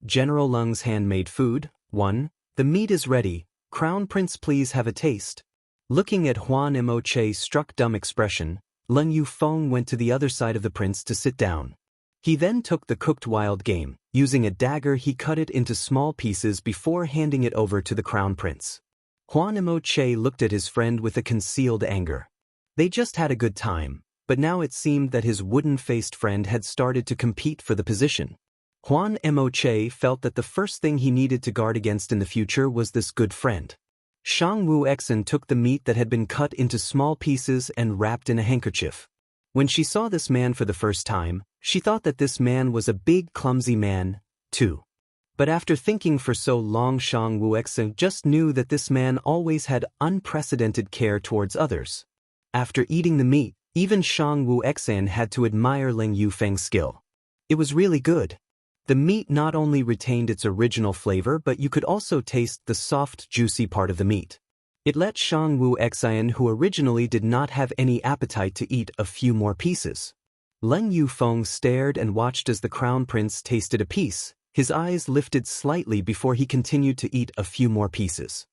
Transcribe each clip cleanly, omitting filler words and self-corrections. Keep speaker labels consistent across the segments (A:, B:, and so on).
A: General Lung's handmade food. 1. The meat is ready. Crown Prince, please have a taste. Looking at Huan Moche's struck dumb expression, Leng Yufeng went to the other side of the prince to sit down. He then took the cooked wild game. Using a dagger, he cut it into small pieces before handing it over to the crown prince. Huan Moche looked at his friend with a concealed anger. They just had a good time, but now it seemed that his wooden-faced friend had started to compete for the position. Huan Moche felt that the first thing he needed to guard against in the future was this good friend. Shang Wuexen took the meat that had been cut into small pieces and wrapped in a handkerchief. When she saw this man for the first time, she thought that this man was a big clumsy man, too. But after thinking for so long, Shang Wuexen just knew that this man always had unprecedented care towards others. After eating the meat, even Shang Wuexen had to admire Leng Yufeng's skill. It was really good. The meat not only retained its original flavor, but you could also taste the soft, juicy part of the meat. It let Shang Wuexen, who originally did not have any appetite, to eat a few more pieces. Leng Yufeng stared and watched as the crown prince tasted a piece. His eyes lifted slightly before he continued to eat a few more pieces.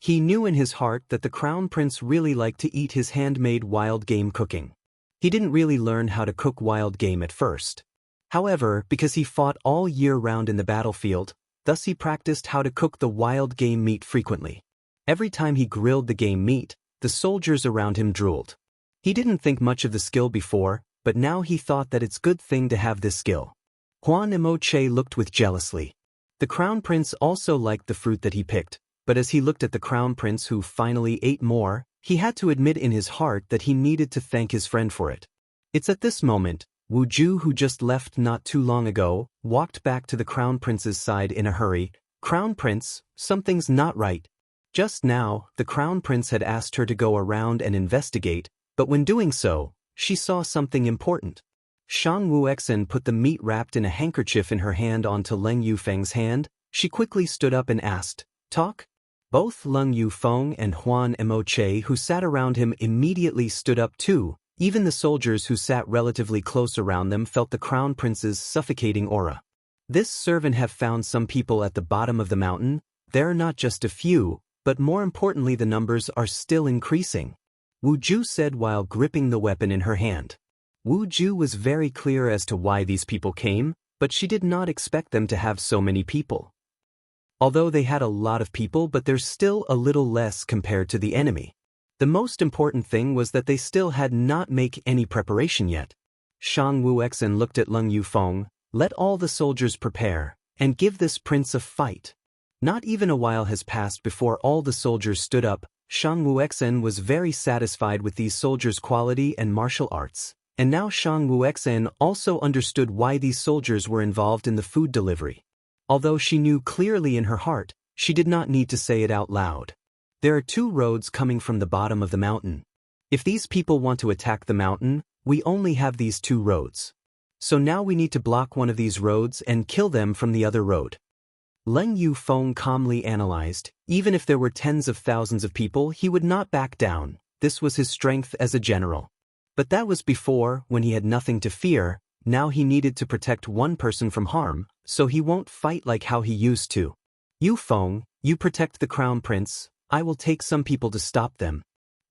A: He knew in his heart that the crown prince really liked to eat his handmade wild game cooking. He didn't really learn how to cook wild game at first. However, because he fought all year round in the battlefield, thus he practiced how to cook the wild game meat frequently. Every time he grilled the game meat, the soldiers around him drooled. He didn't think much of the skill before, but now he thought that it's a good thing to have this skill. Huan Moche looked with jealousy. The crown prince also liked the fruit that he picked, but as he looked at the crown prince who finally ate more, he had to admit in his heart that he needed to thank his friend for it. It's at this moment, Wu Ju, who just left not too long ago, walked back to the crown prince's side in a hurry. Crown Prince, something's not right. Just now, the crown prince had asked her to go around and investigate, but when doing so, she saw something important. Shang Wuexen put the meat wrapped in a handkerchief in her hand onto Leng Yufeng's hand. She quickly stood up and asked, "Talk?" Both Leng Yufeng and Huan Moche, who sat around him, immediately stood up too. Even the soldiers who sat relatively close around them felt the crown prince's suffocating aura. This servant have found some people at the bottom of the mountain. There are not just a few, but more importantly the numbers are still increasing. Wu Ju said while gripping the weapon in her hand. Wu Ju was very clear as to why these people came, but she did not expect them to have so many people. Although they had a lot of people, but there's still a little less compared to the enemy. The most important thing was that they still had not made any preparation yet. Shang Wuexen looked at Leng Yufeng. "Let all the soldiers prepare, and give this prince a fight." Not even a while has passed before all the soldiers stood up. Shang Wuexen was very satisfied with these soldiers' quality and martial arts, and now Shang Wuexen also understood why these soldiers were involved in the food delivery. Although she knew clearly in her heart, she did not need to say it out loud. There are two roads coming from the bottom of the mountain. If these people want to attack the mountain, we only have these two roads. So now we need to block one of these roads and kill them from the other road. Leng Yufeng calmly analyzed. Even if there were tens of thousands of people, he would not back down. This was his strength as a general. But that was before, when he had nothing to fear. Now he needed to protect one person from harm, so he won't fight like how he used to. "Yufeng, you protect the crown prince. I will take some people to stop them."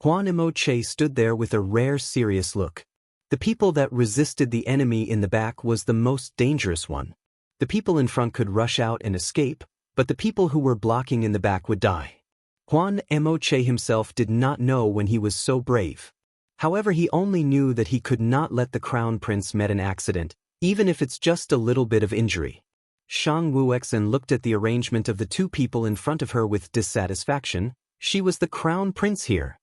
A: Huan Moche stood there with a rare serious look. The people that resisted the enemy in the back was the most dangerous one. The people in front could rush out and escape, but the people who were blocking in the back would die. Huan Moche himself did not know when he was so brave. However, he only knew that he could not let the crown prince met an accident, even if it's just a little bit of injury. Shang Wuexen looked at the arrangement of the two people in front of her with dissatisfaction. She was the crown prince here.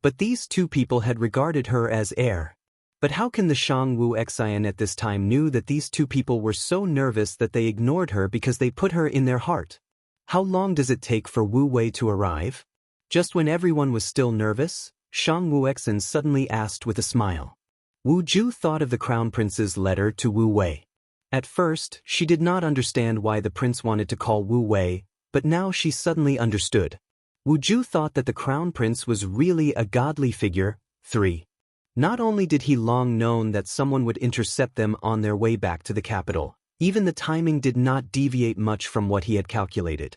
A: But these two people had regarded her as heir. But how can the Shang Wuexen at this time knew that these two people were so nervous that they ignored her because they put her in their heart? How long does it take for Wu Wei to arrive? Just when everyone was still nervous, Shang Wuexen suddenly asked with a smile. Wu Ju thought of the crown prince's letter to Wu Wei. At first, she did not understand why the prince wanted to call Wu Wei, but now she suddenly understood. Wu Ju thought that the crown prince was really a godly figure. 3. Not only did he long known that someone would intercept them on their way back to the capital, Even the timing did not deviate much from what he had calculated.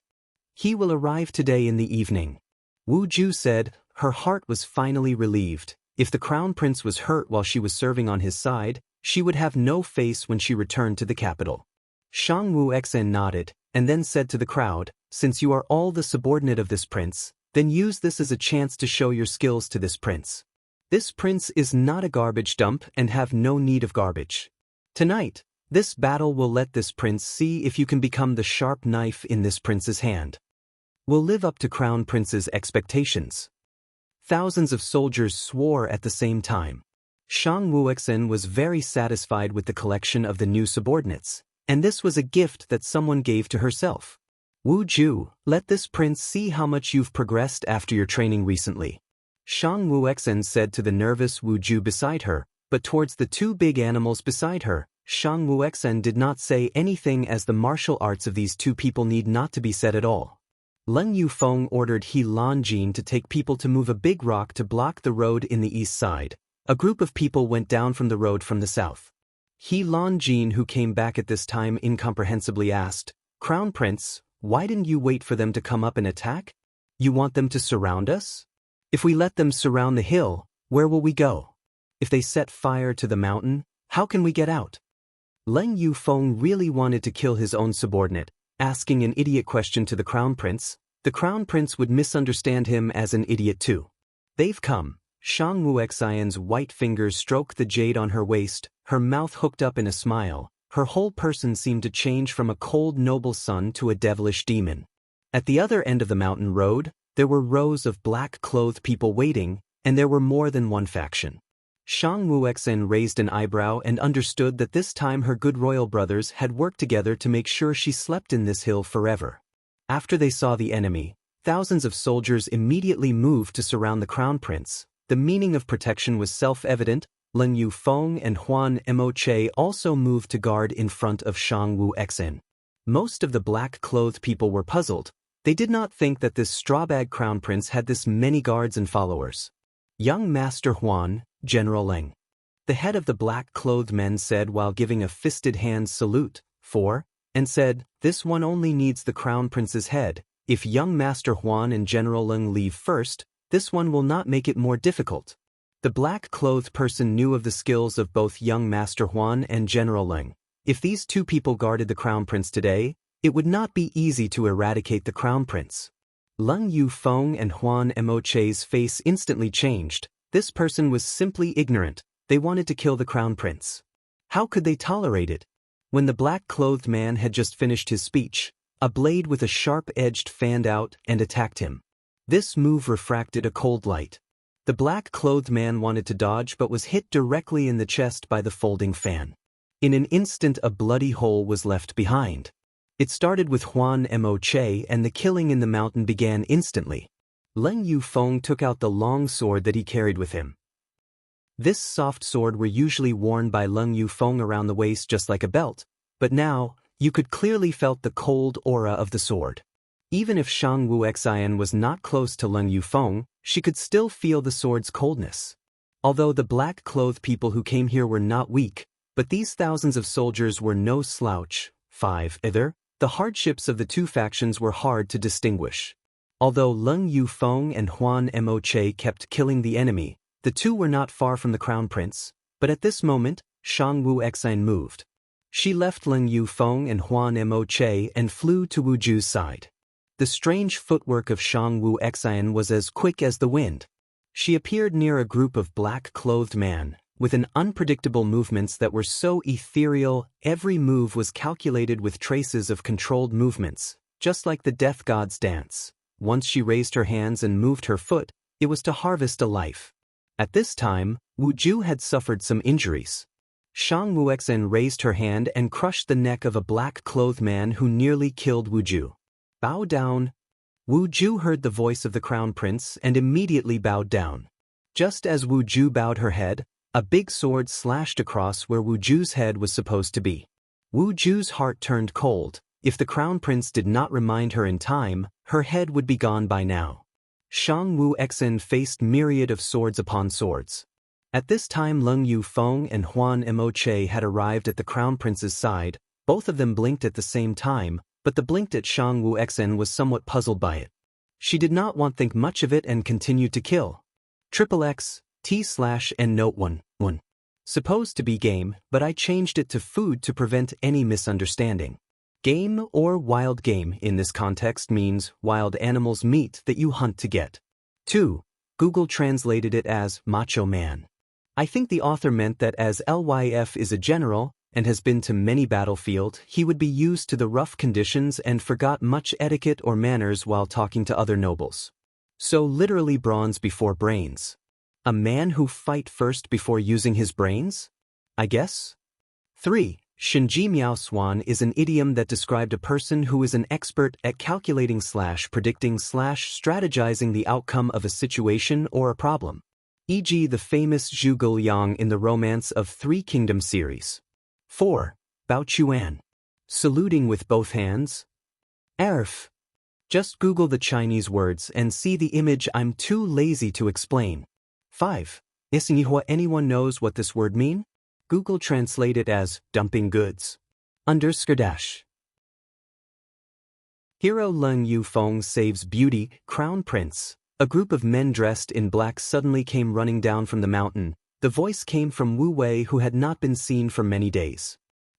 A: He will arrive today in the evening. Wu Ju said. Her heart was finally relieved. If the crown prince was hurt while she was serving on his side, she would have no face when she returned to the capital. Shang Wu Xen nodded, and then said to the crowd, "Since you are all the subordinate of this prince, then use this as a chance to show your skills to this prince. This prince is not a garbage dump and have no need of garbage. Tonight, this battle will let this prince see if you can become the sharp knife in this prince's hand. Will live up to crown prince's expectations." Thousands of soldiers swore at the same time. Shang Wuxen was very satisfied with the collection of the new subordinates, and this was a gift that someone gave to herself. Wu Ju, let this prince see how much you've progressed after your training recently. Shang Wuxen said to the nervous Wu Ju beside her, but towards the two big animals beside her, Shang Wuxen did not say anything as the martial arts of these two people need not to be said at all. Leng Yufeng ordered He Lanjin to take people to move a big rock to block the road in the east side. A group of people went down from the road from the south. He Lanjin, who came back at this time, incomprehensibly asked, "Crown Prince, why didn't you wait for them to come up and attack? You want them to surround us? If we let them surround the hill, where will we go? If they set fire to the mountain, how can we get out?" Leng Yufeng really wanted to kill his own subordinate. Asking an idiot question to the crown prince would misunderstand him as an idiot too. "They've come." Shang Wuxian's white fingers stroked the jade on her waist, her mouth hooked up in a smile. Her whole person seemed to change from a cold noble sun to a devilish demon. At the other end of the mountain road, there were rows of black-clothed people waiting, and there were more than one faction. Shang Wuxen raised an eyebrow and understood that this time her good royal brothers had worked together to make sure she slept in this hill forever. After they saw the enemy, thousands of soldiers immediately moved to surround the crown prince. The meaning of protection was self-evident. Leng Yufeng and Huan Moche also moved to guard in front of Shang Wuxen. Most of the black-clothed people were puzzled. They did not think that this strawbag crown prince had this many guards and followers. "Young Master Huan, General Leng," the head of the black-clothed men said while giving a fisted hand salute, and said, "This one only needs the crown prince's head. If young Master Huan and General Leng leave first, this one will not make it more difficult." The black-clothed person knew of the skills of both young Master Huan and General Leng. If these two people guarded the crown prince today, it would not be easy to eradicate the crown prince. Leng Yufeng and Huan Moche's face instantly changed. This person was simply ignorant. They wanted to kill the crown prince. How could they tolerate it? When the black-clothed man had just finished his speech, a blade with a sharp edge fanned out and attacked him. This move refracted a cold light. The black-clothed man wanted to dodge but was hit directly in the chest by the folding fan. In an instant a bloody hole was left behind. It started with Huan Moche and the killing in the mountain began instantly. Leng Yufeng took out the long sword that he carried with him. This soft sword were usually worn by Leng Yufeng around the waist just like a belt, but now, you could clearly felt the cold aura of the sword. Even if Shang Wuxian was not close to Leng Yufeng, she could still feel the sword's coldness. Although the black-clothed people who came here were not weak, but these thousands of soldiers were no slouch. The hardships of the two factions were hard to distinguish. Although Leng Yufeng and Huan Moche kept killing the enemy, the two were not far from the crown prince, but at this moment, Shang Wuxian moved. She left Leng Yufeng and Huan Moche and flew to Wu Ju's side. The strange footwork of Shang Wuxian was as quick as the wind. She appeared near a group of black-clothed men, with an unpredictable movements that were so ethereal, every move was calculated with traces of controlled movements, just like the death god's dance. Once she raised her hands and moved her foot, it was to harvest a life. At this time, Wu Ju had suffered some injuries. Shang Wuxian raised her hand and crushed the neck of a black-clothed man who nearly killed Wu Ju. "Bow down." Wu Ju heard the voice of the crown prince and immediately bowed down. Just as Wu Ju bowed her head, a big sword slashed across where Wu Ju's head was supposed to be. Wu Ju's heart turned cold. If the crown prince did not remind her in time, her head would be gone by now. Shang Wuxian faced myriad of swords upon swords. At this time Leng Yufeng and Huan Moche had arrived at the crown prince's side. Both of them blinked at the same time, but the blinked at Shang Wu Xen was somewhat puzzled by it. She did not want to think much of it and continued to kill. XXX, T/N note 1. Supposed to be game, but I changed it to food to prevent any misunderstanding. Game or wild game in this context means wild animals' meat that you hunt to get. 2. Google translated it as macho man. I think the author meant that as Lyf is a general, and has been to many battlefields, he would be used to the rough conditions and forgot much etiquette or manners while talking to other nobles. So literally bronze before brains. A man who fight first before using his brains? I guess? 3. Shinji Miao Swan is an idiom that described a person who is an expert at calculating / predicting / strategizing the outcome of a situation or a problem. E.g. the famous Zhu Guliang in the Romance of Three Kingdoms series. 4. Bao Chuan. Saluting with both hands? Arf. Just Google the Chinese words and see the image. I'm too lazy to explain. 5. Isnihua. Anyone knows what this word mean? Google translate it as dumping goods. _. Hero Leng Yufeng saves beauty, crown prince. A group of men dressed in black suddenly came running down from the mountain. The voice came from Wu Wei, who had not been seen for many days.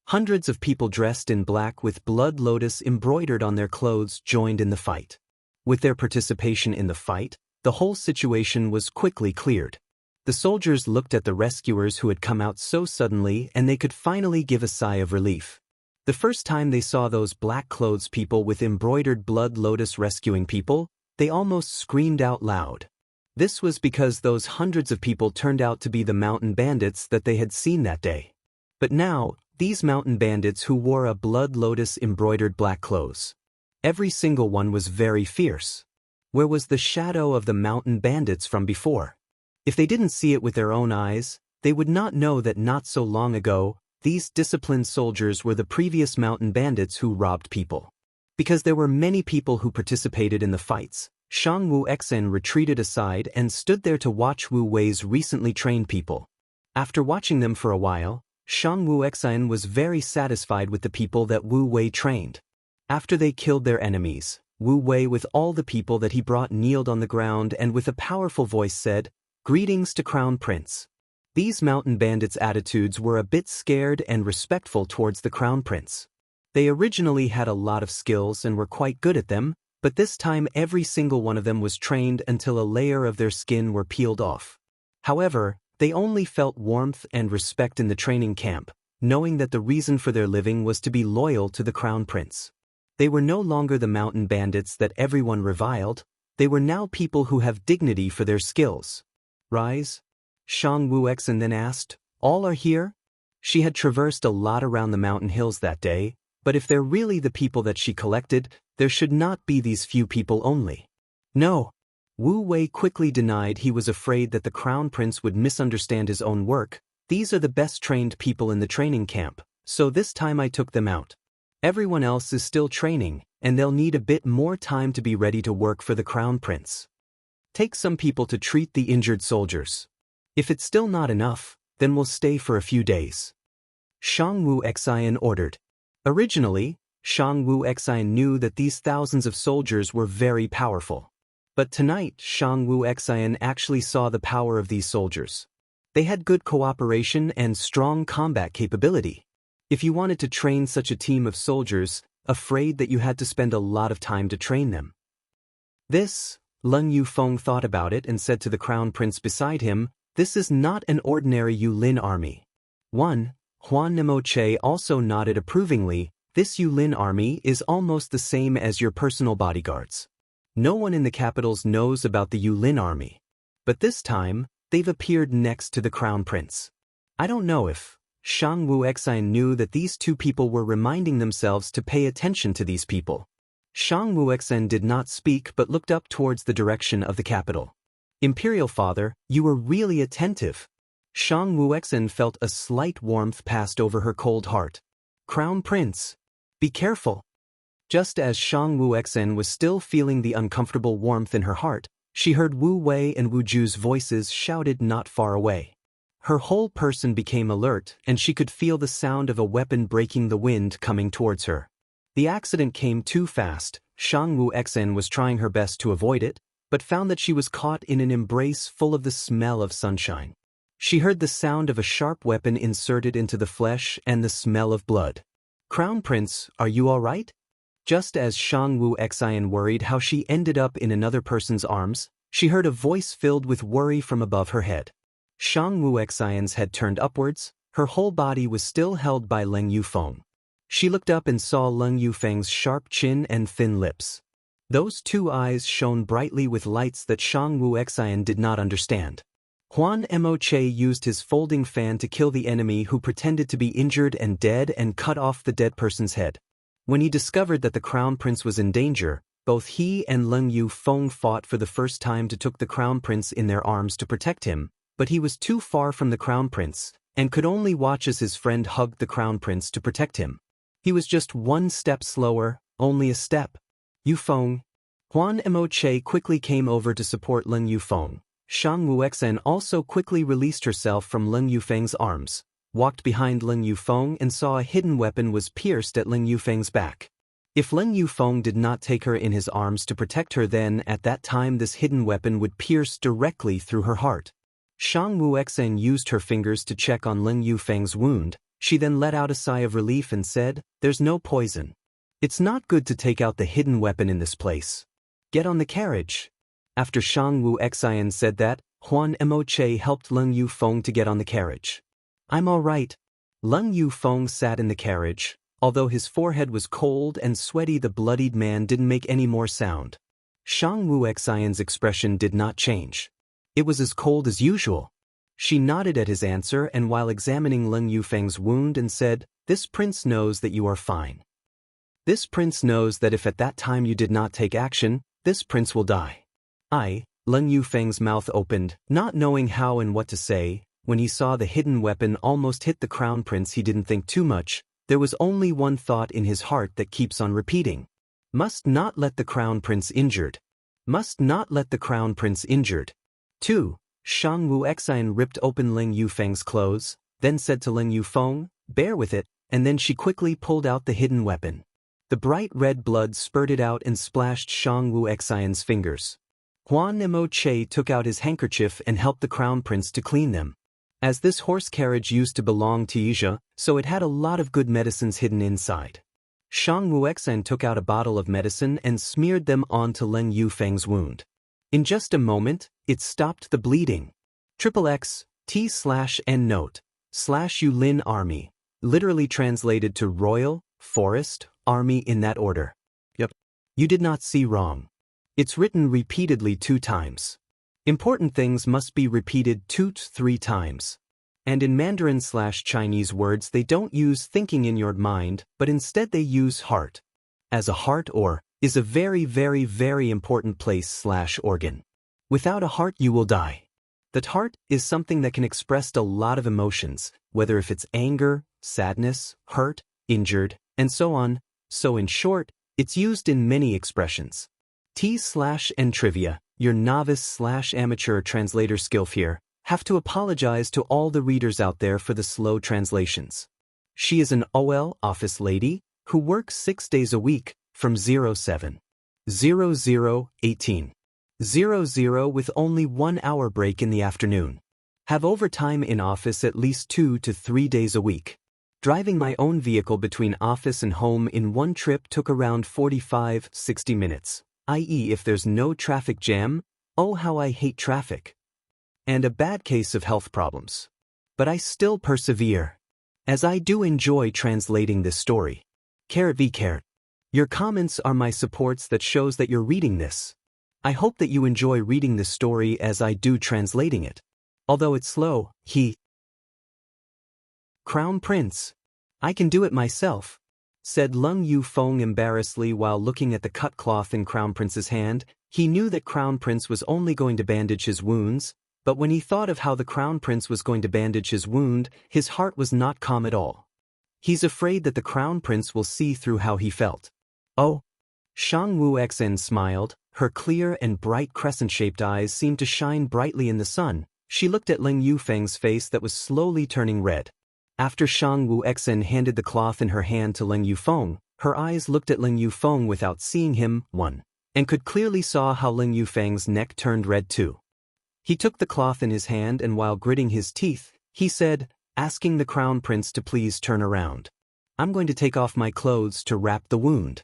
A: Hundreds of people dressed in black with blood lotus embroidered on their clothes joined in the fight. With their participation in the fight, the whole situation was quickly cleared. The soldiers looked at the rescuers who had come out so suddenly, and they could finally give a sigh of relief. The first time they saw those black clothes people with embroidered blood lotus rescuing people, they almost screamed out loud. This was because those hundreds of people turned out to be the mountain bandits that they had seen that day. But now, these mountain bandits who wore a blood lotus embroidered black clothes. Every single one was very fierce. Where was the shadow of the mountain bandits from before? If they didn't see it with their own eyes, they would not know that not so long ago, these disciplined soldiers were the previous mountain bandits who robbed people. Because there were many people who participated in the fights, Shang Wu Xen retreated aside and stood there to watch Wu Wei's recently trained people. After watching them for a while, Shang Wu Xen was very satisfied with the people that Wu Wei trained. After they killed their enemies, Wu Wei with all the people that he brought kneeled on the ground and with a powerful voice said, "Greetings to Crown Prince." These mountain bandits' attitudes were a bit scared and respectful towards the Crown Prince. They originally had a lot of skills and were quite good at them, but this time every single one of them was trained until a layer of their skin were peeled off. However, they only felt warmth and respect in the training camp, knowing that the reason for their living was to be loyal to the Crown Prince. They were no longer the mountain bandits that everyone reviled, they were now people who have dignity for their skills. "Rise?" Shang Wu Xen then asked. "All are here?" She had traversed a lot around the mountain hills that day, but if they're really the people that she collected, there should not be these few people only. No. Wu Wei quickly denied. He was afraid that the Crown Prince would misunderstand his own work. "These are the best trained people in the training camp, so this time I took them out. Everyone else is still training, and they'll need a bit more time to be ready to work for the Crown Prince. Take some people to treat the injured soldiers. If it's still not enough, then we'll stay for a few days." Shang Wu Xen ordered. Originally, Shang Wu Xen knew that these thousands of soldiers were very powerful. But tonight, Shang Wu Xen actually saw the power of these soldiers. They had good cooperation and strong combat capability. If you wanted to train such a team of soldiers, afraid that you had to spend a lot of time to train them. This, Leng Yufeng thought about it and said to the Crown Prince beside him, "This is not an ordinary Yulin army." 1. Huan Nimoche also nodded approvingly. "This Yulin army is almost the same as your personal bodyguards. No one in the capitals knows about the Yulin army. But this time, they've appeared next to the Crown Prince. I don't know if Shang Wu Xen knew that these two people were reminding themselves to pay attention to these people." Shang Wu Xen did not speak but looked up towards the direction of the capital. "Imperial Father, you were really attentive." Shang Wu Xen felt a slight warmth passed over her cold heart. "Crown Prince, be careful." Just as Shang Wu Xen was still feeling the uncomfortable warmth in her heart, she heard Wu Wei and Wu Ju's voices shouted not far away. Her whole person became alert, and she could feel the sound of a weapon breaking the wind coming towards her. The accident came too fast. Shang Wuxen was trying her best to avoid it, but found that she was caught in an embrace full of the smell of sunshine. She heard the sound of a sharp weapon inserted into the flesh and the smell of blood. "Crown Prince, are you all right?" Just as Shang Wuxian worried how she ended up in another person's arms, she heard a voice filled with worry from above her head. Shang Wuxian's head turned upwards, her whole body was still held by Leng Yufeng. She looked up and saw Leng Yufeng's sharp chin and thin lips. Those two eyes shone brightly with lights that Shang Wuxian did not understand. Huan Moche used his folding fan to kill the enemy who pretended to be injured and dead and cut off the dead person's head. When he discovered that the Crown Prince was in danger, both he and Leng Yufeng fought for the first time to took the Crown Prince in their arms to protect him, but he was too far from the Crown Prince, and could only watch as his friend hugged the Crown Prince to protect him. He was just one step slower, only a step. "Yufeng." Huan Moche quickly came over to support Leng Yufeng. Shang Wuxian also quickly released herself from Leng Yufeng's arms, walked behind Leng Yufeng and saw a hidden weapon was pierced at Leng Yufeng's back. If Leng Yufeng did not take her in his arms to protect her, then at that time this hidden weapon would pierce directly through her heart. Shang Wuxian used her fingers to check on Leng Yufeng's wound. She then let out a sigh of relief and said, "There's no poison. It's not good to take out the hidden weapon in this place. Get on the carriage." After Shang Wuxian said that, Huan Moche helped Leng Yufeng to get on the carriage. "I'm all right." Leng Yufeng sat in the carriage. Although his forehead was cold and sweaty, the bloodied man didn't make any more sound. Shang Wuxian's expression did not change. It was as cold as usual. She nodded at his answer and while examining Leng Yufeng's wound and said, "This prince knows that you are fine. This prince knows that if at that time you did not take action, this prince will die." Leng Yufeng's mouth opened, not knowing how and what to say. When he saw the hidden weapon almost hit the Crown Prince, he didn't think too much. There was only one thought in his heart that keeps on repeating. Must not let the Crown Prince injured. Must not let the Crown Prince injured. 2. Shang Wuxian ripped open Leng Yufeng's clothes, then said to Leng Yufeng, "Bear with it," and then she quickly pulled out the hidden weapon. The bright red blood spurted out and splashed Shang Wuxian's fingers. Huan Moche took out his handkerchief and helped the Crown Prince to clean them. As this horse carriage used to belong to Asia, so it had a lot of good medicines hidden inside. Shang Wuxian took out a bottle of medicine and smeared them onto Leng Yufeng's wound. In just a moment, it stopped the bleeding. XXX, T/N note, /Yulin Army, literally translated to Royal, Forest, Army in that order. Yep. You did not see wrong. It's written repeatedly 2 times. Important things must be repeated 2 to 3 times. And in Mandarin/Chinese words they don't use thinking in your mind, but instead they use heart. As a heart or is a very very very important place/organ. Without a heart you will die. That heart is something that can express a lot of emotions, whether if it's anger, sadness, hurt, injured, and so on. So in short, it's used in many expressions. T/N trivia, your novice/amateur translator skill here, have to apologize to all the readers out there for the slow translations. She is an OL office lady who works 6 days a week from 07:00:18. 00 with only 1 hour break in the afternoon. Have overtime in office at least 2 to 3 days a week. Driving my own vehicle between office and home in one trip took around 45-60 minutes, i.e. if there's no traffic jam, oh how I hate traffic. And a bad case of health problems. But I still persevere. As I do enjoy translating this story. *V*. Your comments are my supports that shows that you're reading this. I hope that you enjoy reading this story as I do translating it. Although it's slow, Crown Prince. I can do it myself, said Leng Yufeng embarrassedly while looking at the cut cloth in Crown Prince's hand. He knew that Crown Prince was only going to bandage his wounds, but when he thought of how the Crown Prince was going to bandage his wound, his heart was not calm at all. He's afraid that the Crown Prince will see through how he felt. Oh. Shang Wuxian smiled. Her clear and bright crescent-shaped eyes seemed to shine brightly in the sun. She looked at Leng Yufeng's face that was slowly turning red. After Shang Wuexen handed the cloth in her hand to Leng Yufeng, her eyes looked at Leng Yufeng without seeing him, and could clearly saw how Leng Yufeng's neck turned red too. He took the cloth in his hand and while gritting his teeth, he said, asking the crown prince to please turn around. I'm going to take off my clothes to wrap the wound.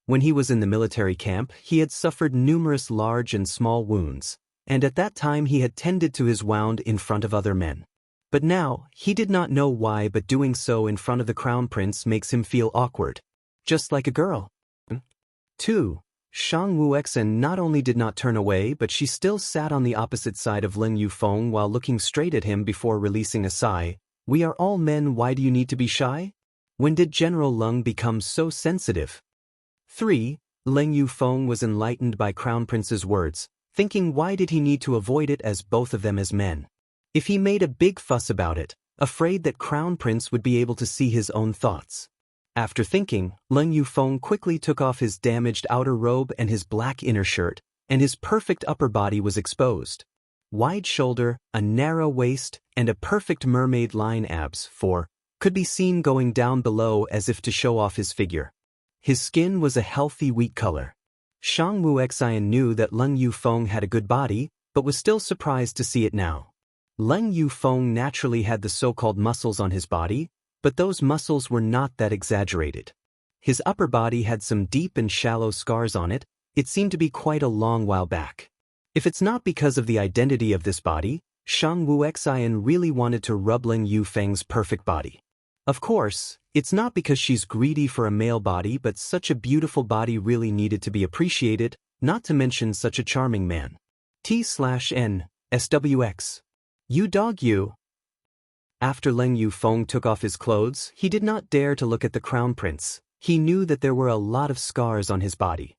A: When he was in the military camp, he had suffered numerous large and small wounds, and at that time he had tended to his wound in front of other men. But now, he did not know why, but doing so in front of the crown prince makes him feel awkward. Just like a girl. 2. Shang Wuexen not only did not turn away, but she still sat on the opposite side of Leng Yufeng while looking straight at him before releasing a sigh. We are all men, why do you need to be shy? When did General Leng become so sensitive? 3. Leng Yufeng was enlightened by Crown Prince's words, thinking why did he need to avoid it as both of them as men? If he made a big fuss about it, afraid that Crown Prince would be able to see his own thoughts. After thinking, Leng Yufeng quickly took off his damaged outer robe and his black inner shirt, and his perfect upper body was exposed. Wide shoulder, a narrow waist, and a perfect mermaid line abs, could be seen going down below as if to show off his figure. His skin was a healthy wheat color. Shang Wuexen knew that Leng Yufeng had a good body, but was still surprised to see it now. Leng Yufeng naturally had the so-called muscles on his body, but those muscles were not that exaggerated. His upper body had some deep and shallow scars on it. It seemed to be quite a long while back. If it's not because of the identity of this body, Shang Wuexen really wanted to rub Leng Yufeng's perfect body. Of course, it's not because she's greedy for a male body, but such a beautiful body really needed to be appreciated, not to mention such a charming man. T/N, SWX. You dog you. After Leng Yufeng took off his clothes, he did not dare to look at the crown prince. He knew that there were a lot of scars on his body.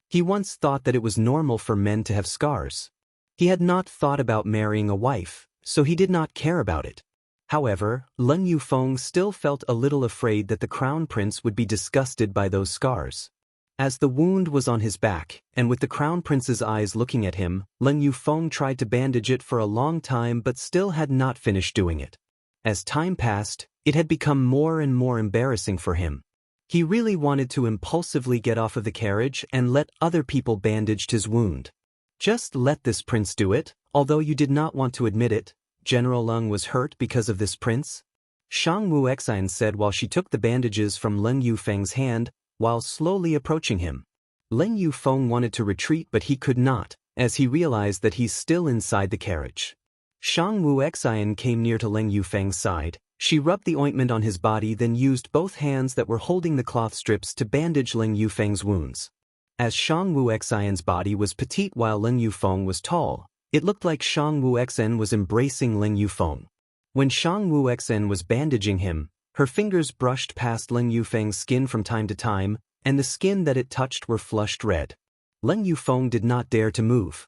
A: He once thought that it was normal for men to have scars. He had not thought about marrying a wife, so he did not care about it. However, Leng Yufeng still felt a little afraid that the crown prince would be disgusted by those scars. As the wound was on his back, and with the crown prince's eyes looking at him, Leng Yufeng tried to bandage it for a long time but still had not finished doing it. As time passed, it had become more and more embarrassing for him. He really wanted to impulsively get off of the carriage and let other people bandage his wound. Just let this prince do it, although you did not want to admit it. General Leng was hurt because of this prince? Shang Wuexen said while she took the bandages from Leng Yufeng's hand, while slowly approaching him. Leng Yufeng wanted to retreat but he could not, as he realized that he's still inside the carriage. Shang Wuexen came near to Leng Yufeng's side. She rubbed the ointment on his body, then used both hands that were holding the cloth strips to bandage Leng Yufeng's wounds. As Shang Wuexen's body was petite while Leng Yufeng was tall, it looked like Shang Wuexen was embracing Leng Yufeng. When Shang Wuexen was bandaging him, her fingers brushed past Leng Yufeng's skin from time to time, and the skin that it touched were flushed red. Leng Yufeng did not dare to move.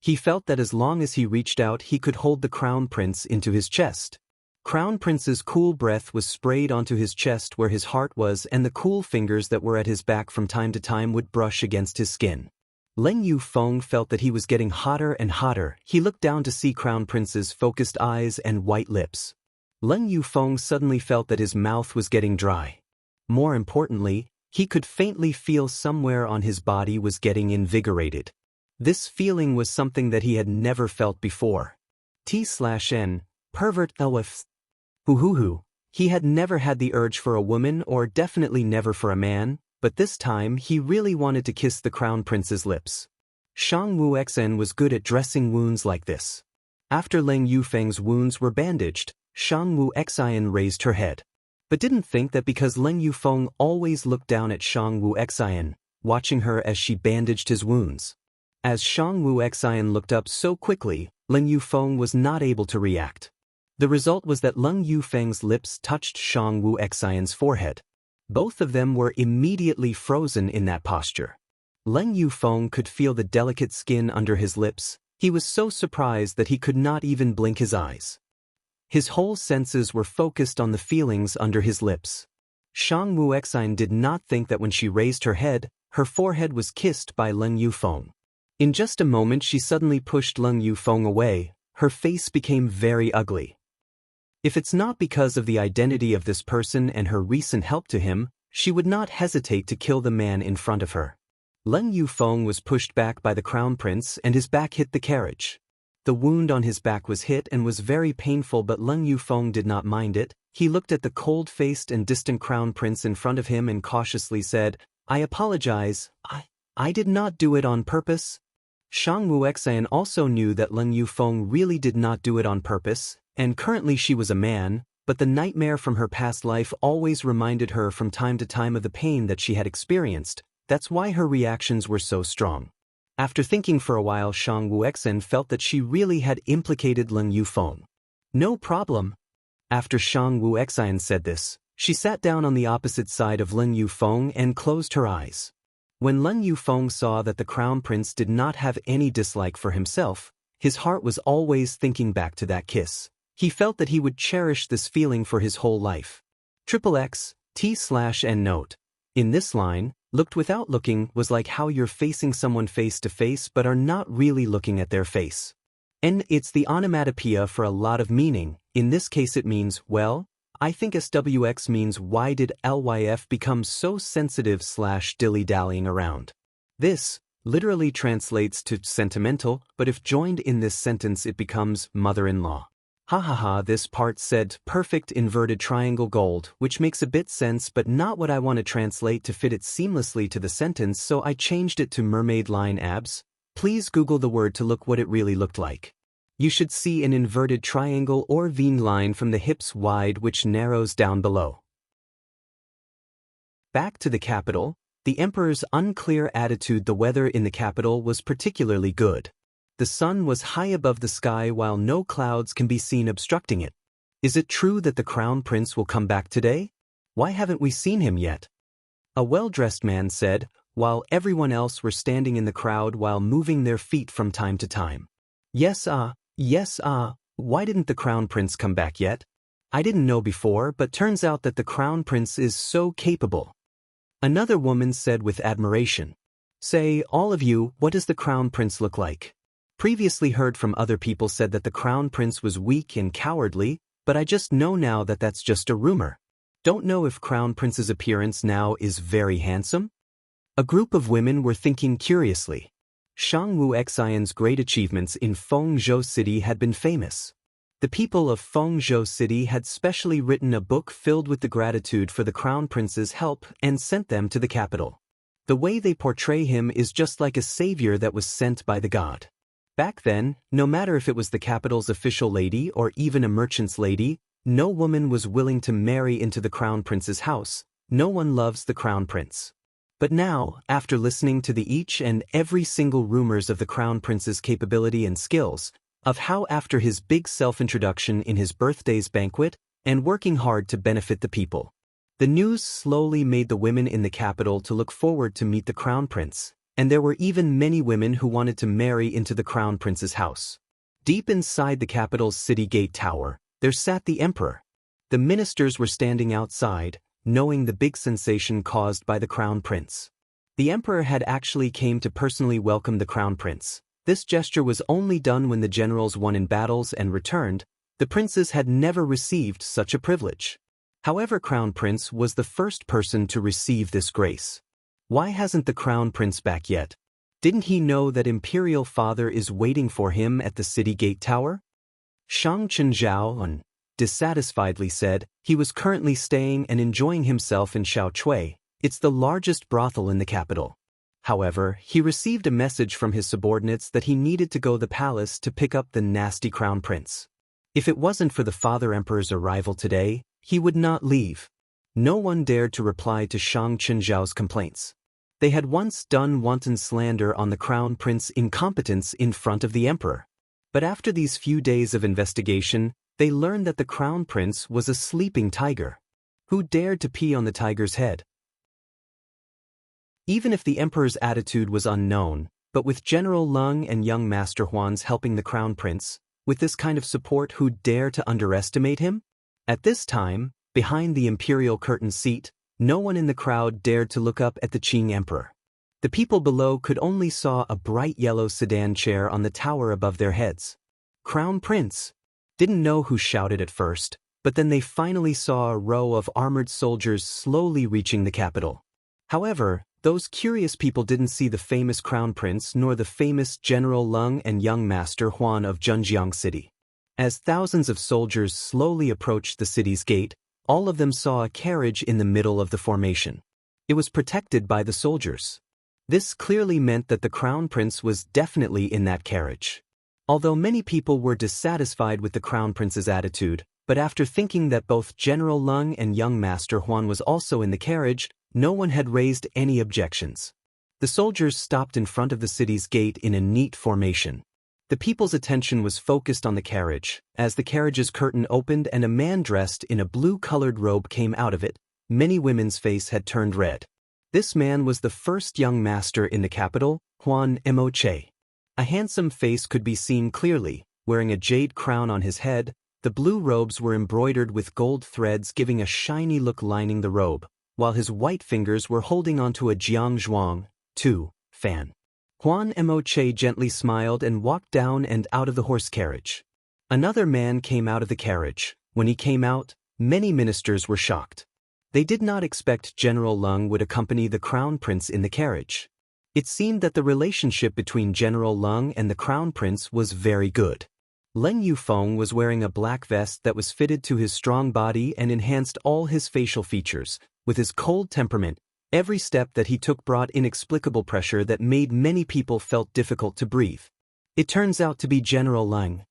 A: He felt that as long as he reached out he could hold the crown prince into his chest. Crown Prince's cool breath was sprayed onto his chest where his heart was, and the cool fingers that were at his back from time to time would brush against his skin. Leng Yufeng felt that he was getting hotter and hotter. He looked down to see Crown Prince's focused eyes and white lips. Leng Yufeng suddenly felt that his mouth was getting dry. More importantly, he could faintly feel somewhere on his body was getting invigorated. This feeling was something that he had never felt before. T/N, pervert elf. Hoo. He had never had the urge for a woman, or definitely never for a man, but this time he really wanted to kiss the crown prince's lips. Shang Wuexen was good at dressing wounds like this. After Leng Yufeng's wounds were bandaged, Shang Wuexen raised her head. But didn't think that because Leng Yufeng always looked down at Shang Wuexen, watching her as she bandaged his wounds. As Shang Wuexen looked up so quickly, Leng Yufeng was not able to react. The result was that Leng Yufeng's lips touched Shang Wuexen's forehead. Both of them were immediately frozen in that posture. Leng Yufeng could feel the delicate skin under his lips. He was so surprised that he could not even blink his eyes. His whole senses were focused on the feelings under his lips. Shang Wuexen did not think that when she raised her head, her forehead was kissed by Leng Yufeng. In just a moment she suddenly pushed Leng Yufeng away, her face became very ugly. If it's not because of the identity of this person and her recent help to him, she would not hesitate to kill the man in front of her. Leng Yufeng was pushed back by the crown prince and his back hit the carriage. The wound on his back was hit and was very painful, but Leng Yufeng did not mind it. He looked at the cold-faced and distant crown prince in front of him and cautiously said, "I apologize, I did not do it on purpose." Shang Wuxian also knew that Leng Yufeng really did not do it on purpose, and currently she was a man, but the nightmare from her past life always reminded her from time to time of the pain that she had experienced. That's why her reactions were so strong. After thinking for a while, Shang Wuxian felt that she really had implicated Leng Yufeng. "No problem." After Shang Wuxian said this, she sat down on the opposite side of Leng Yufeng and closed her eyes. When Leng Yufeng saw that the crown prince did not have any dislike for himself, his heart was always thinking back to that kiss. He felt that he would cherish this feeling for his whole life. XXX T/N note. In this line, looked without looking was like how you're facing someone face to face but are not really looking at their face. And it's the onomatopoeia for a lot of meaning. In this case it means, well, I think SWX means why did LYF become so sensitive / dilly-dallying around. This literally translates to sentimental, but if joined in this sentence it becomes mother-in-law. Hahaha, this part said perfect inverted triangle gold, which makes a bit sense but not what I want to translate to fit it seamlessly to the sentence, so I changed it to mermaid line abs. Please Google the word to look what it really looked like. You should see an inverted triangle or V line from the hips wide which narrows down below. Back to the capital, the emperor's unclear attitude. The weather in the capital was particularly good. The sun was high above the sky while no clouds can be seen obstructing it. Is it true that the crown prince will come back today? Why haven't we seen him yet? A well-dressed man said, while everyone else were standing in the crowd while moving their feet from time to time. Yes, why didn't the crown prince come back yet? I didn't know before, but turns out that the crown prince is so capable. Another woman said with admiration. Say, all of you, what does the crown prince look like? Previously heard from other people said that the crown prince was weak and cowardly, but I just know now that that's just a rumor. Don't know if crown prince's appearance now is very handsome? A group of women were thinking curiously. Shang Wuxian's great achievements in Fengzhou City had been famous. The people of Fengzhou City had specially written a book filled with the gratitude for the crown prince's help and sent them to the capital. The way they portray him is just like a savior that was sent by the god. Back then, no matter if it was the capital's official lady or even a merchant's lady, no woman was willing to marry into the crown prince's house. No one loves the crown prince. But now, after listening to the each and every single rumors of the crown prince's capability and skills, of how after his big self-introduction in his birthday's banquet, and working hard to benefit the people, the news slowly made the women in the capital to look forward to meet the crown prince, and there were even many women who wanted to marry into the crown prince's house. Deep inside the capital's city gate tower, there sat the emperor. The ministers were standing outside, knowing the big sensation caused by the crown prince. The emperor had actually came to personally welcome the crown prince. This gesture was only done when the generals won in battles and returned. The princes had never received such a privilege. However, crown prince was the first person to receive this grace. Why hasn't the crown prince back yet? Didn't he know that imperial father is waiting for him at the city gate tower? Shang Chenjiao, dissatisfiedly said, he was currently staying and enjoying himself in Shaochui. It's the largest brothel in the capital. However, he received a message from his subordinates that he needed to go to the palace to pick up the nasty crown prince. If it wasn't for the father emperor's arrival today, he would not leave. No one dared to reply to Shang Chenjiao's complaints. They had once done wanton slander on the crown prince's incompetence in front of the emperor. But after these few days of investigation, they learned that the crown prince was a sleeping tiger. Who dared to pee on the tiger's head? Even if the emperor's attitude was unknown, but with General Leng and young Master Huan's helping the crown prince, with this kind of support, who dare to underestimate him? At this time, behind the imperial curtain seat, no one in the crowd dared to look up at the Qing emperor. The people below could only saw a bright yellow sedan chair on the tower above their heads. Crown Prince! Didn't know who shouted at first, but then they finally saw a row of armored soldiers slowly reaching the capital. However, those curious people didn't see the famous Crown Prince nor the famous General Leng and young Master Huan of Zhenjiang City. As thousands of soldiers slowly approached the city's gate, all of them saw a carriage in the middle of the formation. It was protected by the soldiers. This clearly meant that the Crown Prince was definitely in that carriage. Although many people were dissatisfied with the Crown Prince's attitude, but after thinking that both General Leng and young Master Huan was also in the carriage, no one had raised any objections. The soldiers stopped in front of the city's gate in a neat formation. The people's attention was focused on the carriage. As the carriage's curtain opened and a man dressed in a blue-colored robe came out of it, many women's faces had turned red. This man was the first young master in the capital, Huan Emoche. A handsome face could be seen clearly, wearing a jade crown on his head. The blue robes were embroidered with gold threads giving a shiny look lining the robe, while his white fingers were holding onto a jiang zhuang, fan. Huan Emoche gently smiled and walked down and out of the horse carriage. Another man came out of the carriage. When he came out, many ministers were shocked. They did not expect General Leng would accompany the Crown Prince in the carriage. It seemed that the relationship between General Leng and the Crown Prince was very good. Leng Yufeng was wearing a black vest that was fitted to his strong body and enhanced all his facial features. With his cold temperament, every step that he took brought inexplicable pressure that made many people felt difficult to breathe. It turns out to be General Leng.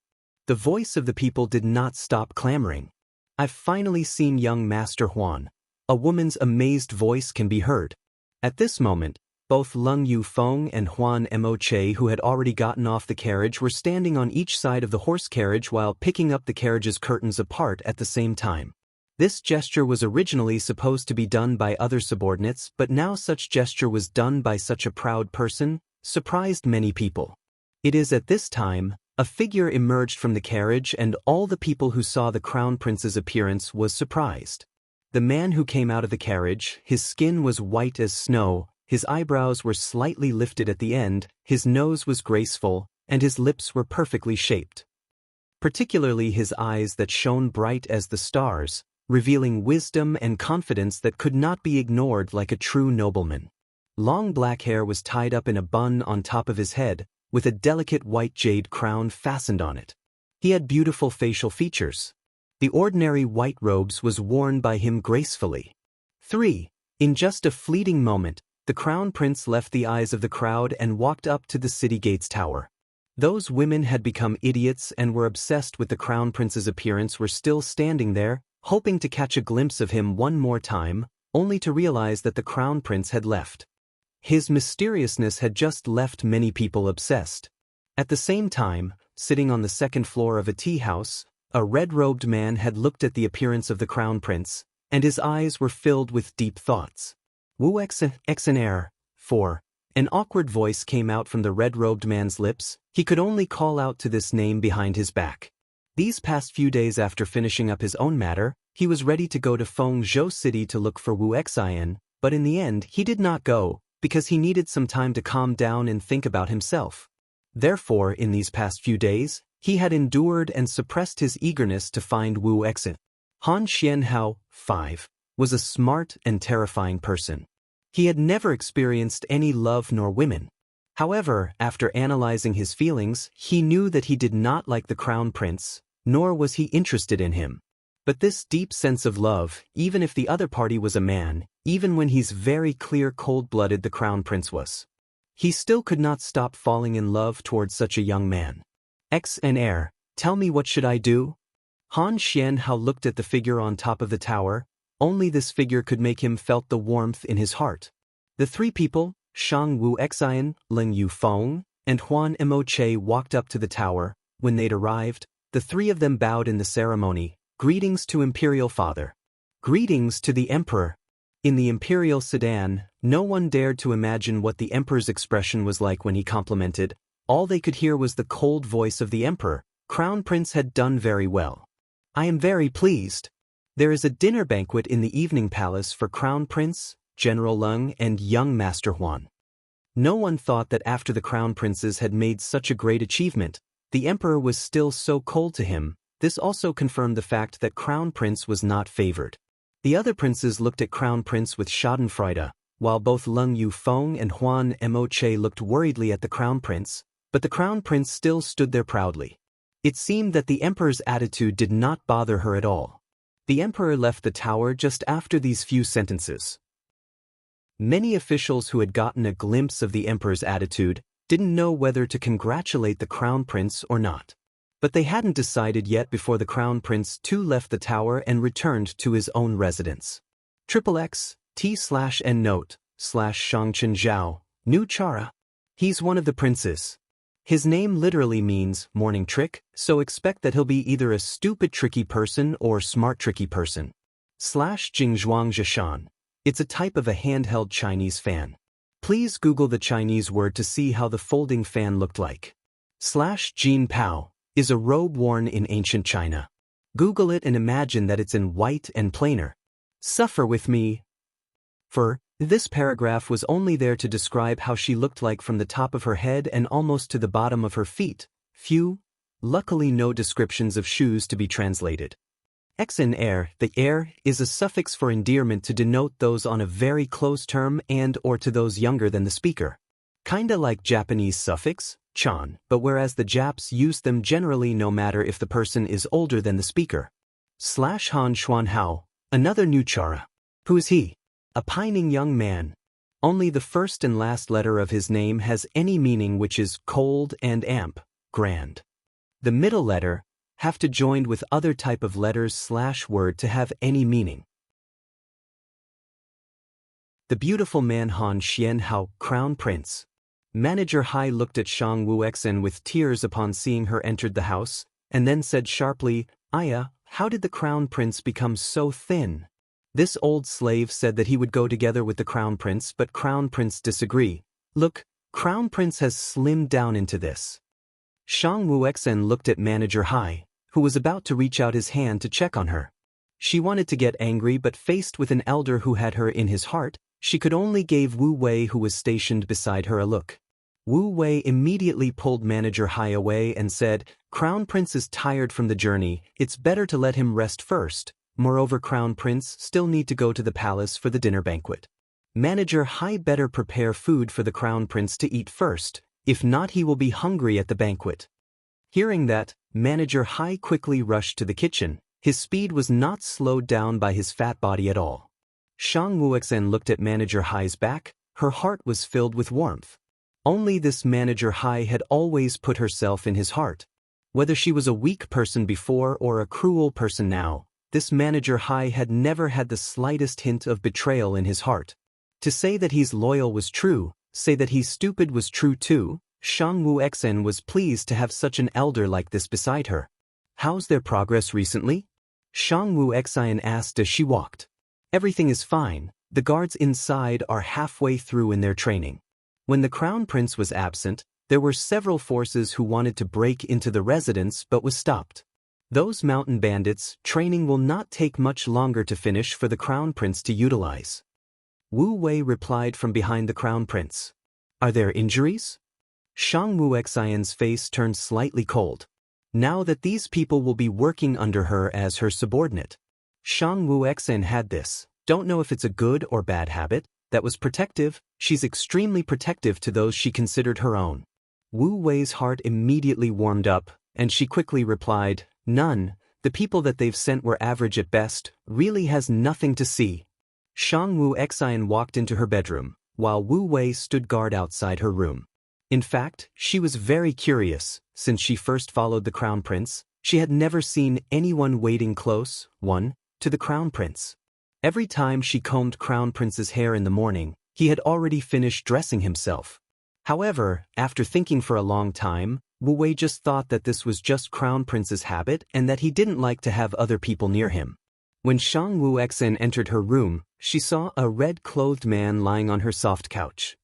A: The voice of the people did not stop clamoring. I've finally seen young Master Huan. A woman's amazed voice can be heard. At this moment, both Leng Yufeng and Huan Emoche, who had already gotten off the carriage, were standing on each side of the horse carriage while picking up the carriage's curtains apart at the same time. This gesture was originally supposed to be done by other subordinates, but now such gesture was done by such a proud person, surprised many people. It is at this time, a figure emerged from the carriage and all the people who saw the Crown Prince's appearance was surprised. The man who came out of the carriage, his skin was white as snow, his eyebrows were slightly lifted at the end, his nose was graceful, and his lips were perfectly shaped. Particularly his eyes that shone bright as the stars, revealing wisdom and confidence that could not be ignored like a true nobleman. Long black hair was tied up in a bun on top of his head, with a delicate white jade crown fastened on it. He had beautiful facial features. The ordinary white robes was worn by him gracefully. 3. In just a fleeting moment, the Crown Prince left the eyes of the crowd and walked up to the city gate's tower. Those women had become idiots and were obsessed with the Crown Prince's appearance were still standing there, hoping to catch a glimpse of him one more time, only to realize that the Crown Prince had left. His mysteriousness had just left many people obsessed. At the same time, sitting on the second floor of a tea house, a red-robed man had looked at the appearance of the Crown Prince, and his eyes were filled with deep thoughts. Wu Xner, 4. An awkward voice came out from the red-robed man's lips. He could only call out to this name behind his back. These past few days after finishing up his own matter, he was ready to go to Fengzhou City to look for Wu Xian, but in the end he did not go, because he needed some time to calm down and think about himself. Therefore, in these past few days, he had endured and suppressed his eagerness to find Wu Xian. Han Xianhao, 5, was a smart and terrifying person. He had never experienced any love nor women. However, after analyzing his feelings, he knew that he did not like the Crown Prince, nor was he interested in him. But this deep sense of love, even if the other party was a man, even when he's very clear cold-blooded the Crown Prince was, he still could not stop falling in love towards such a young man. Xner, tell me what should I do? Han Xianhao looked at the figure on top of the tower. Only this figure could make him felt the warmth in his heart. The three people, Shang Wu Xian, Leng Yufeng, and Huan Emoche walked up to the tower. When they'd arrived, the three of them bowed in the ceremony. Greetings to Imperial Father. Greetings to the Emperor. In the Imperial sedan, no one dared to imagine what the Emperor's expression was like when he complimented. All they could hear was the cold voice of the Emperor. Crown Prince had done very well. I am very pleased. There is a dinner banquet in the evening palace for Crown Prince, General Leng, and young Master Huan. No one thought that after the Crown Princes had made such a great achievement, the emperor was still so cold to him. This also confirmed the fact that Crown Prince was not favored. The other princes looked at Crown Prince with schadenfreude, while both Leng Yufeng and Huan Moche looked worriedly at the Crown Prince, but the Crown Prince still stood there proudly. It seemed that the emperor's attitude did not bother her at all. The emperor left the tower just after these few sentences. Many officials who had gotten a glimpse of the emperor's attitude didn't know whether to congratulate the Crown Prince or not. But they hadn't decided yet before the Crown Prince too left the tower and returned to his own residence. XXX, T/N note, /Shangchen Zhao, New Chara. He's one of the princes. His name literally means morning trick, so expect that he'll be either a stupid tricky person or smart tricky person. /Jingzhuang Zhishan. It's a type of a handheld Chinese fan. Please Google the Chinese word to see how the folding fan looked like. /Jin Pao is a robe worn in ancient China. Google it and imagine that it's in white and plainer. Suffer with me. This paragraph was only there to describe how she looked like from the top of her head and almost to the bottom of her feet. Luckily no descriptions of shoes to be translated. Xn air, the air, is a suffix for endearment to denote those on a very close term and or to those younger than the speaker. Kinda like Japanese suffix, chan, but whereas the Japs use them generally no matter if the person is older than the speaker. /Han Xuan Hao, another new chara. Who is he? A pining young man. Only the first and last letter of his name has any meaning, which is cold and amp, grand. The middle letter have to join with other type of letters / word to have any meaning. The beautiful man Han Xian Hao, Crown Prince. Manager Hai looked at Shang Wuxen with tears upon seeing her entered the house, and then said sharply, "Aya, how did the Crown Prince become so thin?" This old slave said that he would go together with the Crown Prince, but Crown Prince disagree. Look, Crown Prince has slimmed down into this. Shang Wuxen looked at Manager Hai, who was about to reach out his hand to check on her. She wanted to get angry, but faced with an elder who had her in his heart, she could only give Wu Wei, who was stationed beside her, a look. Wu Wei immediately pulled Manager Hai away and said, "Crown Prince is tired from the journey, it's better to let him rest first. Moreover, Crown Prince still need to go to the palace for the dinner banquet. Manager Hai better prepare food for the Crown Prince to eat first, if not he will be hungry at the banquet." Hearing that, Manager Hai quickly rushed to the kitchen. His speed was not slowed down by his fat body at all. Shang Wuxen looked at Manager Hai's back. Her heart was filled with warmth. Only this Manager Hai had always put herself in his heart. Whether she was a weak person before or a cruel person now, this Manager Hai had never had the slightest hint of betrayal in his heart. To say that he's loyal was true, say that he's stupid was true too. Shang Wuxen was pleased to have such an elder like this beside her. "How's their progress recently?" Shang Wuxen asked as she walked. "Everything is fine, the guards inside are halfway through in their training." When the Crown Prince was absent, there were several forces who wanted to break into the residence but was stopped. Those mountain bandits' training will not take much longer to finish for the Crown Prince to utilize. Wu Wei replied from behind the Crown Prince. "Are there injuries?" Shang Wuxen's face turned slightly cold. Now that these people will be working under her as her subordinate. Shang Wuxen had this, don't know if it's a good or bad habit, that was protective. She's extremely protective to those she considered her own. Wu Wei's heart immediately warmed up, and she quickly replied, "None, the people that they've sent were average at best, really has nothing to see." Shang Wuxen walked into her bedroom, while Wu Wei stood guard outside her room. In fact, she was very curious. Since she first followed the Crown Prince, she had never seen anyone waiting close, to the Crown Prince. Every time she combed Crown Prince's hair in the morning, he had already finished dressing himself. However, after thinking for a long time, Wu Wei just thought that this was just Crown Prince's habit and that he didn't like to have other people near him. When Shang Wuxen entered her room, she saw a red-clothed man lying on her soft couch.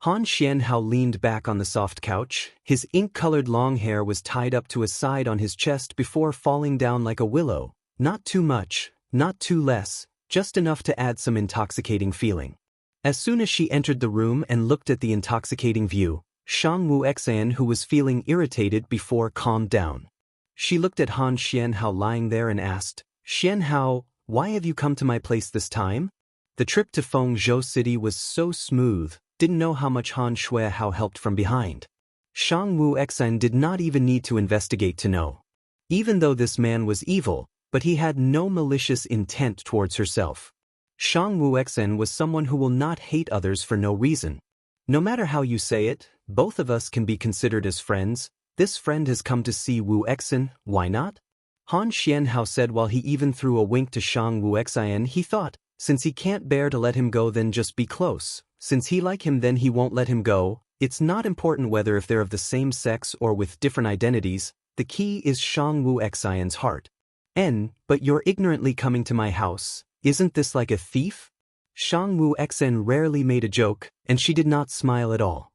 A: Han Xian Hao leaned back on the soft couch. His ink-colored long hair was tied up to a side on his chest before falling down like a willow. Not too much, not too less, just enough to add some intoxicating feeling. As soon as she entered the room and looked at the intoxicating view, Shang Wuxian, who was feeling irritated before, calmed down. She looked at Han Xianhao lying there and asked, "Xianhao, why have you come to my place this time?" The trip to Fengzhou City was so smooth, didn't know how much Han Shuihao helped from behind. Shang Wuxian did not even need to investigate to know. Even though this man was evil, but he had no malicious intent towards herself. Shang Wuxian was someone who will not hate others for no reason. No matter how you say it, both of us can be considered as friends. This friend has come to see Wuxian, why not? Han Xianhao said while he even threw a wink to Shang Wuxian. He thought, since he can't bear to let him go, then just be close. Since he like him, then he won't let him go. It's not important whether if they're of the same sex or with different identities. The key is Shang Wuxian's heart. But you're ignorantly coming to my house. Isn't this like a thief? Shang Wuxian rarely made a joke, and she did not smile at all.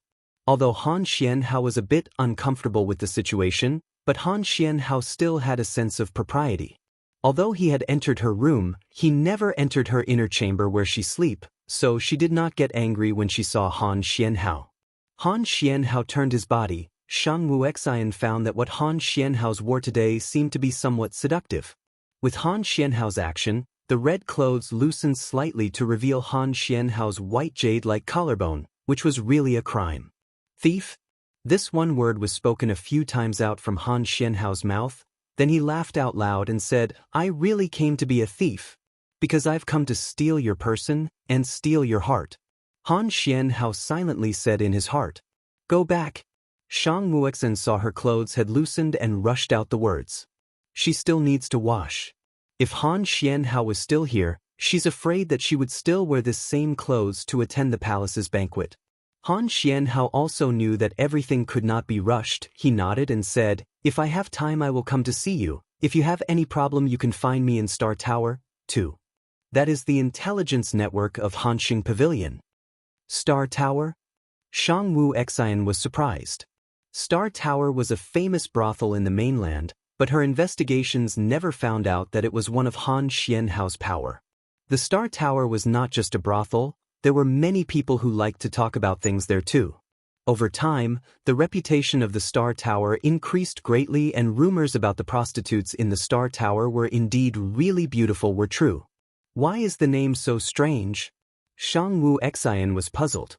A: Although Han Xianhao was a bit uncomfortable with the situation, but Han Xianhao still had a sense of propriety. Although he had entered her room, he never entered her inner chamber where she sleep, so she did not get angry when she saw Han Xianhao. Han Xianhao turned his body. Shang Wuxian found that what Han Xianhao's wore today seemed to be somewhat seductive. With Han Xianhao's action, the red clothes loosened slightly to reveal Han Xianhao's white jade-like collarbone, which was really a crime. Thief? This one word was spoken a few times out from Han Xianhao's mouth, then he laughed out loud and said, "I really came to be a thief. Because I've come to steal your person, and steal your heart." Han Xianhao silently said in his heart, "Go back." Shang Wuxian saw her clothes had loosened and rushed out the words, "She still needs to wash." If Han Xianhao was still here, she's afraid that she would still wear this same clothes to attend the palace's banquet. Han Xianhao also knew that everything could not be rushed. He nodded and said, "If I have time I will come to see you. If you have any problem you can find me in Star Tower, too." That is the intelligence network of Hanxing Pavilion. Star Tower? Shang Wuxian was surprised. Star Tower was a famous brothel in the mainland, but her investigations never found out that it was one of Han Xianhao's power. The Star Tower was not just a brothel, there were many people who liked to talk about things there too. Over time, the reputation of the Star Tower increased greatly and rumors about the prostitutes in the Star Tower were indeed really beautiful were true. Why is the name so strange? Shang Wuxian was puzzled.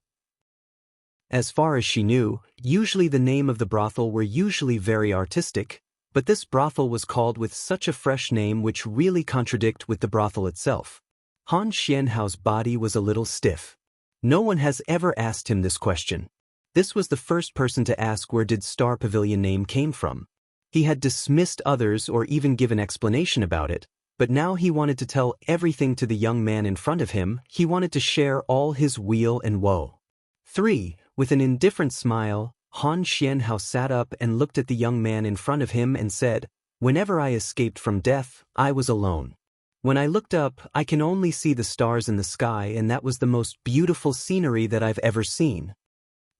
A: As far as she knew, usually the name of the brothel were usually very artistic, but this brothel was called with such a fresh name which really contradict with the brothel itself. Han Xianhao's body was a little stiff. No one has ever asked him this question. This was the first person to ask where did Star Pavilion name came from. He had dismissed others or even given explanation about it, but now he wanted to tell everything to the young man in front of him. He wanted to share all his weal and woe. 3. With an indifferent smile, Han Xianhao sat up and looked at the young man in front of him and said, "Whenever I escaped from death, I was alone. When I looked up, I can only see the stars in the sky, and that was the most beautiful scenery that I've ever seen.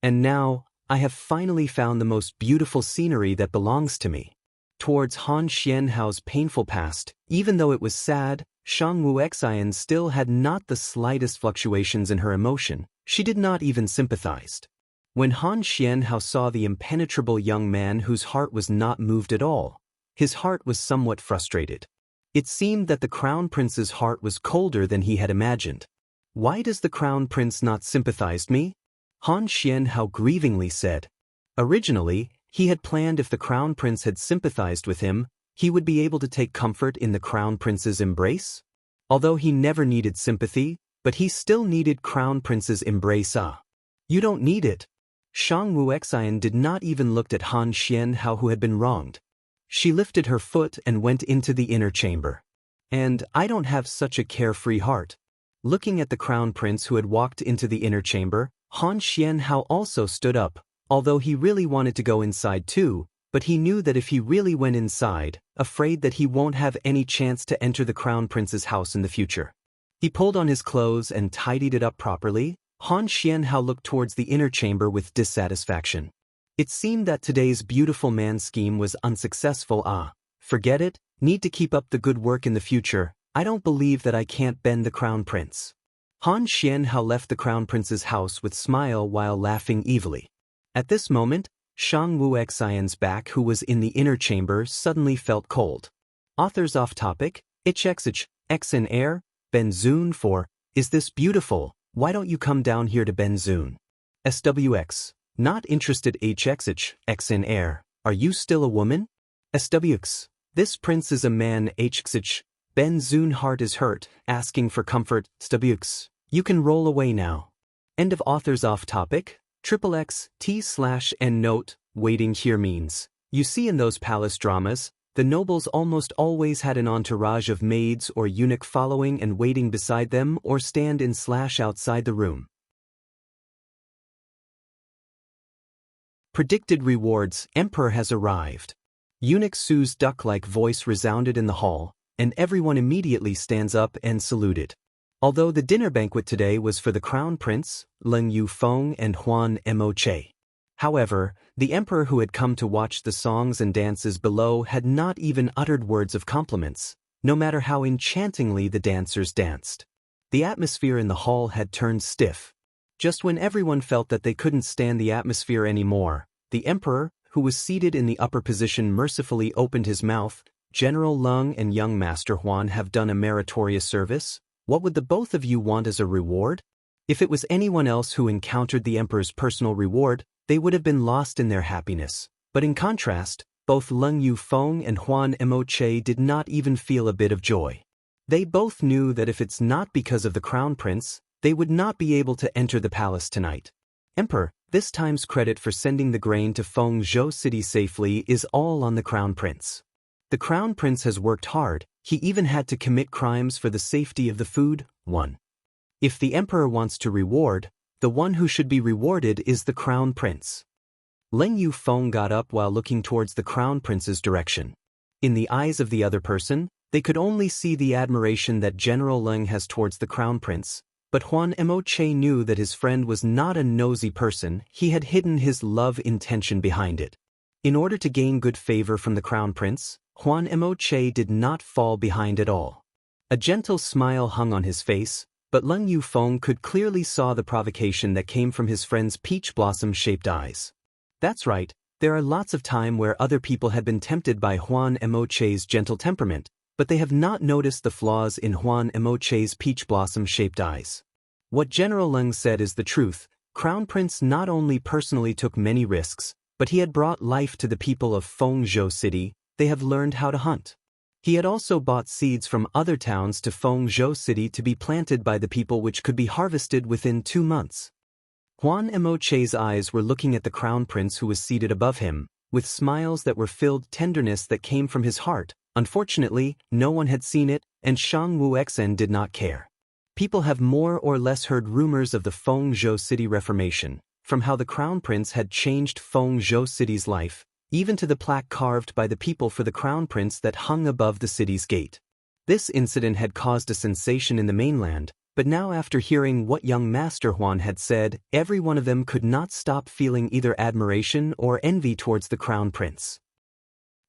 A: And now, I have finally found the most beautiful scenery that belongs to me." Towards Han Xianhao's painful past, even though it was sad, Shang Wuxian still had not the slightest fluctuations in her emotion. She did not even sympathize. When Han Xianhao saw the impenetrable young man whose heart was not moved at all, his heart was somewhat frustrated. It seemed that the Crown Prince's heart was colder than he had imagined. "Why does the Crown Prince not sympathize me?" Han Xianhao grievingly said. Originally, he had planned if the Crown Prince had sympathized with him, he would be able to take comfort in the Crown Prince's embrace. Although he never needed sympathy, but he still needed Crown Prince's embrace. You don't need it. Shang Wuxian did not even look at Han Xianhao who had been wronged. She lifted her foot and went into the inner chamber. "And I don't have such a carefree heart." Looking at the Crown Prince who had walked into the inner chamber, Han Xianhao also stood up, although he really wanted to go inside too, but he knew that if he really went inside, afraid that he won't have any chance to enter the Crown Prince's house in the future. He pulled on his clothes and tidied it up properly. Han Xianhao looked towards the inner chamber with dissatisfaction. It seemed that today's beautiful man scheme was unsuccessful. Forget it, need to keep up the good work in the future. I don't believe that I can't bend the Crown Prince. Han Xianhao left the Crown Prince's house with smile while laughing evilly. At this moment, Shang Wuxian's back, who was in the inner chamber, suddenly felt cold. Authors off topic, HXH, X in air, Benzun for, is this beautiful, why don't you come down here to Benzun? SWX, not interested HXH, X in air, are you still a woman? SWX, this prince is a man HXH, Benzun heart is hurt, asking for comfort, SWX, you can roll away now. End of authors off topic, XXX, T/N note, waiting here means, you see in those palace dramas, the nobles almost always had an entourage of maids or eunuch following and waiting beside them or stand in / outside the room. Predicted rewards, Emperor has arrived. Eunuch Su's duck-like voice resounded in the hall, and everyone immediately stands up and saluted. Although the dinner banquet today was for the crown prince, Leng Yufeng and Huan Moche. However, the emperor who had come to watch the songs and dances below had not even uttered words of compliments, no matter how enchantingly the dancers danced. The atmosphere in the hall had turned stiff. Just when everyone felt that they couldn't stand the atmosphere anymore, the emperor, who was seated in the upper position, mercifully opened his mouth. General Leng and young Master Huan have done a meritorious service. What would the both of you want as a reward? If it was anyone else who encountered the emperor's personal reward, they would have been lost in their happiness. But in contrast, both Leng Yufeng and Huan Moche did not even feel a bit of joy. They both knew that if it's not because of the crown prince, they would not be able to enter the palace tonight. Emperor, this time's credit for sending the grain to Fengzhou City safely is all on the crown prince. The crown prince has worked hard, he even had to commit crimes for the safety of the food. 1. If the emperor wants to reward, the one who should be rewarded is the crown prince. Leng Yufeng got up while looking towards the crown prince's direction. In the eyes of the other person, they could only see the admiration that General Leng has towards the crown prince, but Huan Moche knew that his friend was not a nosy person, he had hidden his love intention behind it. In order to gain good favor from the crown prince, Huan Moche did not fall behind at all. A gentle smile hung on his face, but Leng Yufeng could clearly saw the provocation that came from his friend's peach blossom-shaped eyes. That's right, there are lots of time where other people had been tempted by Huan Moche's gentle temperament, but they have not noticed the flaws in Huan Moche's peach blossom-shaped eyes. What General Leng said is the truth. Crown Prince not only personally took many risks, but he had brought life to the people of Fengzhou City. They have learned how to hunt. He had also bought seeds from other towns to Fengzhou City to be planted by the people, which could be harvested within 2 months. Huan Moche's eyes were looking at the crown prince who was seated above him, with smiles that were filled tenderness that came from his heart. Unfortunately, no one had seen it, and Shang Wuxian did not care. People have more or less heard rumors of the Fengzhou City reformation, from how the crown prince had changed Fengzhou City's life, even to the plaque carved by the people for the crown prince that hung above the city's gate. This incident had caused a sensation in the mainland, but now after hearing what young Master Huan had said, every one of them could not stop feeling either admiration or envy towards the crown prince.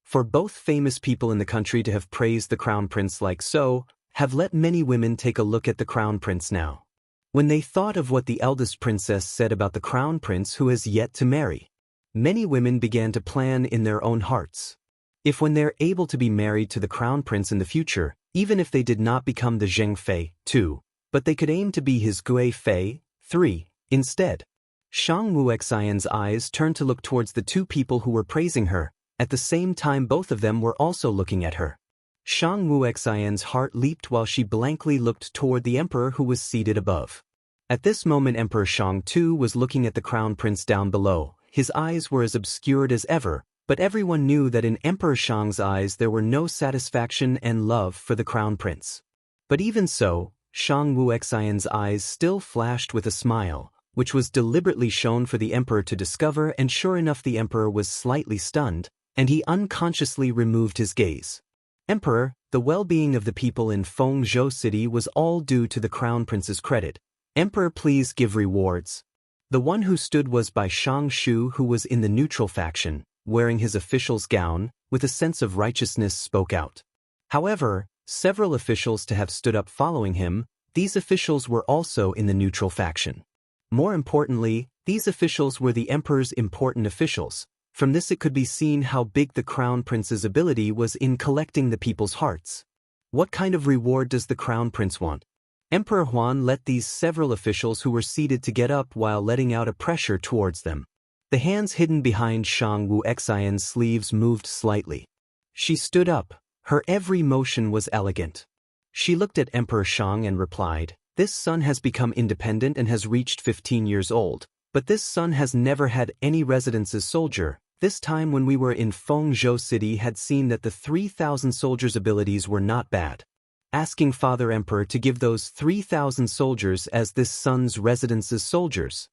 A: For both famous people in the country to have praised the crown prince like so, have let many women take a look at the crown prince now. When they thought of what the eldest princess said about the crown prince who has yet to marry, many women began to plan in their own hearts. If when they're able to be married to the crown prince in the future, even if they did not become the Zheng Fei, 2, but they could aim to be his Gui Fei, 3, instead. Shang Wuxian's eyes turned to look towards the two people who were praising her. At the same time both of them were also looking at her. Shang Wuxian's heart leaped while she blankly looked toward the emperor who was seated above. At this moment Emperor Shang too was looking at the crown prince down below. His eyes were as obscured as ever, but everyone knew that in Emperor Shang's eyes there were no satisfaction and love for the crown prince. But even so, Shang Wuxian's eyes still flashed with a smile, which was deliberately shown for the emperor to discover, and sure enough the emperor was slightly stunned, and he unconsciously removed his gaze. Emperor, the well-being of the people in Fengzhou City was all due to the crown prince's credit. Emperor, please give rewards. The one who stood was by Shang Shu, who was in the neutral faction, wearing his official's gown, with a sense of righteousness spoke out. However, several officials to have stood up following him, these officials were also in the neutral faction. More importantly, These officials were the emperor's important officials. From this it could be seen how big the crown prince's ability was in collecting the people's hearts. What kind of reward does the crown prince want? Emperor Huan let these several officials who were seated to get up while letting out a pressure towards them. The hands hidden behind Shang Wuxian's sleeves moved slightly. She stood up. Her every motion was elegant. She looked at Emperor Shang and replied, "This son has become independent and has reached 15 years old, but this son has never had any residence as soldier. This time when we were in Fengzhou City had seen that the 3,000 soldiers' abilities were not bad. Asking Father Emperor to give those 3,000 soldiers as this son's residence as soldiers.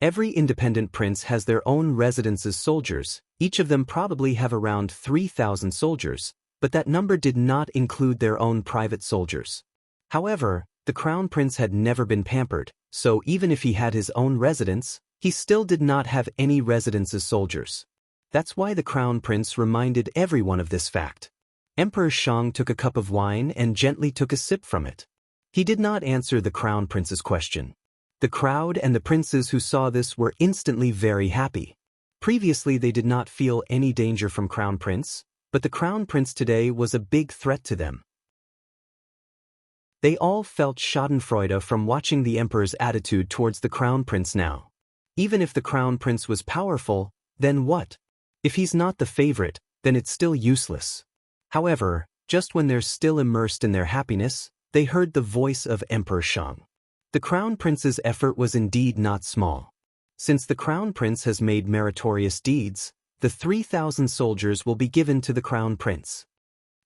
A: Every independent prince has their own residence as soldiers, each of them probably have around 3,000 soldiers, but that number did not include their own private soldiers. However, the crown prince had never been pampered, so even if he had his own residence, he still did not have any residence as soldiers. That's why the crown prince reminded everyone of this fact. Emperor Shang took a cup of wine and gently took a sip from it. He did not answer the crown prince's question. The crowd and the princes who saw this were instantly very happy. Previously they did not feel any danger from crown prince, but the crown prince today was a big threat to them. They all felt schadenfreude from watching the emperor's attitude towards the crown prince now. Even if the crown prince was powerful, then what? If he's not the favorite, then it's still useless. However, just when they're still immersed in their happiness, they heard the voice of Emperor Shang. The crown prince's effort was indeed not small. Since the crown prince has made meritorious deeds, the 3,000 soldiers will be given to the crown prince.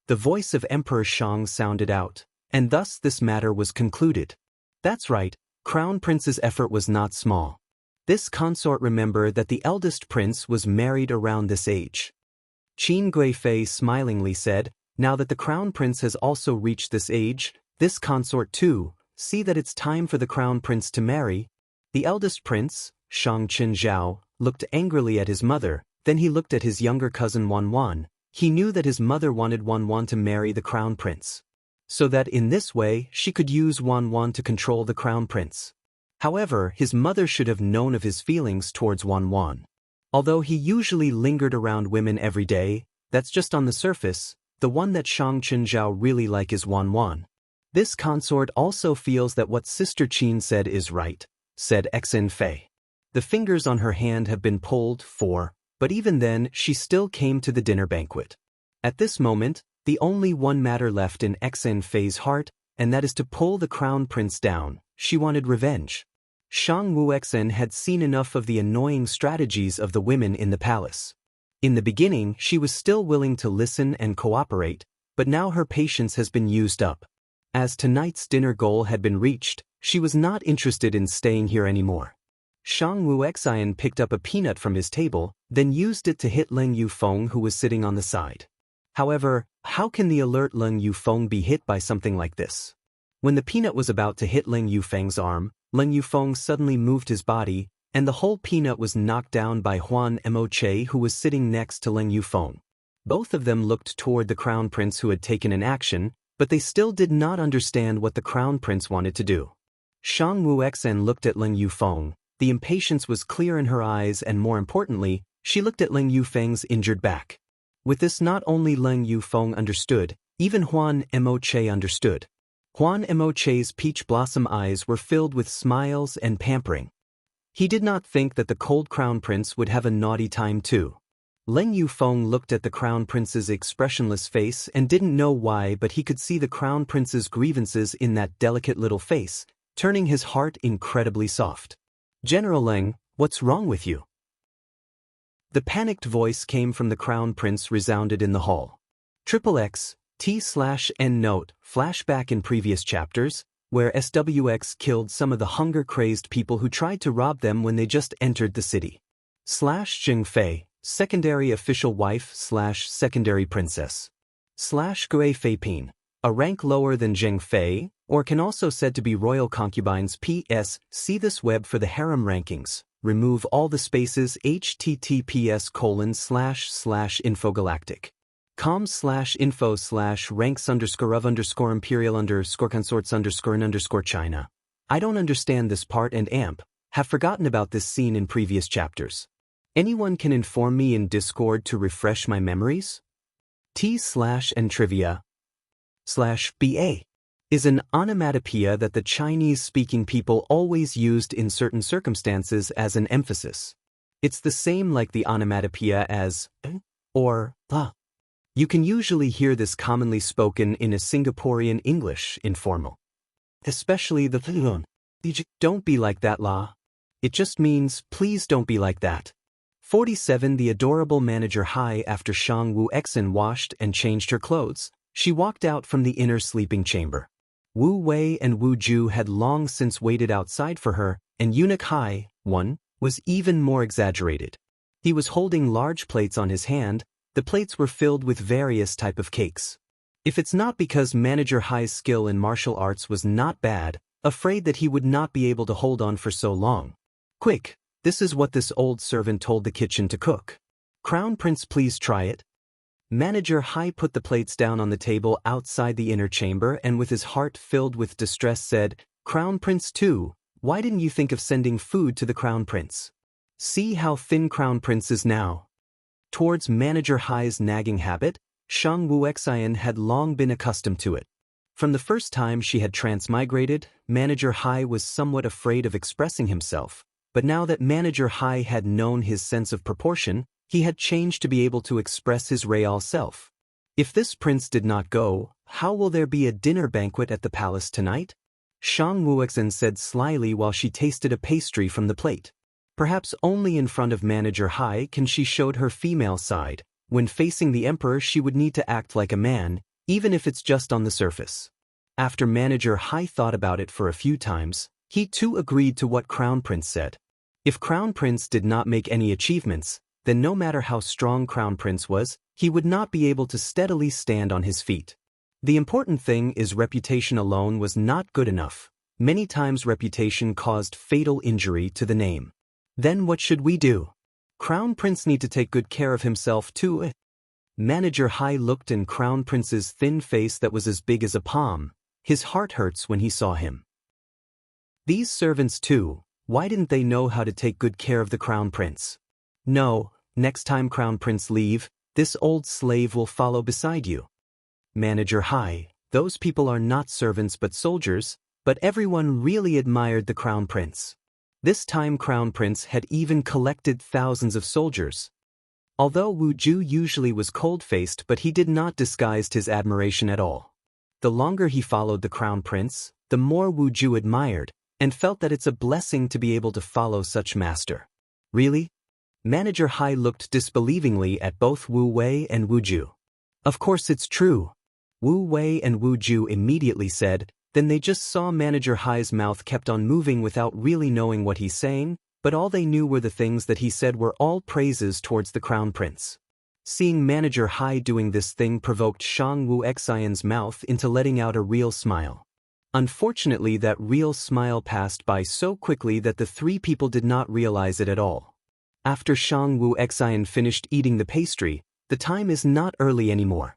A: The voice of Emperor Shang sounded out, and thus this matter was concluded. That's right, crown prince's effort was not small. This consort remembered that the eldest prince was married around this age. Qin Guifei smilingly said, "Now that the crown prince has also reached this age, this consort too, see that it's time for the crown prince to marry." The eldest prince, Shang Qinzhao, looked angrily at his mother, then he looked at his younger cousin Wanwan. He knew that his mother wanted Wanwan to marry the crown prince, so that in this way she could use Wanwan to control the crown prince. However, his mother should have known of his feelings towards Wanwan. Although he usually lingered around women every day, that's just on the surface, the one that Shang Qinzhao really like is Wanwan. This consort also feels that what Sister Qin said is right, said Xin Fei. The fingers on her hand have been pulled but even then she still came to the dinner banquet. At this moment, the only one matter left in Xin Fei's heart, and that is to pull the crown prince down. She wanted revenge. Shang Wuxian had seen enough of the annoying strategies of the women in the palace. In the beginning, she was still willing to listen and cooperate, but now her patience has been used up. As tonight's dinner goal had been reached, she was not interested in staying here anymore. Shang Wuxian picked up a peanut from his table, then used it to hit Leng Yufeng, who was sitting on the side. However, how can the alert Leng Yufeng be hit by something like this? When the peanut was about to hit Leng Yufeng's arm, Leng Yufeng suddenly moved his body, and the whole peanut was knocked down by Huan Emoche, who was sitting next to Leng Yufeng. Both of them looked toward the crown prince who had taken an action, but they still did not understand what the crown prince wanted to do. Shang Wuxian looked at Leng Yufeng. The impatience was clear in her eyes, and more importantly, she looked at Leng Yufeng's injured back. With this, not only Leng Yufeng understood, even Huan Emoche understood. Huan Emoche's peach blossom eyes were filled with smiles and pampering. He did not think that the cold crown prince would have a naughty time too. Leng Yufeng looked at the crown prince's expressionless face and didn't know why, but he could see the crown prince's grievances in that delicate little face, turning his heart incredibly soft. "General Leng, what's wrong with you?" The panicked voice came from the crown prince resounded in the hall. XXX/T/N note, flashback in previous chapters, where SWX killed some of the hunger-crazed people who tried to rob them when they just entered the city. /Zheng Fei, secondary official wife / secondary princess. /Gui Fei Pin, a rank lower than Zheng Fei, or can also said to be royal concubines. PS, see this web for the harem rankings. Remove all the spaces. https://infogalactic.com/info/ranks_of_imperial_consorts_China. I don't understand this part and amp. have forgotten about this scene in previous chapters. Anyone can inform me in Discord to refresh my memories? T/and trivia /BA is an onomatopoeia that the Chinese-speaking people always used in certain circumstances as an emphasis. It's the same like the onomatopoeia as or la. You can usually hear this commonly spoken in a Singaporean English informal. Especially the don't be like that la. It just means please don't be like that. 47 The adorable manager Hai. After Shang Wu Exin washed and changed her clothes, she walked out from the inner sleeping chamber. Wu Wei and Wu Ju had long since waited outside for her, and eunuch Hai, was even more exaggerated. He was holding large plates on his hand. The plates were filled with various type of cakes. If it's not because manager Hai's skill in martial arts was not bad, afraid that he would not be able to hold on for so long. Quick, this is what this old servant told the kitchen to cook. Crown Prince, please try it. Manager Hai put the plates down on the table outside the inner chamber and with his heart filled with distress said, Crown Prince too, why didn't you think of sending food to the Crown Prince? See how thin Crown Prince is now. Towards manager Hai's nagging habit, Shang Wuxian had long been accustomed to it. From the first time she had transmigrated, manager Hai was somewhat afraid of expressing himself, but now that manager Hai had known his sense of proportion, he had changed to be able to express his real self. If this prince did not go, how will there be a dinner banquet at the palace tonight? Shang Wuxian said slyly while she tasted a pastry from the plate. Perhaps only in front of manager Hai can she showed her female side. When facing the emperor she would need to act like a man, even if it's just on the surface. After manager Hai thought about it for a few times, he too agreed to what Crown Prince said. If Crown Prince did not make any achievements, then no matter how strong Crown Prince was, he would not be able to steadily stand on his feet. The important thing is reputation alone was not good enough. Many times reputation caused fatal injury to the name. Then what should we do? Crown Prince need to take good care of himself too. Manager Hai looked in Crown Prince's thin face that was as big as a palm. His heart hurts when he saw him. These servants too, why didn't they know how to take good care of the Crown Prince? No, next time Crown Prince leave, this old slave will follow beside you. Manager Hai, those people are not servants but soldiers, but everyone really admired the Crown Prince. This time Crown Prince had even collected thousands of soldiers. Although Wu Ju usually was cold-faced, but he did not disguise his admiration at all. The longer he followed the Crown Prince, the more Wu Ju admired, and felt that it's a blessing to be able to follow such master. Really? Manager Hai looked disbelievingly at both Wu Wei and Wu Ju. Of course it's true. Wu Wei and Wu Ju immediately said, then they just saw manager Hai's mouth kept on moving without really knowing what he's saying, but all they knew were the things that he said were all praises towards the Crown Prince. Seeing manager Hai doing this thing provoked Shang Wuxian's mouth into letting out a real smile. Unfortunately, that real smile passed by so quickly that the three people did not realize it at all. After Shang Wuxian finished eating the pastry, the time is not early anymore.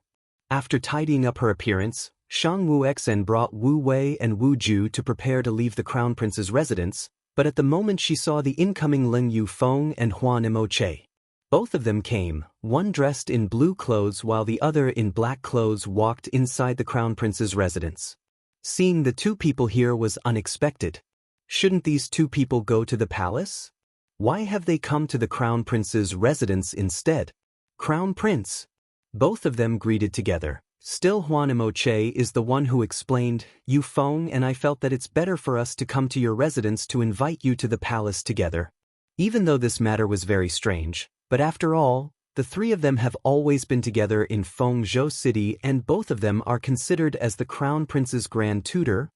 A: After tidying up her appearance, Shang Wuxian brought Wu Wei and Wu Ju to prepare to leave the Crown Prince's residence, but at the moment she saw the incoming Leng Yufeng and Huan Emoche. Both of them came, one dressed in blue clothes while the other in black clothes walked inside the Crown Prince's residence. Seeing the two people here was unexpected. Shouldn't these two people go to the palace? Why have they come to the Crown Prince's residence instead? Crown Prince. Both of them greeted together. Still Huan Emoche is the one who explained, Yufeng and I felt that it's better for us to come to your residence to invite you to the palace together. Even though this matter was very strange, but after all, the three of them have always been together in Fengzhou City and both of them are considered as the Crown Prince's grand tutor,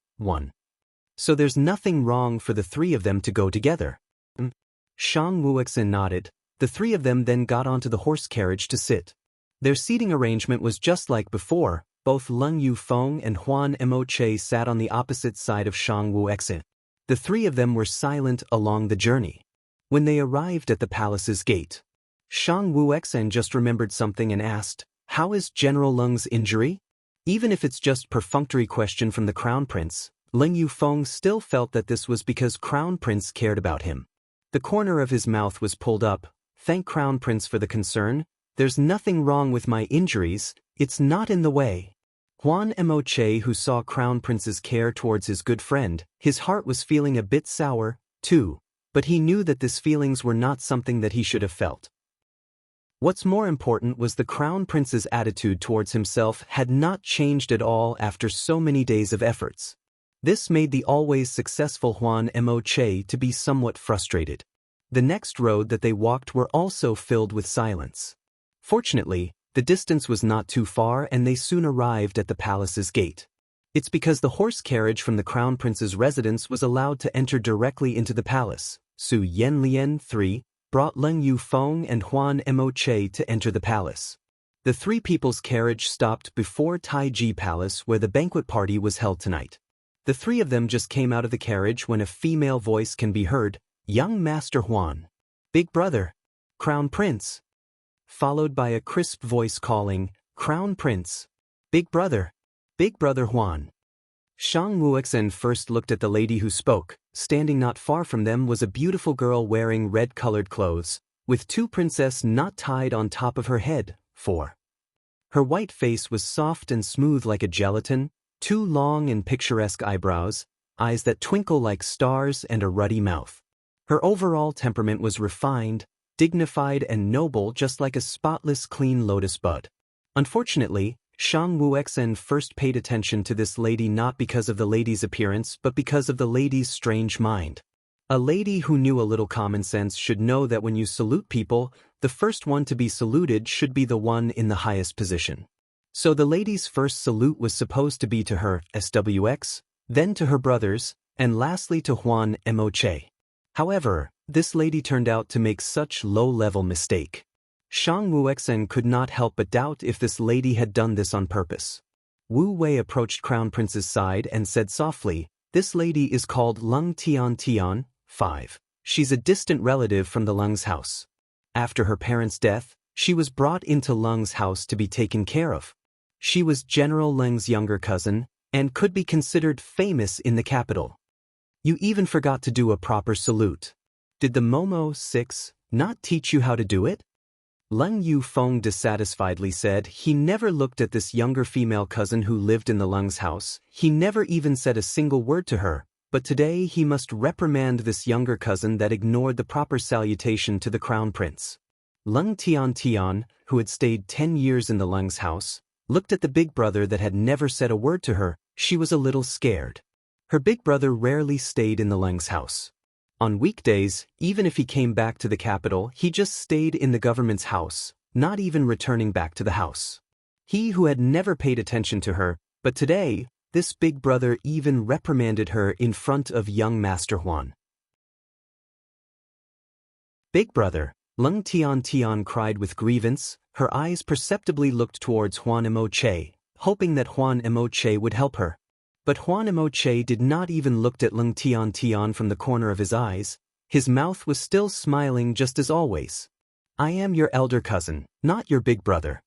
A: So there's nothing wrong for the three of them to go together. Shang Wuxian nodded. The three of them then got onto the horse carriage to sit. Their seating arrangement was just like before. Both Leng Yufeng and Huan Emoche sat on the opposite side of Shang Wuxian. The three of them were silent along the journey. When they arrived at the palace's gate, Shang Wuxian just remembered something and asked, how is General Leng's injury? Even if it's just perfunctory question from the Crown Prince, Leng Yufeng still felt that this was because Crown Prince cared about him. The corner of his mouth was pulled up. Thank Crown Prince for the concern. There's nothing wrong with my injuries, it's not in the way. Huan Moche, who saw Crown Prince's care towards his good friend, his heart was feeling a bit sour, too, but he knew that these feelings were not something that he should have felt. What's more important was the Crown Prince's attitude towards himself had not changed at all after so many days of efforts. This made the always successful Huan Moche to be somewhat frustrated. The next road that they walked were also filled with silence. Fortunately, the distance was not too far and they soon arrived at the palace's gate. It's because the horse carriage from the Crown Prince's residence was allowed to enter directly into the palace. Su Yanlian 3 brought Leng Yufeng and Huan Moche to enter the palace. The three people's carriage stopped before Taiji Palace where the banquet party was held tonight. The three of them just came out of the carriage when a female voice can be heard, "Young Master Huan. Big brother. Crown Prince." Followed by a crisp voice calling, "Crown Prince. Big brother. Big brother Huan." Shang Wuexen first looked at the lady who spoke. Standing not far from them was a beautiful girl wearing red-colored clothes, with two princess knots tied on top of her head. 4. Her white face was soft and smooth like a gelatin, two long and picturesque eyebrows, eyes that twinkle like stars and a ruddy mouth. Her overall temperament was refined, dignified and noble just like a spotless clean lotus bud. Unfortunately, Shang Wuexen first paid attention to this lady not because of the lady's appearance but because of the lady's strange mind. A lady who knew a little common sense should know that when you salute people, the first one to be saluted should be the one in the highest position. So the lady's first salute was supposed to be to her, SWX, then to her brothers, and lastly to Huan Moche. However, this lady turned out to make such low-level mistake. Shang Wuexen could not help but doubt if this lady had done this on purpose. Wu Wei approached Crown Prince's side and said softly, "This lady is called Leng Tian, 5. She's a distant relative from the Leng's house. After her parents' death, she was brought into Leng's house to be taken care of. She was General Leng's younger cousin, and could be considered famous in the capital. You even forgot to do a proper salute. Did the Momo 6 not teach you how to do it?" Leng Yufeng dissatisfiedly said he never looked at this younger female cousin who lived in the Leng's house, he never even said a single word to her, but today he must reprimand this younger cousin that ignored the proper salutation to the Crown Prince. Leng Tian, who had stayed 10 years in the Leng's house, looked at the big brother that had never said a word to her. She was a little scared. Her big brother rarely stayed in the Leng's house. On weekdays, even if he came back to the capital, he just stayed in the government's house, not even returning back to the house. He who had never paid attention to her, but today, this big brother even reprimanded her in front of young Master Huan. "Big brother," Leng Tian cried with grievance. Her eyes perceptibly looked towards Huan Moche, hoping that Huan Moche would help her. But Huan Moche did not even look at Leng Tian from the corner of his eyes. His mouth was still smiling just as always. "I am your elder cousin, not your big brother."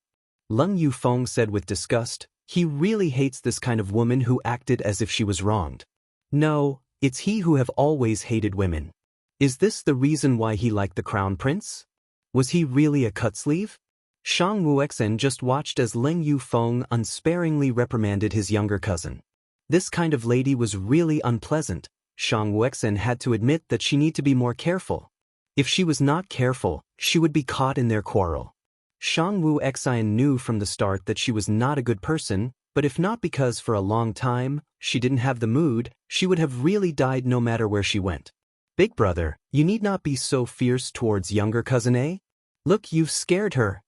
A: Leng Yufeng said with disgust. He really hates this kind of woman who acted as if she was wronged. No, it's he who have always hated women. Is this the reason why he liked the Crown Prince? Was he really a cutsleeve? Shang Wuexen just watched as Leng Yufeng unsparingly reprimanded his younger cousin. This kind of lady was really unpleasant. Shang Wuexen had to admit that she needed to be more careful. If she was not careful, she would be caught in their quarrel. Shang Wuexen knew from the start that she was not a good person, but if not because for a long time, she didn't have the mood, she would have really died no matter where she went. "Big brother, you need not be so fierce towards younger cousin, eh? Look, you've scared her."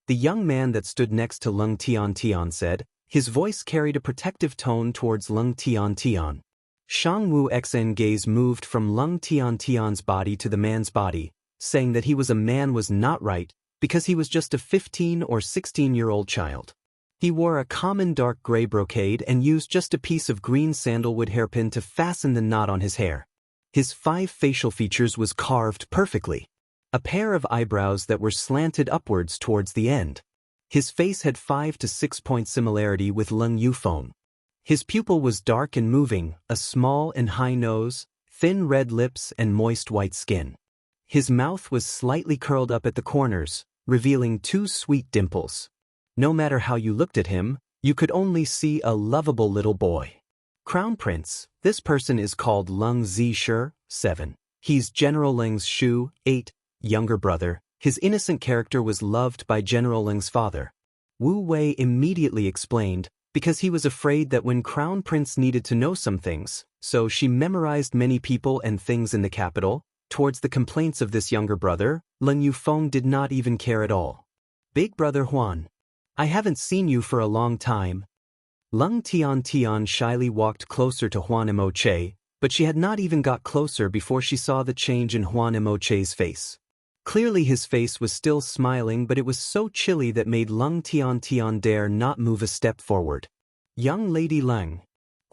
A: The young man that stood next to Leng Tian said. His voice carried a protective tone towards Leng Tian. Shang Wuexen gaze moved from Leng Tian's body to the man's body, saying that he was a man was not right, because he was just a 15 or 16-year-old child. He wore a common dark gray brocade and used just a piece of green sandalwood hairpin to fasten the knot on his hair. His 5 facial features was carved perfectly. A pair of eyebrows that were slanted upwards towards the end. His face had 5 to 6 point similarity with Leng Yufeng. His pupil was dark and moving, a small and high nose, thin red lips and moist white skin. His mouth was slightly curled up at the corners, revealing two sweet dimples. No matter how you looked at him, you could only see a lovable little boy. Crown Prince, this person is called Leng Zishir, 7. He's General Leng's Shu, 8, younger brother. His innocent character was loved by General Leng's father. Wu Wei immediately explained, because he was afraid that when Crown Prince needed to know some things, so she memorized many people and things in the capital. Towards the complaints of this younger brother, Leng Yufeng did not even care at all. Big brother Huan. I haven't seen you for a long time. Leng Tian shyly walked closer to Huan Emoche, but she had not even got closer before she saw the change in Huan Emoche's face. Clearly his face was still smiling, but it was so chilly that made Leng Tian dare not move a step forward. Young Lady Leng.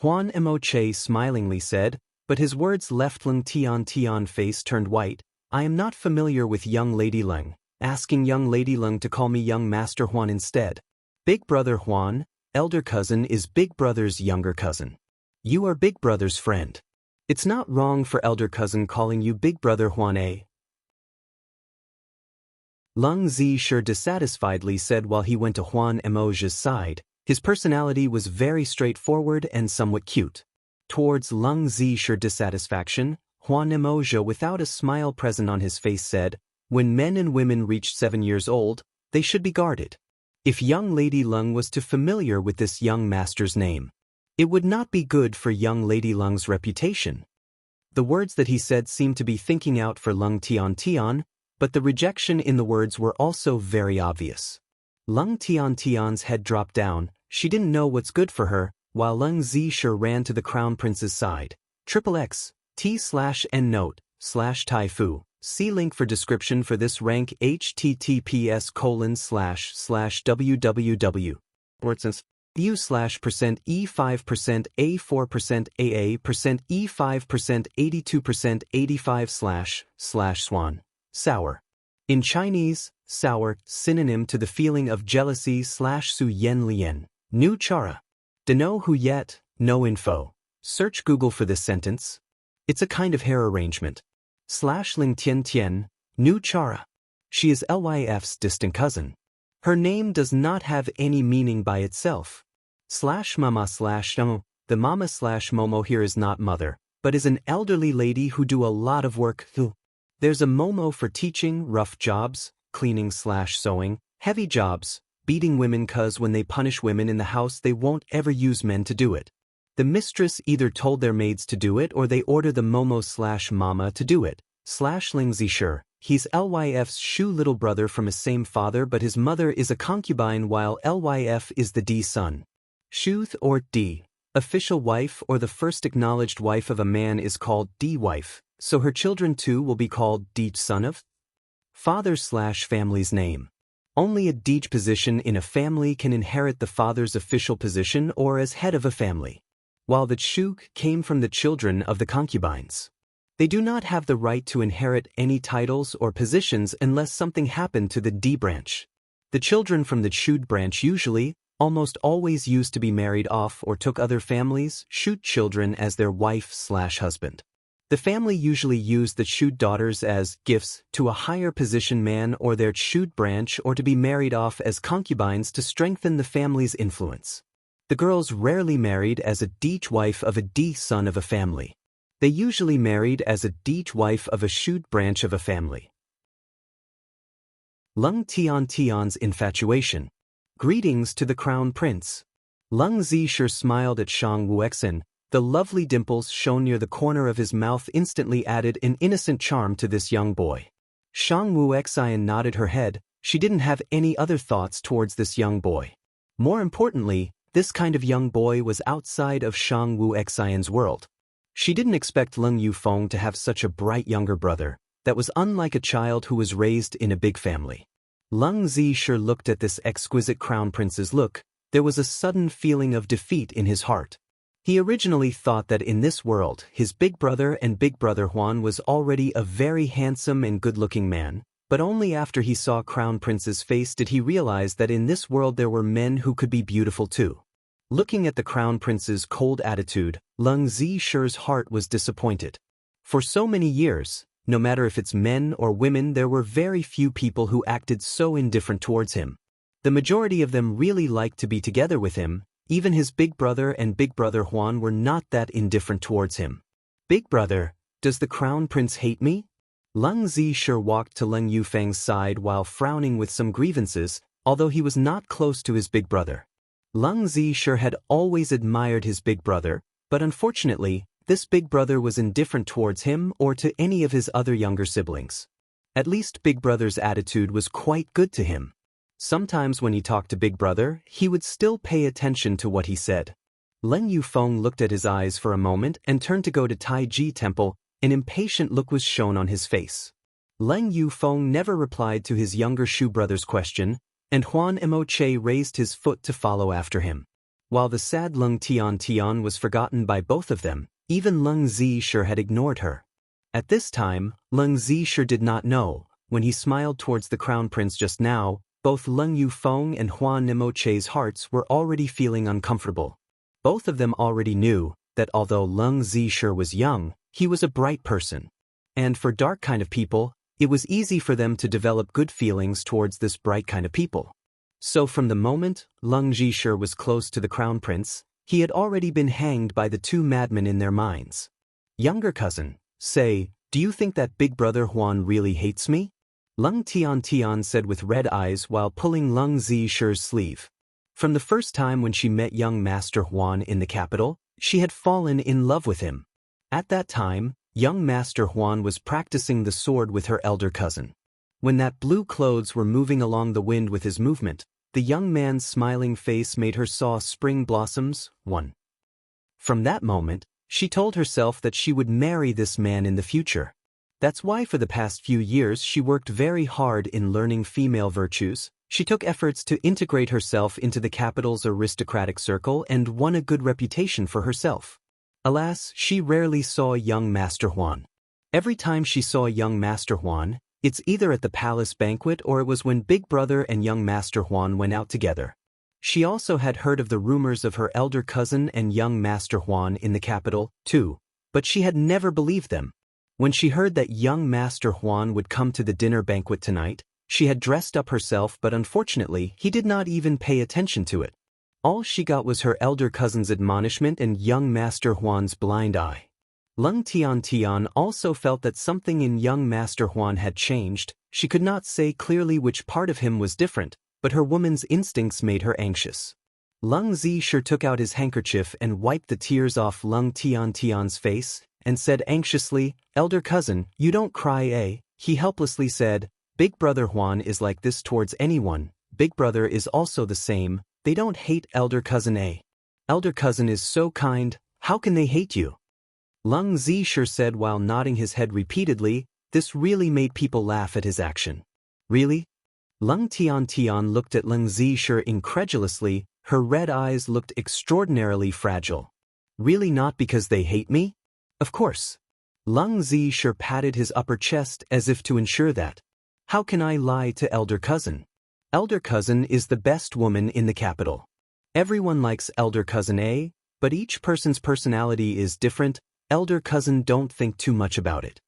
A: Huan Emoche smilingly said, but his words left Leng Tian face turned white. I am not familiar with young Lady Leng, asking young Lady Leng to call me young Master Huan instead. Big brother Huan, elder cousin is big brother's younger cousin. You are big brother's friend. It's not wrong for elder cousin calling you big brother Huan A. Leng Zishir dissatisfiedly said while he went to Huan Emoja's side. His personality was very straightforward and somewhat cute. Towards Leng Zishir's dissatisfaction, Huan Emoja without a smile present on his face said, when men and women reach 7 years old, they should be guarded. If young Lady Leng was too familiar with this young master's name, it would not be good for young Lady Leng's reputation. The words that he said seemed to be thinking out for Leng Tian, but the rejection in the words were also very obvious. Leng Tian's head dropped down, she didn't know what's good for her, while Leng Zishir ran to the Crown Prince's side. XXX, T/N note, /Taifu. See link for description for this rank https://www. U/%E5% A4% AA% E5% 82% 85//swan. Sour. In Chinese, sour, synonym to the feeling of jealousy/su yen lian. Nu chara. Dunno who yet, no info. Search Google for this sentence. It's a kind of hair arrangement. /Ling Tian, Nu chara. She is Lyf's distant cousin. Her name does not have any meaning by itself. /mama/no. The mama/momo here is not mother, but is an elderly lady who do a lot of work. There's a momo for teaching, rough jobs, cleaning/sewing, heavy jobs, beating women cause when they punish women in the house they won't ever use men to do it. The mistress either told their maids to do it or they order the momo/mama to do it. /Leng Zishir. He's Lyf's Shu little brother from a same father, but his mother is a concubine while Lyf is the D son. Shuth or D. Official wife or the first acknowledged wife of a man is called D wife, so her children too will be called D son of father/family's name. Only a Deej position in a family can inherit the father's official position or as head of a family, while the Chuk came from the children of the concubines. They do not have the right to inherit any titles or positions unless something happened to the D branch. The children from the Chud branch usually, almost always used to be married off or took other families' Chud children as their wife/husband. The family usually used the Chud daughters as gifts to a higher position man or their Chud branch or to be married off as concubines to strengthen the family's influence. The girls rarely married as a Deej wife of a D son of a family. They usually married as a Deej wife of a Chud branch of a family. Leng Tian's infatuation. Greetings to the Crown Prince. Leng Zishir smiled at Shang Wuexin. The lovely dimples shown near the corner of his mouth instantly added an innocent charm to this young boy. Shang Wuexin nodded her head. She didn't have any other thoughts towards this young boy. More importantly, this kind of young boy was outside of Shang Wuexin's world. She didn't expect Leng Yufeng to have such a bright younger brother that was unlike a child who was raised in a big family. Leng Zishir looked at this exquisite crown prince's look. There was a sudden feeling of defeat in his heart. He originally thought that in this world, his big brother and big brother Huan was already a very handsome and good-looking man, but only after he saw Crown Prince's face did he realize that in this world there were men who could be beautiful too. Looking at the crown prince's cold attitude, Leng Zishi's heart was disappointed. For so many years, no matter if it's men or women, there were very few people who acted so indifferent towards him. The majority of them really liked to be together with him. Even his big brother and big brother Huan were not that indifferent towards him. Big brother, does the crown prince hate me? Leng Zishi walked to Leng Yufeng's side while frowning with some grievances, although he was not close to his big brother. Leng Zishi had always admired his big brother, but unfortunately, this big brother was indifferent towards him or to any of his other younger siblings. At least big brother's attitude was quite good to him. Sometimes when he talked to big brother, he would still pay attention to what he said. Leng Yufeng looked at his eyes for a moment and turned to go to Taiji Temple. An impatient look was shown on his face. Leng Yufeng never replied to his younger Shu brother's question, and Huan Emoche raised his foot to follow after him. While the sad Leng Tian was forgotten by both of them, even Leng Zishi had ignored her. At this time, Leng Zishi did not know, when he smiled towards the crown prince just now, both Leng Yufeng and Huan Emoche's hearts were already feeling uncomfortable. Both of them already knew that although Leng Zishi was young, he was a bright person. And for dark kind of people, it was easy for them to develop good feelings towards this bright kind of people. So from the moment Leng Zishi was close to the crown prince, he had already been hanged by the two madmen in their minds. Younger cousin, say, do you think that big brother Huan really hates me? Leng Tian said with red eyes while pulling Leng Zishi's sleeve. From the first time when she met young Master Huan in the capital, she had fallen in love with him. At that time, young Master Huan was practicing the sword with her elder cousin. When that blue clothes were moving along the wind with his movement, the young man's smiling face made her saw spring blossoms. 1. From that moment, she told herself that she would marry this man in the future. That's why for the past few years she worked very hard in learning female virtues. She took efforts to integrate herself into the capital's aristocratic circle and won a good reputation for herself. Alas, she rarely saw young Master Huan. Every time she saw young Master Huan, it's either at the palace banquet or it was when Big Brother and young Master Huan went out together. She also had heard of the rumors of her elder cousin and young Master Huan in the capital, too, but she had never believed them. When she heard that young Master Huan would come to the dinner banquet tonight, she had dressed up herself, but unfortunately he did not even pay attention to it. All she got was her elder cousin's admonishment and young Master Huan's blind eye. Leng Tian also felt that something in young Master Huan had changed. She could not say clearly which part of him was different, but her woman's instincts made her anxious. Leng Zishi took out his handkerchief and wiped the tears off Leng Tian's face, and said anxiously, "Elder cousin, you don't cry, eh?" He helplessly said, "Big brother Huan is like this towards anyone. Big brother is also the same. They don't hate elder cousin, eh? Elder cousin is so kind, how can they hate you?" Leng Zishi said while nodding his head repeatedly. This really made people laugh at his action. Really? Leng Tian looked at Leng Zishi incredulously. Her red eyes looked extraordinarily fragile. Really not because they hate me? Of course. Leng Zishi patted his upper chest as if to ensure that. How can I lie to elder cousin? Elder cousin is the best woman in the capital. Everyone likes elder cousin, eh? But each person's personality is different. Elder cousin, don't think too much about it.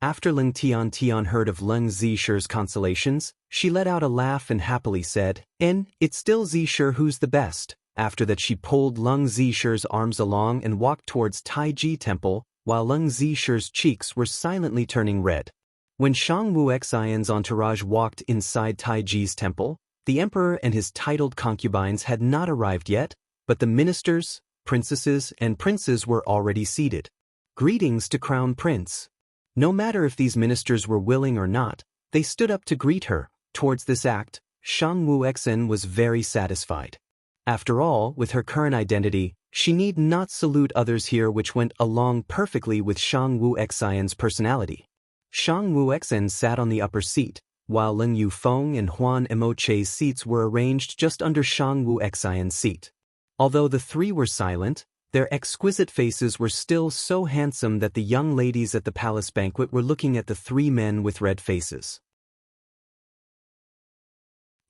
A: After Leng Tian heard of Leng Zishi's consolations, she let out a laugh and happily said, "It's still Zishi who's the best." After that she pulled Leng Zishi's arms along and walked towards Taiji Temple, while Leng Zishi's cheeks were silently turning red. When Shang Wuxian's entourage walked inside Taiji's temple, the emperor and his titled concubines had not arrived yet, but the ministers, princesses, and princes were already seated. Greetings to Crown Prince. No matter if these ministers were willing or not, they stood up to greet her. Towards this act, Shang Wuxian was very satisfied. After all, with her current identity, she need not salute others here, which went along perfectly with Shang Wuxian's personality. Shang Wuxian sat on the upper seat, while Leng Yufeng and Huan Emoche's seats were arranged just under Shang Wuxian's seat. Although the three were silent, their exquisite faces were still so handsome that the young ladies at the palace banquet were looking at the three men with red faces.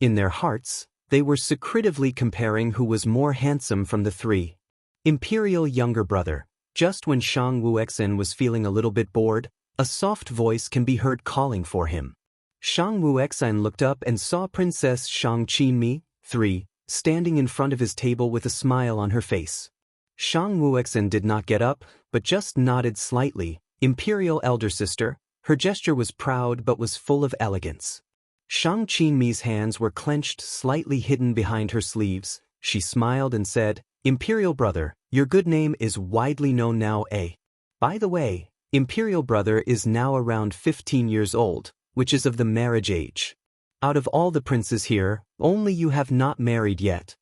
A: In their hearts, They were secretively comparing who was more handsome from the three. Imperial younger brother. Just when Shang Wuexin was feeling a little bit bored, a soft voice can be heard calling for him. Shang Wuexin looked up and saw Princess Shang Qinmi, 3, standing in front of his table with a smile on her face. Shang Wuexin did not get up, but just nodded slightly. Imperial elder sister. Her gesture was proud but was full of elegance. Shang Qinmi's hands were clenched, slightly hidden behind her sleeves. She smiled and said, Imperial brother, your good name is widely known now, eh? By the way, Imperial brother is now around 15 years old, which is of the marriage age. Out of all the princes here, only you have not married yet.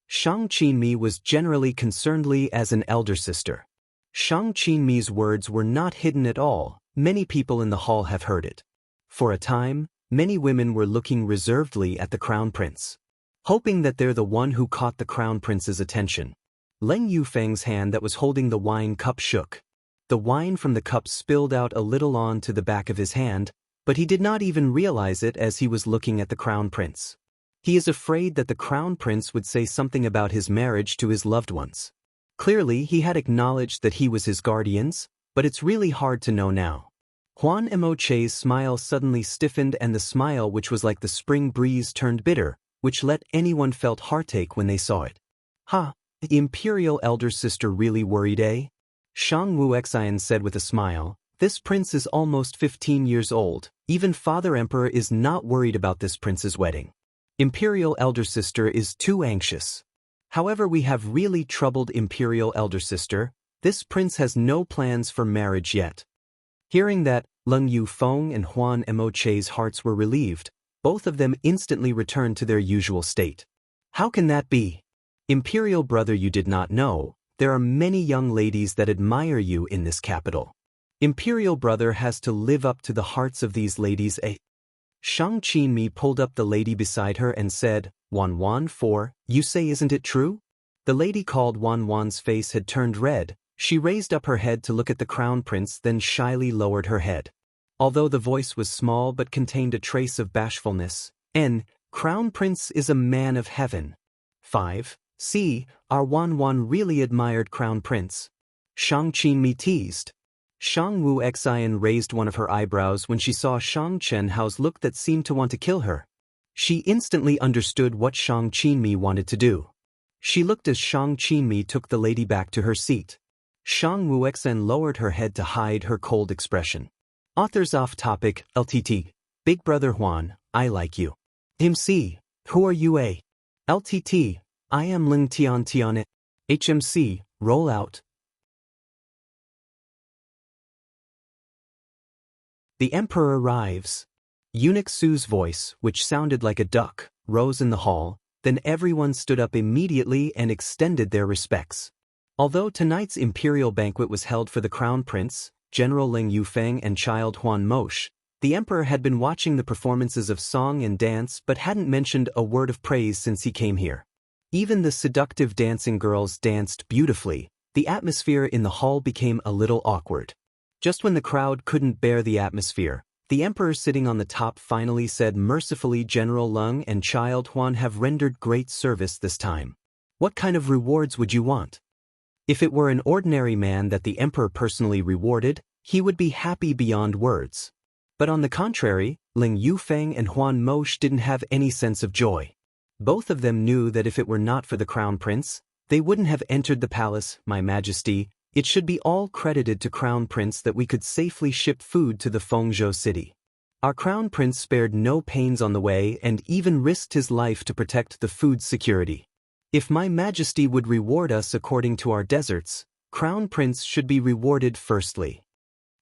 A: Shang Qinmi was generally concernedly as an elder sister. Shang Qinmi's words were not hidden at all. Many people in the hall have heard it. For a time, many women were looking reservedly at the crown prince, hoping that they're the one who caught the crown prince's attention. Leng Yufeng's hand that was holding the wine cup shook. The wine from the cup spilled out a little on to the back of his hand, but he did not even realize it as he was looking at the crown prince. He is afraid that the crown prince would say something about his marriage to his loved ones. Clearly, he had acknowledged that he was his guardians, but it's really hard to know now. Huan Emoche's smile suddenly stiffened, and the smile which was like the spring breeze turned bitter, which let anyone felt heartache when they saw it. The imperial elder sister really worried, eh? Shang Wuexin said with a smile, this prince is almost 15 years old. Even Father Emperor is not worried about this prince's wedding. Imperial elder sister is too anxious. However, we have really troubled imperial elder sister. This prince has no plans for marriage yet. Hearing that, Leng Yufeng and Huan Emoche's hearts were relieved. Both of them instantly returned to their usual state. How can that be? Imperial brother, you did not know. There are many young ladies that admire you in this capital. Imperial brother has to live up to the hearts of these ladies, eh? Shang Qinmi pulled up the lady beside her and said, Wan 4, you say isn't it true? The lady called Wan's face had turned red. She raised up her head to look at the crown prince, then shyly lowered her head. Although the voice was small but contained a trace of bashfulness, Crown Prince is a man of heaven. 5. See, our Wan really admired Crown Prince. Shang Qinmi teased. Shang Wuexin raised one of her eyebrows when she saw Shang Chenhao's look that seemed to want to kill her. She instantly understood what Shang Qinmi wanted to do. She looked as Shang Qinmi took the lady back to her seat. Shang Wuexin lowered her head to hide her cold expression. Authors off topic, LTT. Big Brother Huan, I like you. MC, who are you, eh? LTT, I am Ling Tian. HMC, roll out. The Emperor arrives. Eunuch Su's voice, which sounded like a duck, rose in the hall. Then everyone stood up immediately and extended their respects. Although tonight's imperial banquet was held for the crown prince, General Leng Yufeng and child Huan Mosh, the emperor had been watching the performances of song and dance but hadn't mentioned a word of praise since he came here. Even the seductive dancing girls danced beautifully. The atmosphere in the hall became a little awkward. Just when the crowd couldn't bear the atmosphere, the emperor sitting on the top finally said mercifully, General Leng and child Huan have rendered great service this time. What kind of rewards would you want? If it were an ordinary man that the emperor personally rewarded, he would be happy beyond words. But on the contrary, Leng Yufeng and Huan Mosh didn't have any sense of joy. Both of them knew that if it were not for the crown prince, they wouldn't have entered the palace. My Majesty, it should be all credited to Crown Prince that we could safely ship food to the Fengzhou city. Our Crown Prince spared no pains on the way and even risked his life to protect the food security. If my Majesty would reward us according to our deserts, Crown Prince should be rewarded firstly.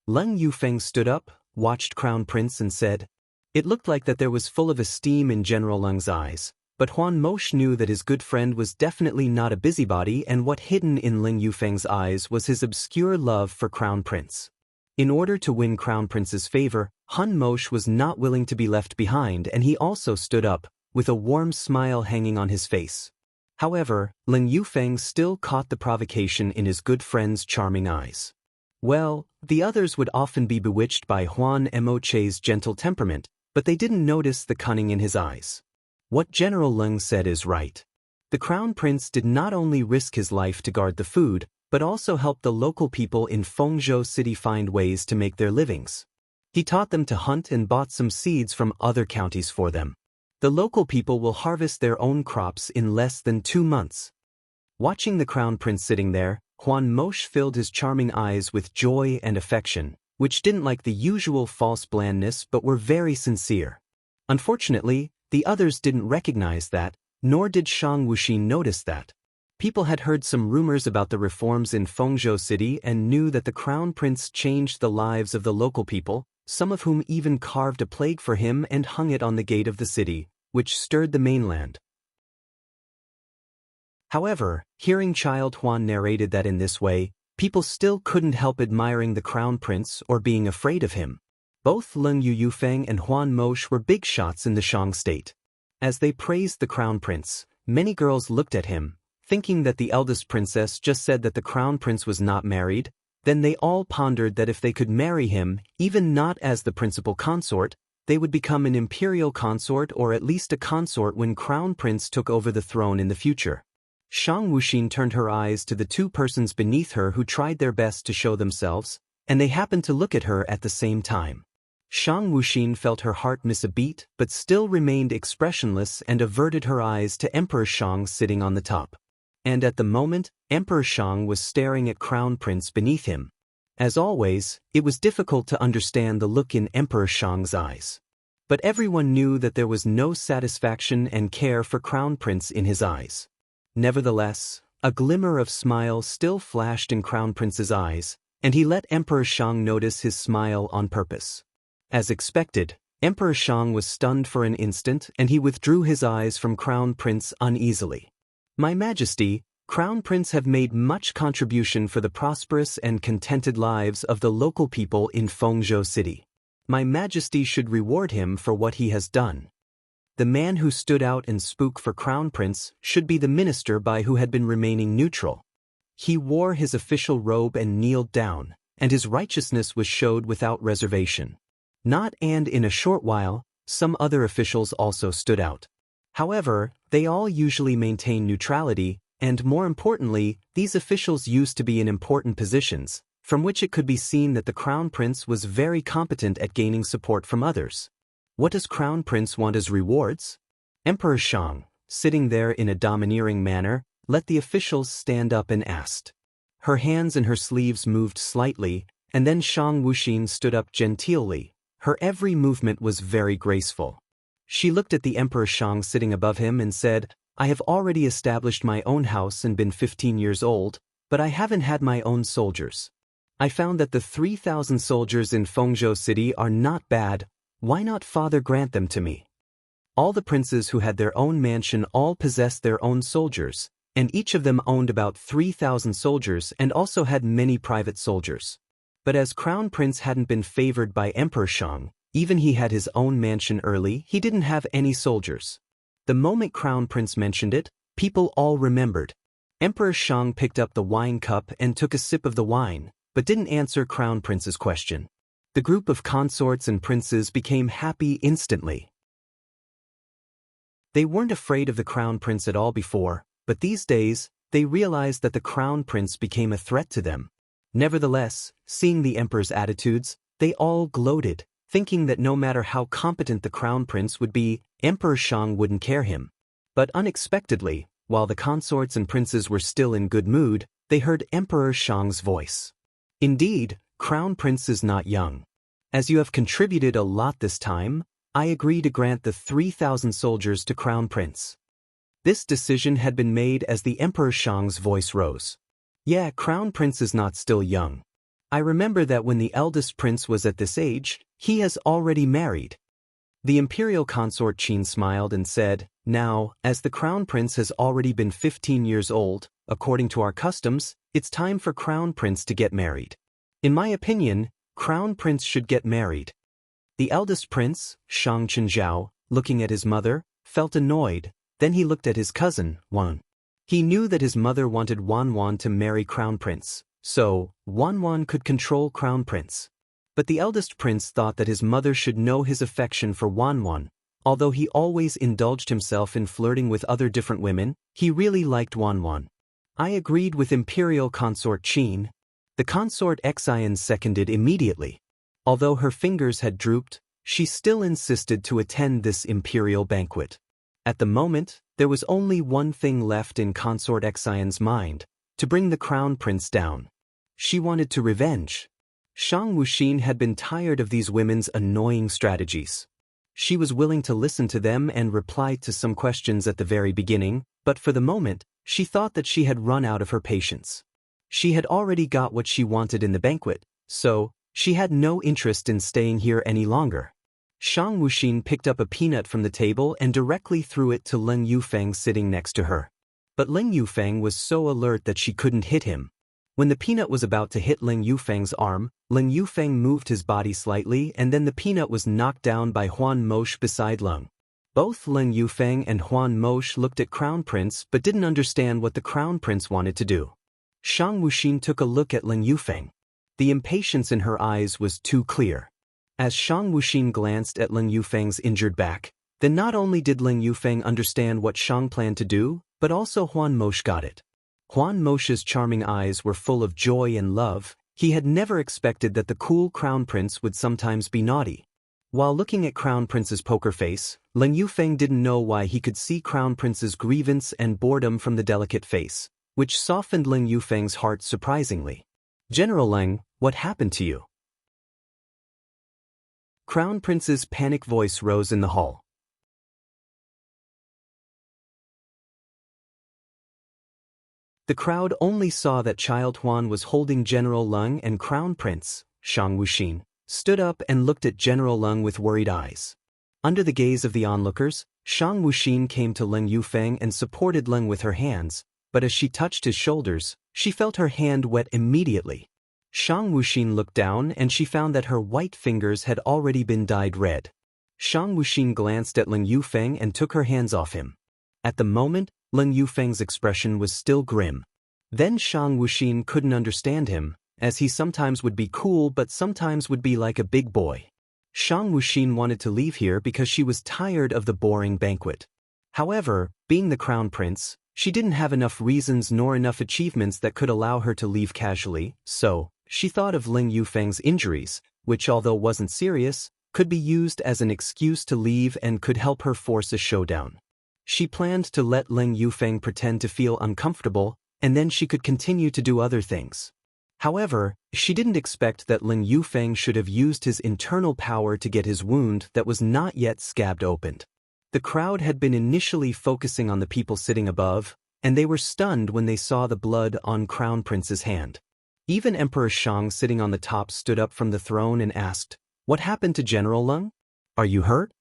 A: Leng Yufeng stood up, watched Crown Prince and said, it looked like that there was full of esteem in General Leng's eyes, but Huan Mosh knew that his good friend was definitely not a busybody, and what hidden in Leng Yufeng's eyes was his obscure love for Crown Prince. In order to win Crown Prince's favor, Huan Mosh was not willing to be left behind, and he also stood up, with a warm smile hanging on his face. However, Leng Yufeng still caught the provocation in his good friend's charming eyes. Well, the others would often be bewitched by Huan Emoche's gentle temperament, but they didn't notice the cunning in his eyes. What General Leng said is right. The Crown Prince did not only risk his life to guard the food, but also helped the local people in Fengzhou City find ways to make their livings. He taught them to hunt and bought some seeds from other counties for them. The local people will harvest their own crops in less than 2 months. Watching the Crown Prince sitting there, Huan Mosh filled his charming eyes with joy and affection, which didn't like the usual false blandness but were very sincere. Unfortunately, the others didn't recognize that, nor did Shang Wuxin notice that. People had heard some rumors about the reforms in Fengzhou City and knew that the Crown Prince changed the lives of the local people, some of whom even carved a plague for him and hung it on the gate of the city, which stirred the mainland. However, hearing Child Huan narrated that in this way, people still couldn't help admiring the Crown Prince or being afraid of him. Both Leng Yufeng and Huan Mosh were big shots in the Shang state. As they praised the Crown Prince, many girls looked at him, thinking that the eldest princess just said that the Crown Prince was not married. Then they all pondered that if they could marry him, even not as the principal consort, they would become an imperial consort or at least a consort when Crown Prince took over the throne in the future. Shang Wuxin turned her eyes to the 2 persons beneath her who tried their best to show themselves, and they happened to look at her at the same time. Shang Wuxin felt her heart miss a beat but still remained expressionless and averted her eyes to Emperor Shang sitting on the top. And at the moment, Emperor Shang was staring at Crown Prince beneath him. As always, it was difficult to understand the look in Emperor Shang's eyes. But everyone knew that there was no satisfaction and care for Crown Prince in his eyes. Nevertheless, a glimmer of smile still flashed in Crown Prince's eyes, and he let Emperor Shang notice his smile on purpose. As expected, Emperor Shang was stunned for an instant and he withdrew his eyes from Crown Prince uneasily. My Majesty, Crown Prince have made much contribution for the prosperous and contented lives of the local people in Fengzhou City. My Majesty should reward him for what he has done. The man who stood out and spoke for Crown Prince should be the minister by who had been remaining neutral. He wore his official robe and kneeled down, and his righteousness was showed without reservation. Not and in a short while, some other officials also stood out. However, they all usually maintain neutrality, and more importantly, these officials used to be in important positions, from which it could be seen that the Crown Prince was very competent at gaining support from others. What does Crown Prince want as rewards? Emperor Shang, sitting there in a domineering manner, let the officials stand up and asked. Her hands and her sleeves moved slightly, and then Shang Wuxin stood up genteelly. Her every movement was very graceful. She looked at the Emperor Shang sitting above him and said, I have already established my own house and been 15 years old, but I haven't had my own soldiers. I found that the 3,000 soldiers in Fengzhou City are not bad. Why not Father grant them to me? All the princes who had their own mansion all possessed their own soldiers, and each of them owned about 3,000 soldiers and also had many private soldiers. But as Crown Prince hadn't been favored by Emperor Shang, even he had his own mansion early, he didn't have any soldiers. The moment Crown Prince mentioned it, people all remembered. Emperor Shang picked up the wine cup and took a sip of the wine, but didn't answer Crown Prince's question. The group of consorts and princes became happy instantly. They weren't afraid of the Crown Prince at all before, but these days, they realized that the Crown Prince became a threat to them. Nevertheless, seeing the Emperor's attitudes, they all gloated, thinking that no matter how competent the Crown Prince would be, Emperor Shang wouldn't care him. But unexpectedly, while the consorts and princes were still in good mood, they heard Emperor Shang's voice. Indeed, Crown Prince is not young. As you have contributed a lot this time, I agree to grant the 3,000 soldiers to Crown Prince. This decision had been made as the Emperor Shang's voice rose. Yeah, Crown Prince is not still young. I remember that when the eldest prince was at this age, he has already married. The imperial consort Qin smiled and said, now, as the Crown Prince has already been 15 years old, according to our customs, it's time for Crown Prince to get married. In my opinion, Crown Prince should get married. The eldest prince, Shang Chenjiao, looking at his mother, felt annoyed, then he looked at his cousin, Wan. He knew that his mother wanted Wan to marry Crown Prince, so Wan could control Crown Prince. But the eldest prince thought that his mother should know his affection for Wan, Although he always indulged himself in flirting with other different women, he really liked Wanwan. I agreed with Imperial Consort Qin. The consort Xian seconded immediately. Although her fingers had drooped, she still insisted to attend this imperial banquet. At the moment, there was only one thing left in Consort Xian's mind: to bring the crown prince down. She wanted to revenge. Shang Wuxin had been tired of these women's annoying strategies. She was willing to listen to them and reply to some questions at the very beginning, but for the moment, she thought that she had run out of her patience. She had already got what she wanted in the banquet, so she had no interest in staying here any longer. Shang Wuxin picked up a peanut from the table and directly threw it to Leng Yufeng sitting next to her. But Leng Yufeng was so alert that she couldn't hit him. When the peanut was about to hit Leng Yufeng's arm, Leng Yufeng moved his body slightly and then the peanut was knocked down by Huan Mosh beside Leng. Both Leng Yufeng and Huan Mosh looked at Crown Prince but didn't understand what the Crown Prince wanted to do. Shang Wuxin took a look at Leng Yufeng. The impatience in her eyes was too clear. As Shang Wuxin glanced at Leng Yufeng's injured back, then not only did Leng Yufeng understand what Shang planned to do, but also Huan Mosh got it. Huan Moshe's charming eyes were full of joy and love. He had never expected that the cool Crown Prince would sometimes be naughty. While looking at Crown Prince's poker face, Leng Yufeng didn't know why he could see Crown Prince's grievance and boredom from the delicate face, which softened Leng Yufeng's heart surprisingly. "General Leng, what happened to you?" Crown Prince's panic voice rose in the hall. The crowd only saw that Child Huan was holding General Leng and Crown Prince, Shang Wuxin, stood up and looked at General Leng with worried eyes. Under the gaze of the onlookers, Shang Wuxin came to Leng Yufeng and supported Leng with her hands, but as she touched his shoulders, she felt her hand wet immediately. Shang Wuxin looked down and she found that her white fingers had already been dyed red. Shang Wuxin glanced at Leng Yufeng and took her hands off him. At the moment, Leng Yufeng's expression was still grim. Then Shang Wuxin couldn't understand him, as he sometimes would be cool but sometimes would be like a big boy. Shang Wuxin wanted to leave here because she was tired of the boring banquet. However, being the Crown Prince, she didn't have enough reasons nor enough achievements that could allow her to leave casually, so she thought of Leng Yufeng's injuries, which although wasn't serious, could be used as an excuse to leave and could help her force a showdown. She planned to let Leng Yufeng pretend to feel uncomfortable, and then she could continue to do other things. However, she didn't expect that Leng Yufeng should have used his internal power to get his wound that was not yet scabbed opened. The crowd had been initially focusing on the people sitting above, and they were stunned when they saw the blood on Crown Prince's hand. Even Emperor Shang sitting on the top stood up from the throne and asked, "What happened to General Leng? Are you hurt?"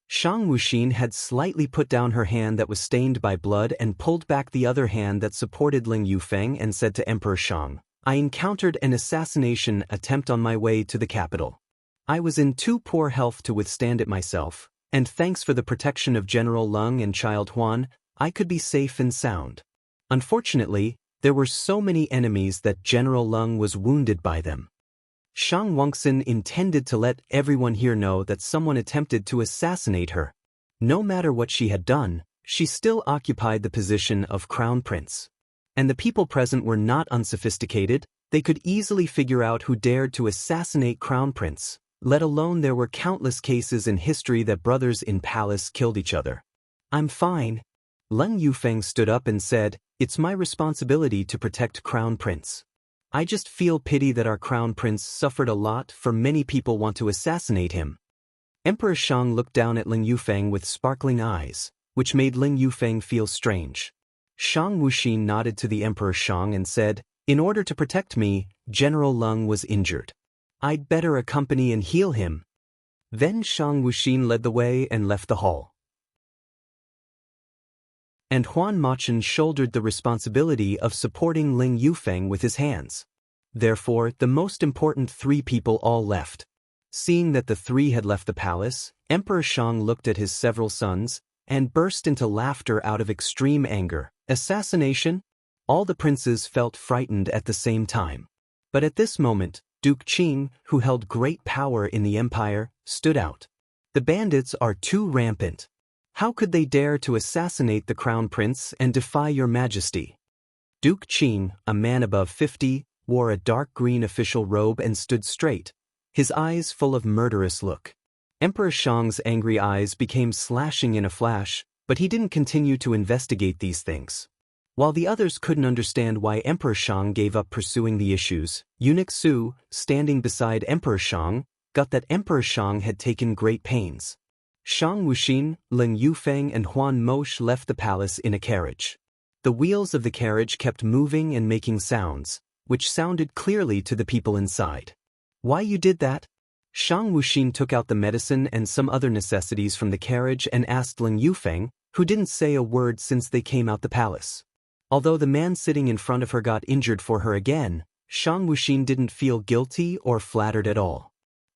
A: Shang Wuxin had slightly put down her hand that was stained by blood and pulled back the other hand that supported Leng Yufeng and said to Emperor Shang, "I encountered an assassination attempt on my way to the capital. I was in too poor health to withstand it myself, and thanks for the protection of General Leng and Child Huan, I could be safe and sound. Unfortunately, there were so many enemies that General Leng was wounded by them." Shang Wuxin intended to let everyone here know that someone attempted to assassinate her. No matter what she had done, she still occupied the position of Crown Prince. And the people present were not unsophisticated. They could easily figure out who dared to assassinate Crown Prince, let alone there were countless cases in history that brothers in palace killed each other. "I'm fine." Leng Yufeng stood up and said, "It's my responsibility to protect Crown Prince. I just feel pity that our Crown Prince suffered a lot, for many people want to assassinate him." Emperor Shang looked down at Leng Yufeng with sparkling eyes, which made Leng Yufeng feel strange. Shang Wuxin nodded to the Emperor Shang and said, "In order to protect me, General Leng was injured. I'd better accompany and heal him." Then Shang Wuxin led the way and left the hall. And Huan Mochen shouldered the responsibility of supporting Leng Yufeng with his hands. Therefore, the most important three people all left. Seeing that the three had left the palace, Emperor Shang looked at his several sons and burst into laughter out of extreme anger. Assassination? All the princes felt frightened at the same time. But at this moment, Duke Qing, who held great power in the empire, stood out. The bandits are too rampant. How could they dare to assassinate the crown prince and defy your majesty? Duke Qin, a man above 50, wore a dark green official robe and stood straight, his eyes full of murderous look. Emperor Shang's angry eyes became slashing in a flash, but he didn't continue to investigate these things. While the others couldn't understand why Emperor Shang gave up pursuing the issues, Eunuch Su, standing beside Emperor Shang, got that Emperor Shang had taken great pains. Shang Wuxin, Lin Yufeng and Huan Mosh left the palace in a carriage. The wheels of the carriage kept moving and making sounds, which sounded clearly to the people inside. Why you did that? Shang Wuxin took out the medicine and some other necessities from the carriage and asked Lin Yufeng, who didn't say a word since they came out the palace. Although the man sitting in front of her got injured for her again, Shang Wuxin didn't feel guilty or flattered at all.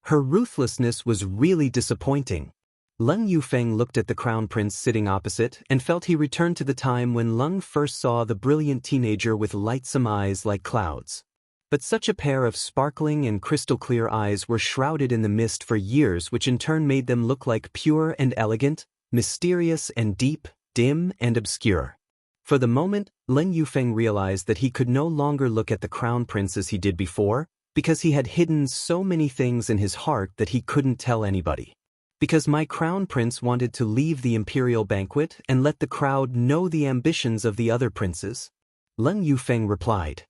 A: Her ruthlessness was really disappointing. Lung Yufeng looked at the crown prince sitting opposite and felt he returned to the time when Lung first saw the brilliant teenager with lightsome eyes like clouds. But such a pair of sparkling and crystal-clear eyes were shrouded in the mist for years, which in turn made them look like pure and elegant, mysterious and deep, dim and obscure. For the moment, Lin Yufeng realized that he could no longer look at the crown prince as he did before, because he had hidden so many things in his heart that he couldn't tell anybody. Because my crown prince wanted to leave the imperial banquet and let the crowd know the ambitions of the other princes? Lin Yufeng replied.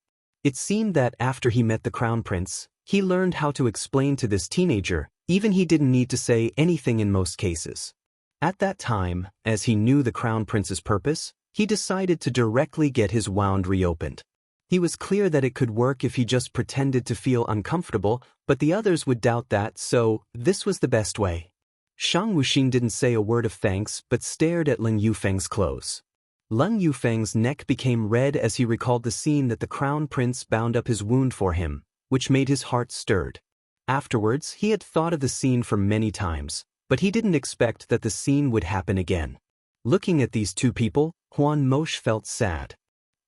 A: It seemed that after he met the crown prince, he learned how to explain to this teenager, even he didn't need to say anything in most cases. At that time, as he knew the crown prince's purpose, he decided to directly get his wound reopened. He was clear that it could work if he just pretended to feel uncomfortable, but the others would doubt that, so this was the best way. Shang Wuxin didn't say a word of thanks but stared at Lin Yufeng's clothes. Lin Yufeng's neck became red as he recalled the scene that the crown prince bound up his wound for him, which made his heart stirred. Afterwards, he had thought of the scene for many times, but he didn't expect that the scene would happen again. Looking at these two people, Huan Mosh felt sad.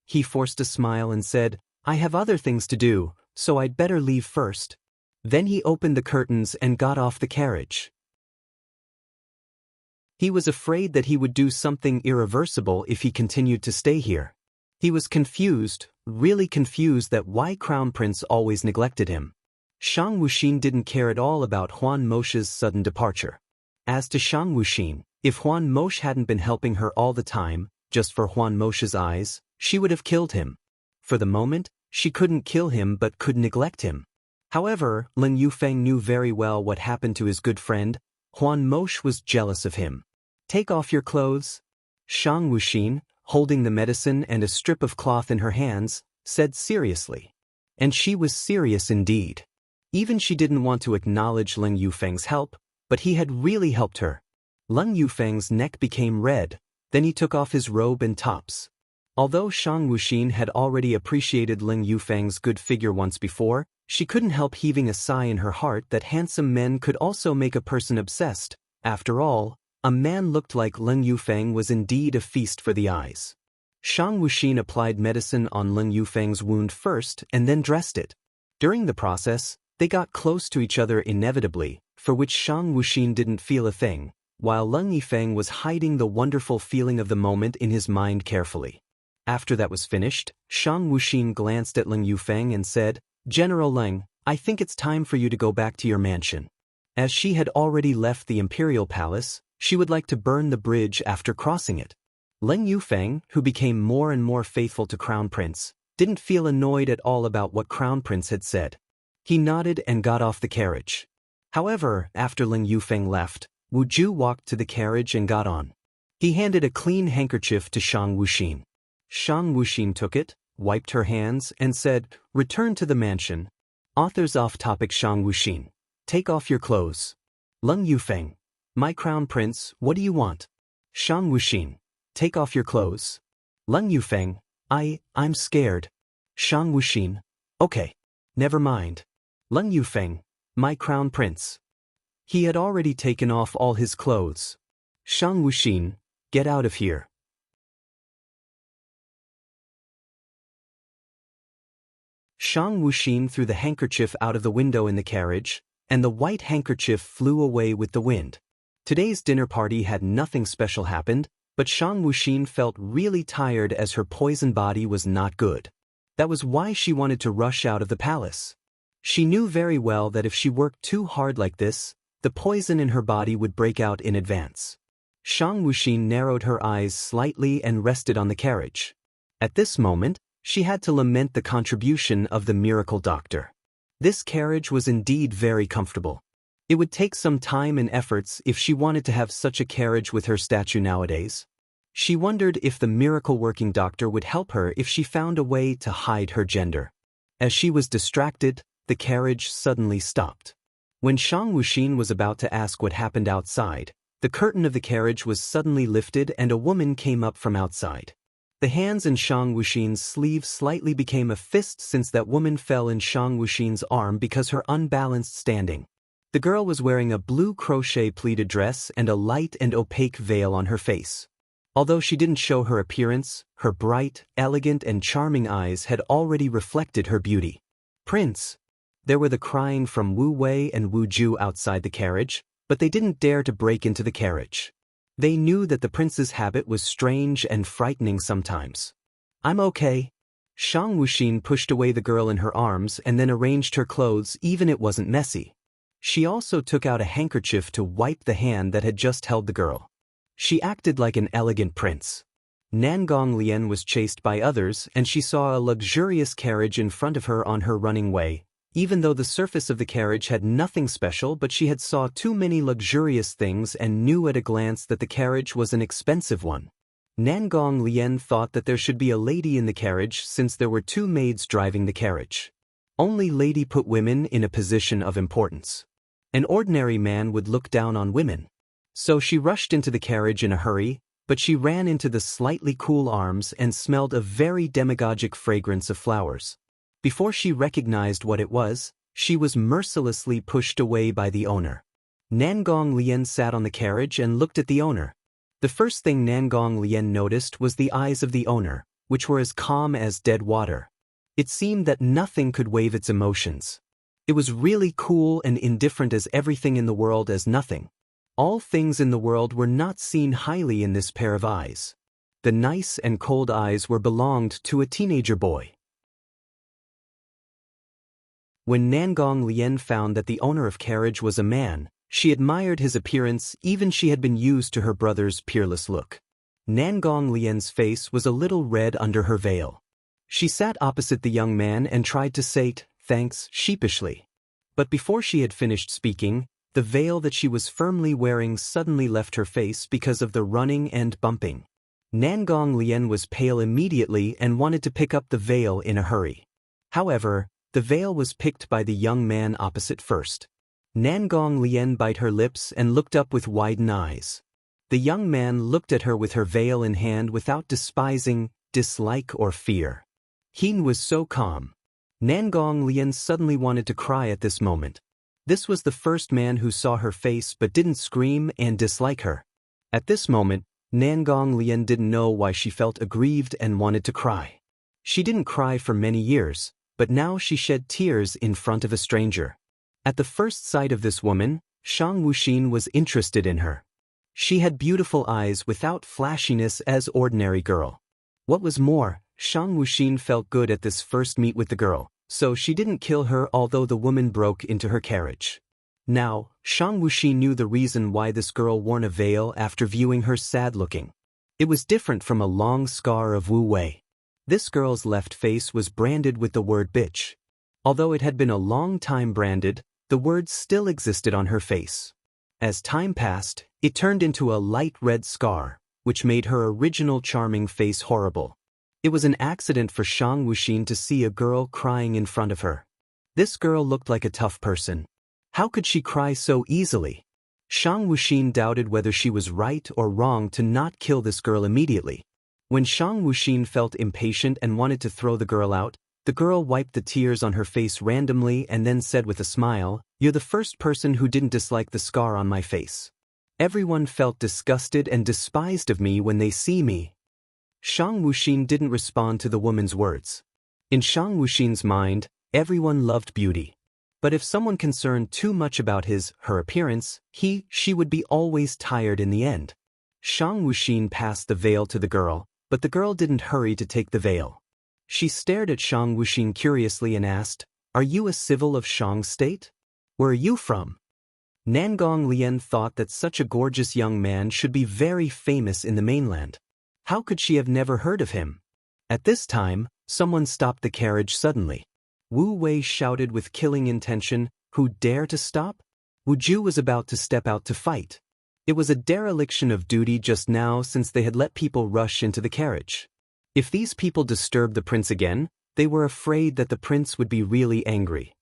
A: He forced a smile and said, I have other things to do, so I'd better leave first. Then he opened the curtains and got off the carriage. He was afraid that he would do something irreversible if he continued to stay here. He was confused, really confused that why Crown Prince always neglected him. Shang Wuxin didn't care at all about Huan Mosh's sudden departure. As to Shang Wuxin, if Huan Mosh hadn't been helping her all the time, just for Huan Mosh's eyes, she would have killed him. For the moment, she couldn't kill him but could neglect him. However, Lin Yufeng knew very well what happened to his good friend. Huan Mosh was jealous of him. Take off your clothes. Shang Wuxin, holding the medicine and a strip of cloth in her hands, said seriously. And she was serious indeed. Even she didn't want to acknowledge Lin Yufeng's help, but he had really helped her. Lin Yufeng's neck became red, then he took off his robe and tops. Although Shang Wuxin had already appreciated Lin Yufeng's good figure once before, she couldn't help heaving a sigh in her heart that handsome men could also make a person obsessed. After all, a man looked like Lin Yufeng was indeed a feast for the eyes. Shang Wuxin applied medicine on Lin Yufeng's wound first and then dressed it. During the process, they got close to each other inevitably, for which Shang Wuxin didn't feel a thing, while Lin Yufeng was hiding the wonderful feeling of the moment in his mind carefully. After that was finished, Shang Wuxin glanced at Lin Yufeng and said, General Lin, I think it's time for you to go back to your mansion. As she had already left the imperial palace, she would like to burn the bridge after crossing it. Lin Yufeng, who became more and more faithful to Crown Prince, didn't feel annoyed at all about what Crown Prince had said. He nodded and got off the carriage. However, after Lin Yufeng left, Wu Ju walked to the carriage and got on. He handed a clean handkerchief to Shang Wuxin. Shang Wuxin took it, wiped her hands, and said, Return to the mansion. Author's off-topic. Shang Wuxin, take off your clothes. Lin Yufeng, my crown prince, what do you want? Shang Wuxin, take off your clothes. Lin Yufeng, I'm scared. Shang Wuxin, okay. Never mind. Lin Yufeng, my crown prince. He had already taken off all his clothes. Shang Wuxin, get out of here. Shang Wuxin threw the handkerchief out of the window in the carriage, and the white handkerchief flew away with the wind. Today's dinner party had nothing special happened, but Shang Wuxin felt really tired as her poison body was not good. That was why she wanted to rush out of the palace. She knew very well that if she worked too hard like this, the poison in her body would break out in advance. Shang Wuxin narrowed her eyes slightly and rested on the carriage. At this moment, she had to lament the contribution of the miracle doctor. This carriage was indeed very comfortable. It would take some time and efforts if she wanted to have such a carriage with her statue nowadays. She wondered if the miracle working doctor would help her if she found a way to hide her gender. As she was distracted, the carriage suddenly stopped. When Shang Wuxin was about to ask what happened outside, the curtain of the carriage was suddenly lifted and a woman came up from outside. The hands in Shang Wuxin's sleeve slightly became a fist since that woman fell in Shang Wuxin's arm because her unbalanced standing. The girl was wearing a blue crochet pleated dress and a light and opaque veil on her face. Although she didn't show her appearance, her bright, elegant and charming eyes had already reflected her beauty. "Prince!" There were the crying from Wu Wei and Wu Ju outside the carriage, but they didn't dare to break into the carriage. They knew that the prince's habit was strange and frightening sometimes. "I'm okay." Shang Wuxin pushed away the girl in her arms and then arranged her clothes even it wasn't messy. She also took out a handkerchief to wipe the hand that had just held the girl. She acted like an elegant prince. Nangong Lian was chased by others and she saw a luxurious carriage in front of her on her running way. Even though the surface of the carriage had nothing special, but she had saw too many luxurious things and knew at a glance that the carriage was an expensive one. Nangong Lian thought that there should be a lady in the carriage since there were two maids driving the carriage. Only lady put women in a position of importance. An ordinary man would look down on women. So she rushed into the carriage in a hurry, but she ran into the slightly cool arms and smelled a very demagogic fragrance of flowers. Before she recognized what it was, she was mercilessly pushed away by the owner. Nangong Lian sat on the carriage and looked at the owner. The first thing Nangong Lian noticed was the eyes of the owner, which were as calm as dead water. It seemed that nothing could wave its emotions. It was really cool and indifferent as everything in the world as nothing. All things in the world were not seen highly in this pair of eyes. The nice and cold eyes were belonged to a teenager boy. When Nangong Lian found that the owner of carriage was a man, she admired his appearance even she had been used to her brother's peerless look. Nangong Lian's face was a little red under her veil. She sat opposite the young man and tried to say thanks sheepishly. But before she had finished speaking, the veil that she was firmly wearing suddenly left her face because of the running and bumping. Nangong Lian was pale immediately and wanted to pick up the veil in a hurry. However, the veil was picked by the young man opposite first. Nangong Lian bit her lips and looked up with widened eyes. The young man looked at her with her veil in hand without despising, dislike or fear. He was so calm. Nangong Lian suddenly wanted to cry at this moment. This was the first man who saw her face but didn't scream and dislike her. At this moment, Nangong Lian didn't know why she felt aggrieved and wanted to cry. She didn't cry for many years, but now she shed tears in front of a stranger. At the first sight of this woman, Shang Wuxin was interested in her. She had beautiful eyes without flashiness as ordinary girl. What was more, Shang Wuxin felt good at this first meet with the girl, so she didn't kill her although the woman broke into her carriage. Now, Shang Wuxin knew the reason why this girl wore a veil after viewing her sad-looking. It was different from a long scar of Wu Wei. This girl's left face was branded with the word bitch. Although it had been a long time branded, the word still existed on her face. As time passed, it turned into a light red scar, which made her original charming face horrible. It was an accident for Shang Wuxin to see a girl crying in front of her. This girl looked like a tough person. How could she cry so easily? Shang Wuxin doubted whether she was right or wrong to not kill this girl immediately. When Shang Wuxin felt impatient and wanted to throw the girl out, the girl wiped the tears on her face randomly and then said with a smile, "You're the first person who didn't dislike the scar on my face. Everyone felt disgusted and despised of me when they see me." Shang Wuxin didn't respond to the woman's words. In Shang Wuxin's mind, everyone loved beauty. But if someone concerned too much about her appearance, she would be always tired in the end. Shang Wuxin passed the veil to the girl, but the girl didn't hurry to take the veil. She stared at Shang Wuxin curiously and asked, "Are you a civil of Shang State? Where are you from?" Nangong Lian thought that such a gorgeous young man should be very famous in the mainland. How could she have never heard of him? At this time, someone stopped the carriage suddenly. Wu Wei shouted with killing intention, "Who dare to stop?" Wu Ju was about to step out to fight. It was a dereliction of duty just now since they had let people rush into the carriage. If these people disturbed the prince again, they were afraid that the prince would be really angry.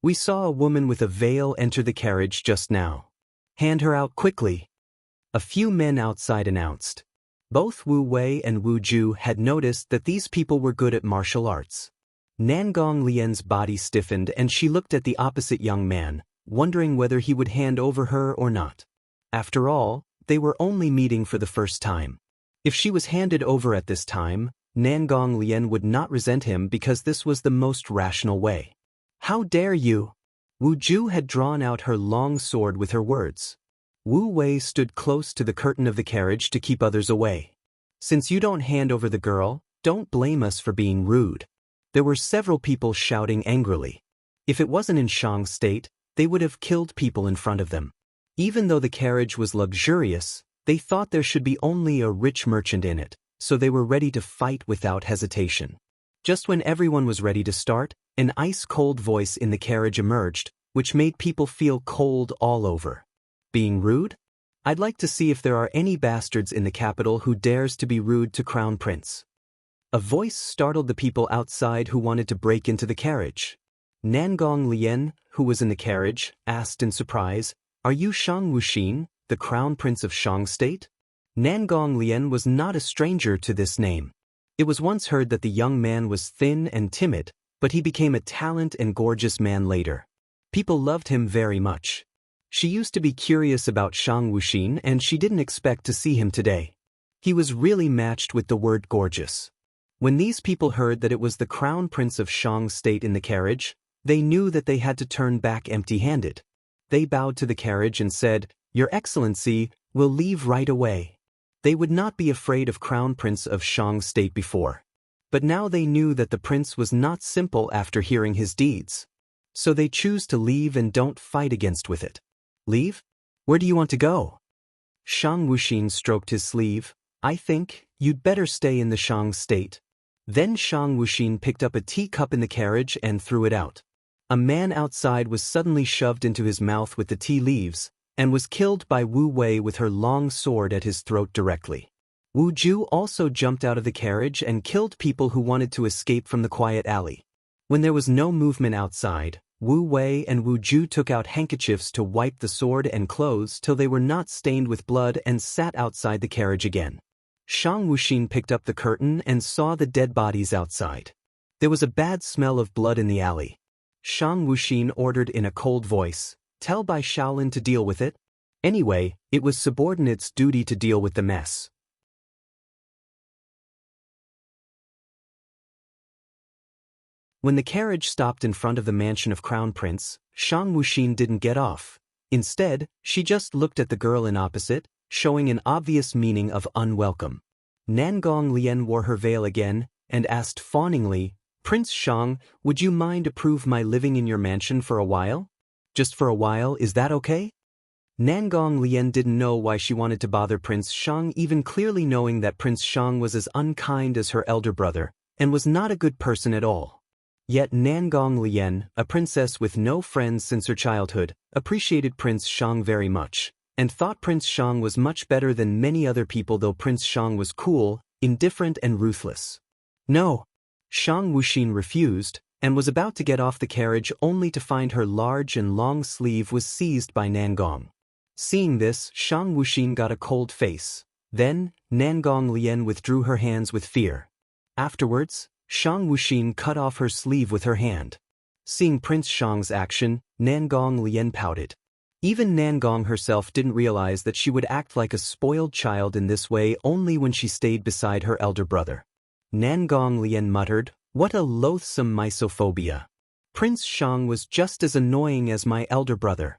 A: "We saw a woman with a veil enter the carriage just now. Hand her out quickly," a few men outside announced. Both Wu Wei and Wu Ju had noticed that these people were good at martial arts. Nangong Lian's body stiffened and she looked at the opposite young man, wondering whether he would hand over her or not. After all, they were only meeting for the first time. If she was handed over at this time, Nangong Lian would not resent him because this was the most rational way. "How dare you?" Wu Ju had drawn out her long sword with her words. Wu Wei stood close to the curtain of the carriage to keep others away. "Since you don't hand over the girl, don't blame us for being rude." There were several people shouting angrily. If it wasn't in Shang State, they would have killed people in front of them. Even though the carriage was luxurious, they thought there should be only a rich merchant in it, so they were ready to fight without hesitation. Just when everyone was ready to start, an ice-cold voice in the carriage emerged, which made people feel cold all over. "Being rude? I'd like to see if there are any bastards in the capital who dares to be rude to Crown Prince." A voice startled the people outside who wanted to break into the carriage. Nangong Lian, who was in the carriage, asked in surprise, "Are you Shang Wuxin, the Crown Prince of Shang State?" Nangong Lian was not a stranger to this name. It was once heard that the young man was thin and timid, but he became a talented and gorgeous man later. People loved him very much. She used to be curious about Shang Wuxin and she didn't expect to see him today. He was really matched with the word gorgeous. When these people heard that it was the Crown Prince of Shang State in the carriage, they knew that they had to turn back empty-handed. They bowed to the carriage and said, "Your Excellency, we'll leave right away." They would not be afraid of Crown Prince of Shang State before. But now they knew that the prince was not simple after hearing his deeds. So they choose to leave and don't fight against with it. "Leave? Where do you want to go?" Shang Wuxin stroked his sleeve. "I think you'd better stay in the Shang State." Then Shang Wuxin picked up a teacup in the carriage and threw it out. A man outside was suddenly shoved into his mouth with the tea leaves, and was killed by Wu Wei with her long sword at his throat directly. Wu Ju also jumped out of the carriage and killed people who wanted to escape from the quiet alley. When there was no movement outside, Wu Wei and Wu Ju took out handkerchiefs to wipe the sword and clothes till they were not stained with blood and sat outside the carriage again. Shang Wuxin picked up the curtain and saw the dead bodies outside. There was a bad smell of blood in the alley. Shang Wuxin ordered in a cold voice, "Tell Bai Shaolin to deal with it." Anyway, it was subordinates' duty to deal with the mess. When the carriage stopped in front of the mansion of Crown Prince, Shang Wuxin didn't get off. Instead, she just looked at the girl in opposite, showing an obvious meaning of unwelcome. Nangong Lian wore her veil again, and asked fawningly, "Prince Shang, would you mind approve my living in your mansion for a while? Just for a while, is that okay?" Nangong Lian didn't know why she wanted to bother Prince Shang, even clearly knowing that Prince Shang was as unkind as her elder brother, and was not a good person at all. Yet Nangong Lian, a princess with no friends since her childhood, appreciated Prince Shang very much, and thought Prince Shang was much better than many other people, though Prince Shang was cool, indifferent and ruthless. "No." Shang Wuxin refused, and was about to get off the carriage only to find her large and long sleeve was seized by Nangong. Seeing this, Shang Wuxin got a cold face. Then, Nangong Lian withdrew her hands with fear. Afterwards, Shang Wuxin cut off her sleeve with her hand. Seeing Prince Shang's action, Nangong Lian pouted. Even Nangong herself didn't realize that she would act like a spoiled child in this way only when she stayed beside her elder brother. Nangong Lian muttered, "What a loathsome misophobia." Prince Shang was just as annoying as my elder brother.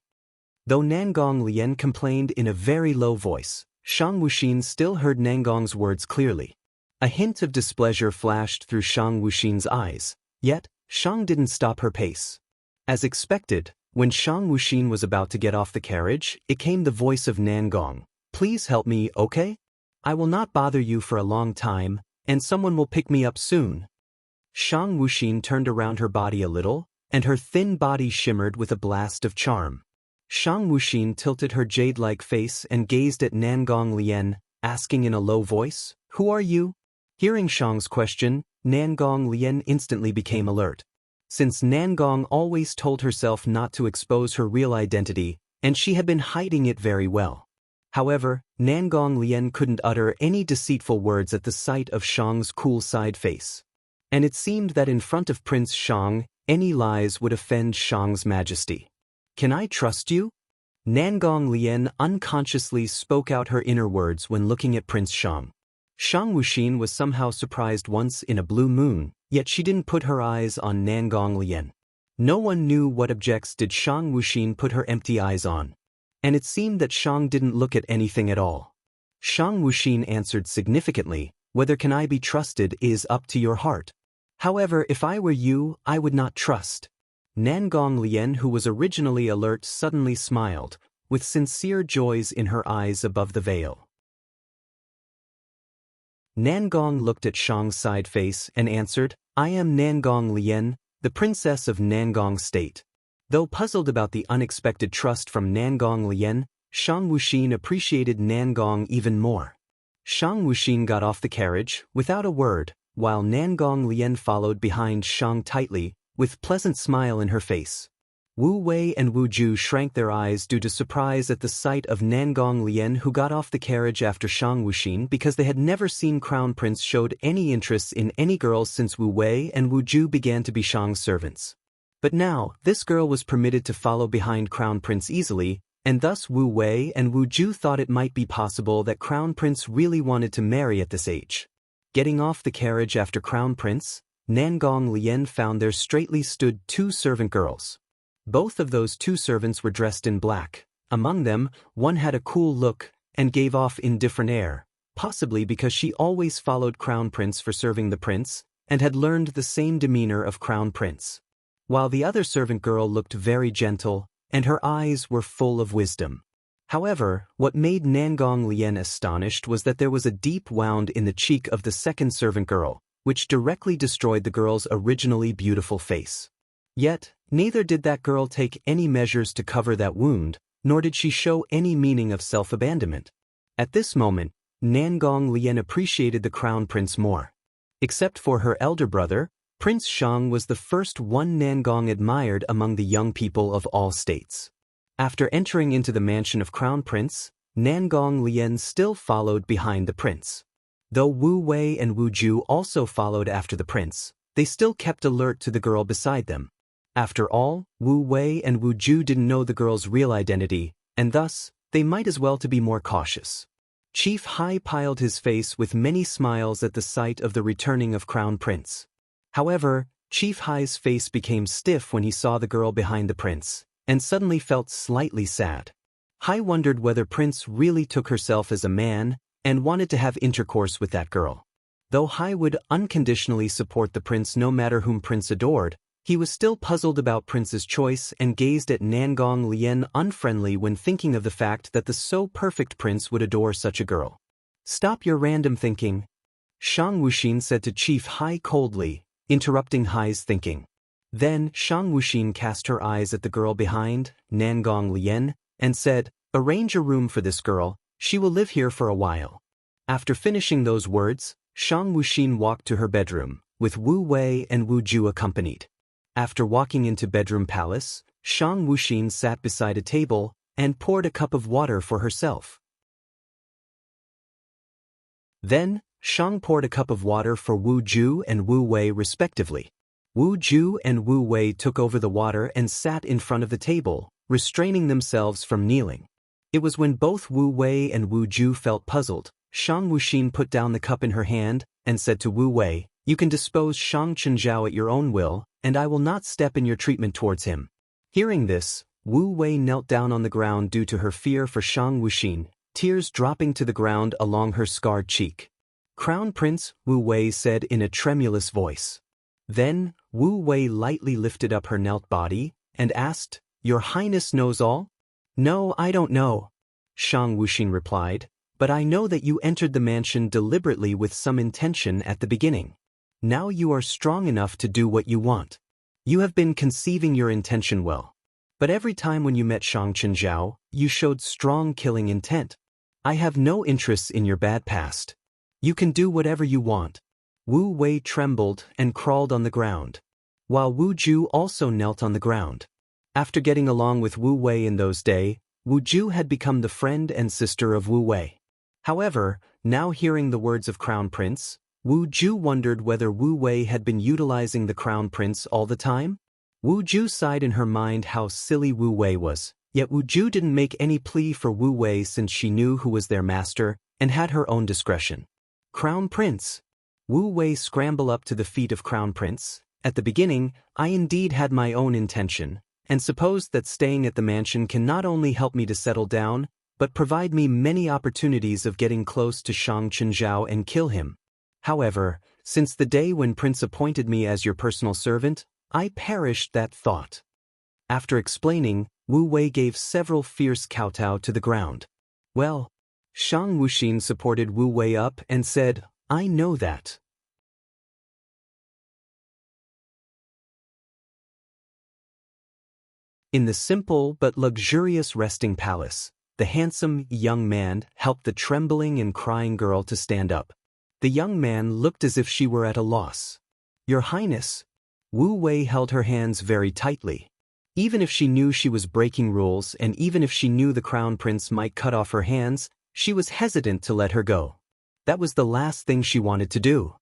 A: Though Nangong Lian complained in a very low voice, Shang Wuxin still heard Nangong's words clearly. A hint of displeasure flashed through Shang Wuxin's eyes, yet, Shang didn't stop her pace. As expected, when Shang Wuxin was about to get off the carriage, it came the voice of Nangong. Please help me, okay? I will not bother you for a long time, and someone will pick me up soon. Shang Wuxin turned around her body a little, and her thin body shimmered with a blast of charm. Shang Wuxin tilted her jade-like face and gazed at Nangong Lian, asking in a low voice, "Who are you?" Hearing Shang's question, Nangong Lian instantly became alert. Since Nangong always told herself not to expose her real identity, and she had been hiding it very well. However, Nangong Lian couldn't utter any deceitful words at the sight of Shang's cool side face. And it seemed that in front of Prince Shang, any lies would offend Shang's majesty. "Can I trust you?" Nangong Lian unconsciously spoke out her inner words when looking at Prince Shang. Shang Wuxin was somehow surprised once in a blue moon, yet she didn't put her eyes on Nangong Lian. No one knew what objects did Shang Wuxin put her empty eyes on. And it seemed that Shang didn't look at anything at all. Shang Wuxin answered significantly, "Whether can I be trusted is up to your heart. However, if I were you, I would not trust." Nangong Lian, who was originally alert, suddenly smiled, with sincere joys in her eyes above the veil. Nangong looked at Shang's side face and answered, "I am Nangong Lian, the princess of Nangong State." Though puzzled about the unexpected trust from Nangong Lian, Shang Wuxin appreciated Nangong even more. Shang Wuxin got off the carriage, without a word, while Nangong Lian followed behind Shang tightly, with pleasant smile in her face. Wu Wei and Wu Ju shrank their eyes due to surprise at the sight of Nangong Lian, who got off the carriage after Shang Wuxin, because they had never seen Crown Prince showed any interest in any girls since Wu Wei and Wu Ju began to be Shang's servants. But now, this girl was permitted to follow behind Crown Prince easily, and thus Wu Wei and Wu Ju thought it might be possible that Crown Prince really wanted to marry at this age. Getting off the carriage after Crown Prince, Nangong Lian found there straightly stood two servant girls. Both of those two servants were dressed in black. Among them, one had a cool look and gave off indifferent air, possibly because she always followed Crown Prince for serving the prince, and had learned the same demeanor of Crown Prince. While the other servant girl looked very gentle, and her eyes were full of wisdom. However, what made Nangong Lian astonished was that there was a deep wound in the cheek of the second servant girl, which directly destroyed the girl's originally beautiful face. Yet, neither did that girl take any measures to cover that wound, nor did she show any meaning of self-abandonment. At this moment, Nangong Lian appreciated the Crown Prince more. Except for her elder brother, Prince Shang was the first one Nangong admired among the young people of all states. After entering into the mansion of Crown Prince, Nangong Lian still followed behind the prince. Though Wu Wei and Wu Ju also followed after the prince, they still kept alert to the girl beside them. After all, Wu Wei and Wu Ju didn't know the girl's real identity, and thus, they might as well to be more cautious. Chief Hai piled his face with many smiles at the sight of the returning of Crown Prince. However, Chief Hai's face became stiff when he saw the girl behind the prince, and suddenly felt slightly sad. Hai wondered whether Prince really took herself as a man, and wanted to have intercourse with that girl. Though Hai would unconditionally support the prince no matter whom Prince adored, he was still puzzled about Prince's choice and gazed at Nangong Lian unfriendly when thinking of the fact that the so-perfect prince would adore such a girl. "Stop your random thinking," Shang Wuxin said to Chief Hai coldly, interrupting Hai's thinking. Then Shang Wuxin cast her eyes at the girl behind, Nangong Lian, and said, "Arrange a room for this girl, she will live here for a while." After finishing those words, Shang Wuxin walked to her bedroom, with Wu Wei and Wu Ju accompanied. After walking into bedroom palace, Shang Wuxin sat beside a table and poured a cup of water for herself. Then, Shang poured a cup of water for Wu Ju and Wu Wei respectively. Wu Ju and Wu Wei took over the water and sat in front of the table, restraining themselves from kneeling. It was when both Wu Wei and Wu Ju felt puzzled, Shang Wuxin put down the cup in her hand and said to Wu Wei, "You can dispose Shang Chenjiao at your own will, and I will not step in your treatment towards him." Hearing this, Wu Wei knelt down on the ground due to her fear for Shang Wuxin, tears dropping to the ground along her scarred cheek. "Crown Prince," Wu Wei said in a tremulous voice. Then, Wu Wei lightly lifted up her knelt body and asked, "Your Highness knows all?" "No, I don't know," Shang Wuxin replied, "but I know that you entered the mansion deliberately with some intention at the beginning. Now you are strong enough to do what you want. You have been conceiving your intention well. But every time when you met Shang Qinzhao, you showed strong killing intent. I have no interests in your bad past. You can do whatever you want." Wu Wei trembled and crawled on the ground, while Wu Ju also knelt on the ground. After getting along with Wu Wei in those days, Wu Ju had become the friend and sister of Wu Wei. However, now hearing the words of Crown Prince, Wu Ju wondered whether Wu Wei had been utilizing the Crown Prince all the time. Wu Ju sighed in her mind how silly Wu Wei was, yet Wu Ju didn't make any plea for Wu Wei since she knew who was their master and had her own discretion. "Crown Prince." Wu Wei scrambled up to the feet of Crown Prince. "At the beginning, I indeed had my own intention, and supposed that staying at the mansion can not only help me to settle down, but provide me many opportunities of getting close to Shang Qinzhao and kill him. However, since the day when Prince appointed me as your personal servant, I perished that thought." After explaining, Wu Wei gave several fierce kowtow to the ground. "Well," Shang Wuxin supported Wu Wei up and said, "I know that." In the simple but luxurious resting palace, the handsome young man helped the trembling and crying girl to stand up. The young man looked as if she were at a loss. "Your Highness." Wu Wei held her hands very tightly. Even if she knew she was breaking rules and even if she knew the Crown Prince might cut off her hands, she was hesitant to let her go. That was the last thing she wanted to do.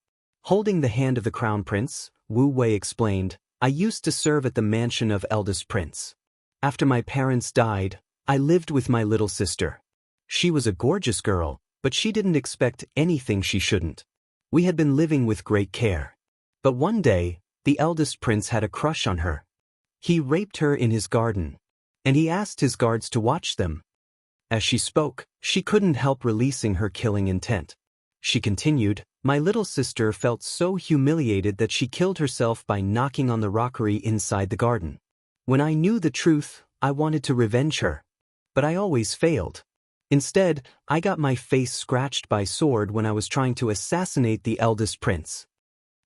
A: Holding the hand of the Crown Prince, Wu Wei explained, "I used to serve at the mansion of eldest prince. After my parents died, I lived with my little sister. She was a gorgeous girl, but she didn't expect anything she shouldn't. We had been living with great care. But one day, the eldest prince had a crush on her. He raped her in his garden, and he asked his guards to watch them." As she spoke, she couldn't help releasing her killing intent. She continued, "My little sister felt so humiliated that she killed herself by knocking on the rockery inside the garden. When I knew the truth, I wanted to revenge her. But I always failed. Instead, I got my face scratched by sword when I was trying to assassinate the eldest prince."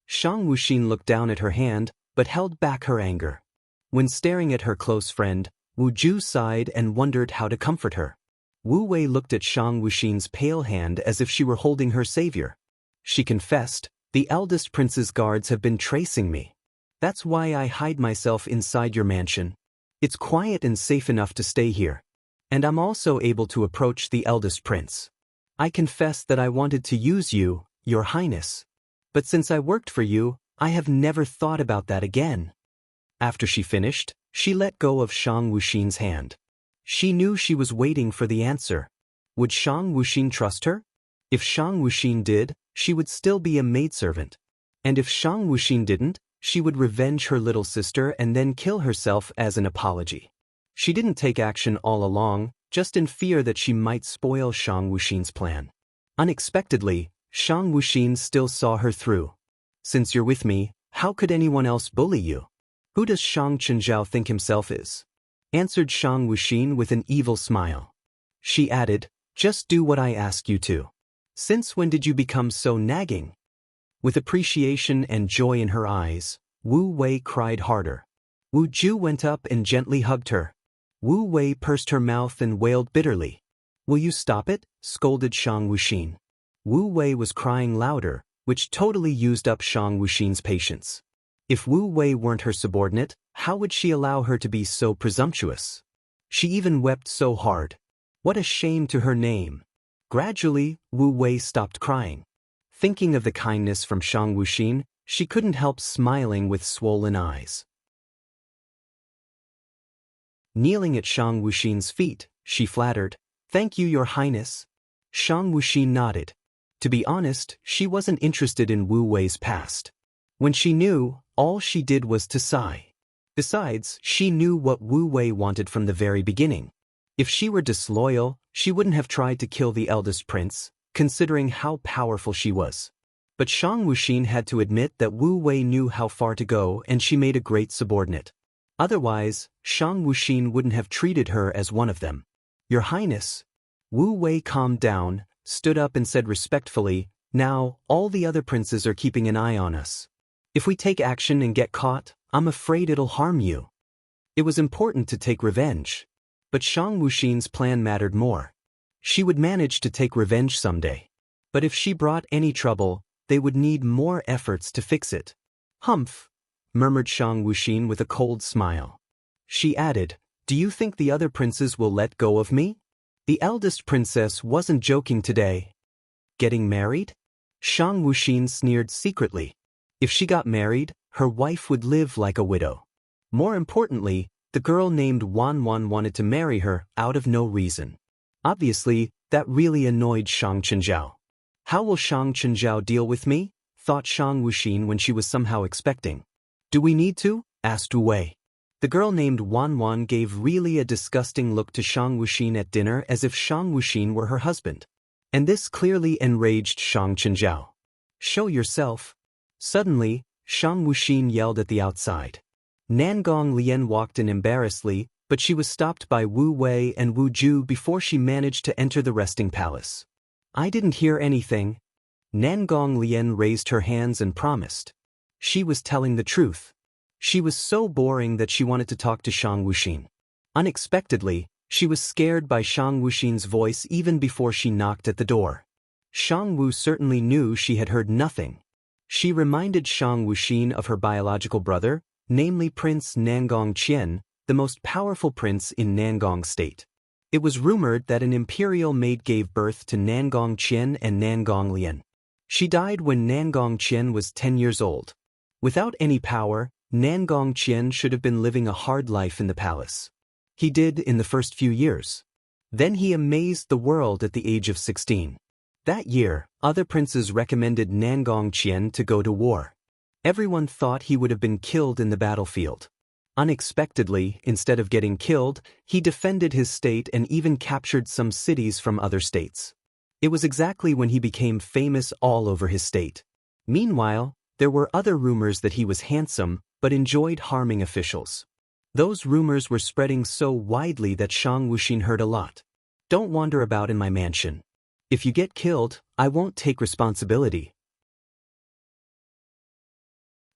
A: Shang Wuxin looked down at her hand, but held back her anger. When staring at her close friend, Wu Ju sighed and wondered how to comfort her. Wu Wei looked at Shang Wuxin's pale hand as if she were holding her savior. She confessed, "The eldest prince's guards have been tracing me. That's why I hide myself inside your mansion. It's quiet and safe enough to stay here. And I'm also able to approach the eldest prince. I confess that I wanted to use you, your Highness. But since I worked for you, I have never thought about that again." After she finished, she let go of Shang Wuxin's hand. She knew she was waiting for the answer. Would Shang Wuxin trust her? If Shang Wuxin did, she would still be a maidservant. And if Shang Wuxin didn't, she would revenge her little sister and then kill herself as an apology. She didn't take action all along, just in fear that she might spoil Shang Wuxin's plan. Unexpectedly, Shang Wuxin still saw her through. "Since you're with me, how could anyone else bully you? Who does Shang Qinzhao think himself is?" answered Shang Wuxin with an evil smile. She added, "Just do what I ask you to. Since when did you become so nagging?" With appreciation and joy in her eyes, Wu Wei cried harder. Wu Ju went up and gently hugged her. Wu Wei pursed her mouth and wailed bitterly. "Will you stop it?" scolded Shang Wuxin. Wu Wei was crying louder, which totally used up Shang Wuxin's patience. If Wu Wei weren't her subordinate, how would she allow her to be so presumptuous? She even wept so hard. What a shame to her name. Gradually, Wu Wei stopped crying. Thinking of the kindness from Shang Wuxin, she couldn't help smiling with swollen eyes. Kneeling at Shang Wuxin's feet, she flattered, "Thank you, Your Highness." Shang Wuxin nodded. To be honest, she wasn't interested in Wu Wei's past. When she knew, all she did was to sigh. Besides, she knew what Wu Wei wanted from the very beginning. If she were disloyal, she wouldn't have tried to kill the eldest prince, considering how powerful she was. But Shang Wuxin had to admit that Wu Wei knew how far to go, and she made a great subordinate. Otherwise, Shang Wuxin wouldn't have treated her as one of them. Your Highness. Wu Wei calmed down, stood up and said respectfully, now, all the other princes are keeping an eye on us. If we take action and get caught, I'm afraid it'll harm you. It was important to take revenge. But Shang Wuxin's plan mattered more. She would manage to take revenge someday. But if she brought any trouble, they would need more efforts to fix it. Humph, murmured Shang Wuxin with a cold smile. She added, do you think the other princes will let go of me? The eldest princess wasn't joking today. Getting married? Shang Wuxin sneered secretly. If she got married, her wife would live like a widow. More importantly, the girl named Wan Wan wanted to marry her out of no reason. Obviously, that really annoyed Shang Chenjiao. How will Shang Chenjiao deal with me? Thought Shang Wuxin when she was somehow expecting. Do we need to? Asked Wu Wei. The girl named Wan Wan gave really a disgusting look to Shang Wuxin at dinner as if Shang Wuxin were her husband. And this clearly enraged Shang Chenjiao. Show yourself. Suddenly, Shang Wuxin yelled at the outside. Nangong Lian walked in embarrassedly, but she was stopped by Wu Wei and Wu Ju before she managed to enter the resting palace. I didn't hear anything. Nangong Lian raised her hands and promised. She was telling the truth. She was so boring that she wanted to talk to Shang Wuxin. Unexpectedly, she was scared by Shang Wuxin's voice even before she knocked at the door. Shang Wu certainly knew she had heard nothing. She reminded Shang Wuxin of her biological brother, namely Prince Nangong Qian, the most powerful prince in Nangong State. It was rumored that an imperial maid gave birth to Nangong Qian and Nangong Lian. She died when Nangong Qian was 10 years old. Without any power, Nangong Qian should have been living a hard life in the palace. He did in the first few years. Then he amazed the world at the age of 16. That year, other princes recommended Nangong Qian to go to war. Everyone thought he would have been killed in the battlefield. Unexpectedly, instead of getting killed, he defended his state and even captured some cities from other states. It was exactly when he became famous all over his state. Meanwhile, there were other rumors that he was handsome, but enjoyed harming officials. Those rumors were spreading so widely that Shang Wuxin heard a lot. Don't wander about in my mansion. If you get killed, I won't take responsibility,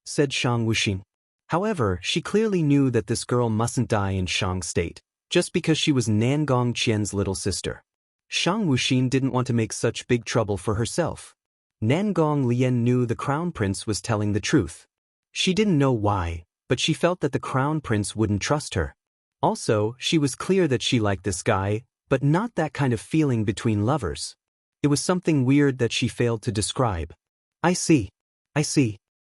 A: said Shang Wuxin. However, she clearly knew that this girl mustn't die in Shang State, just because she was Nangong Qian's little sister. Shang Wuxin didn't want to make such big trouble for herself. Nangong Lian knew the crown prince was telling the truth. She didn't know why, but she felt that the crown prince wouldn't trust her. Also, she was clear that she liked this guy, but not that kind of feeling between lovers. It was something weird that she failed to describe. I see,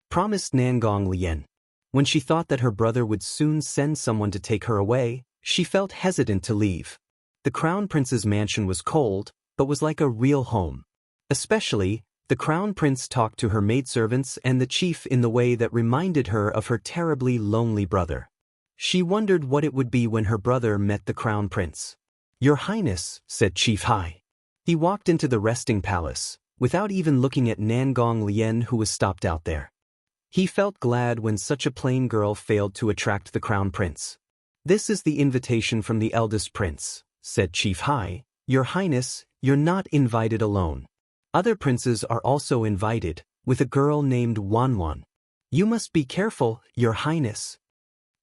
A: promised Nangong Lian. When she thought that her brother would soon send someone to take her away, she felt hesitant to leave. The crown prince's mansion was cold, but was like a real home. Especially, the crown prince talked to her maidservants and the chief in the way that reminded her of her terribly lonely brother. She wondered what it would be when her brother met the crown prince. Your Highness, said Chief Hai. He walked into the resting palace, without even looking at Nangong Lian who was stopped out there. He felt glad when such a plain girl failed to attract the crown prince. This is the invitation from the eldest prince, said Chief Hai. Your Highness, you're not invited alone. Other princes are also invited, with a girl named Wan Wan. You must be careful, Your Highness.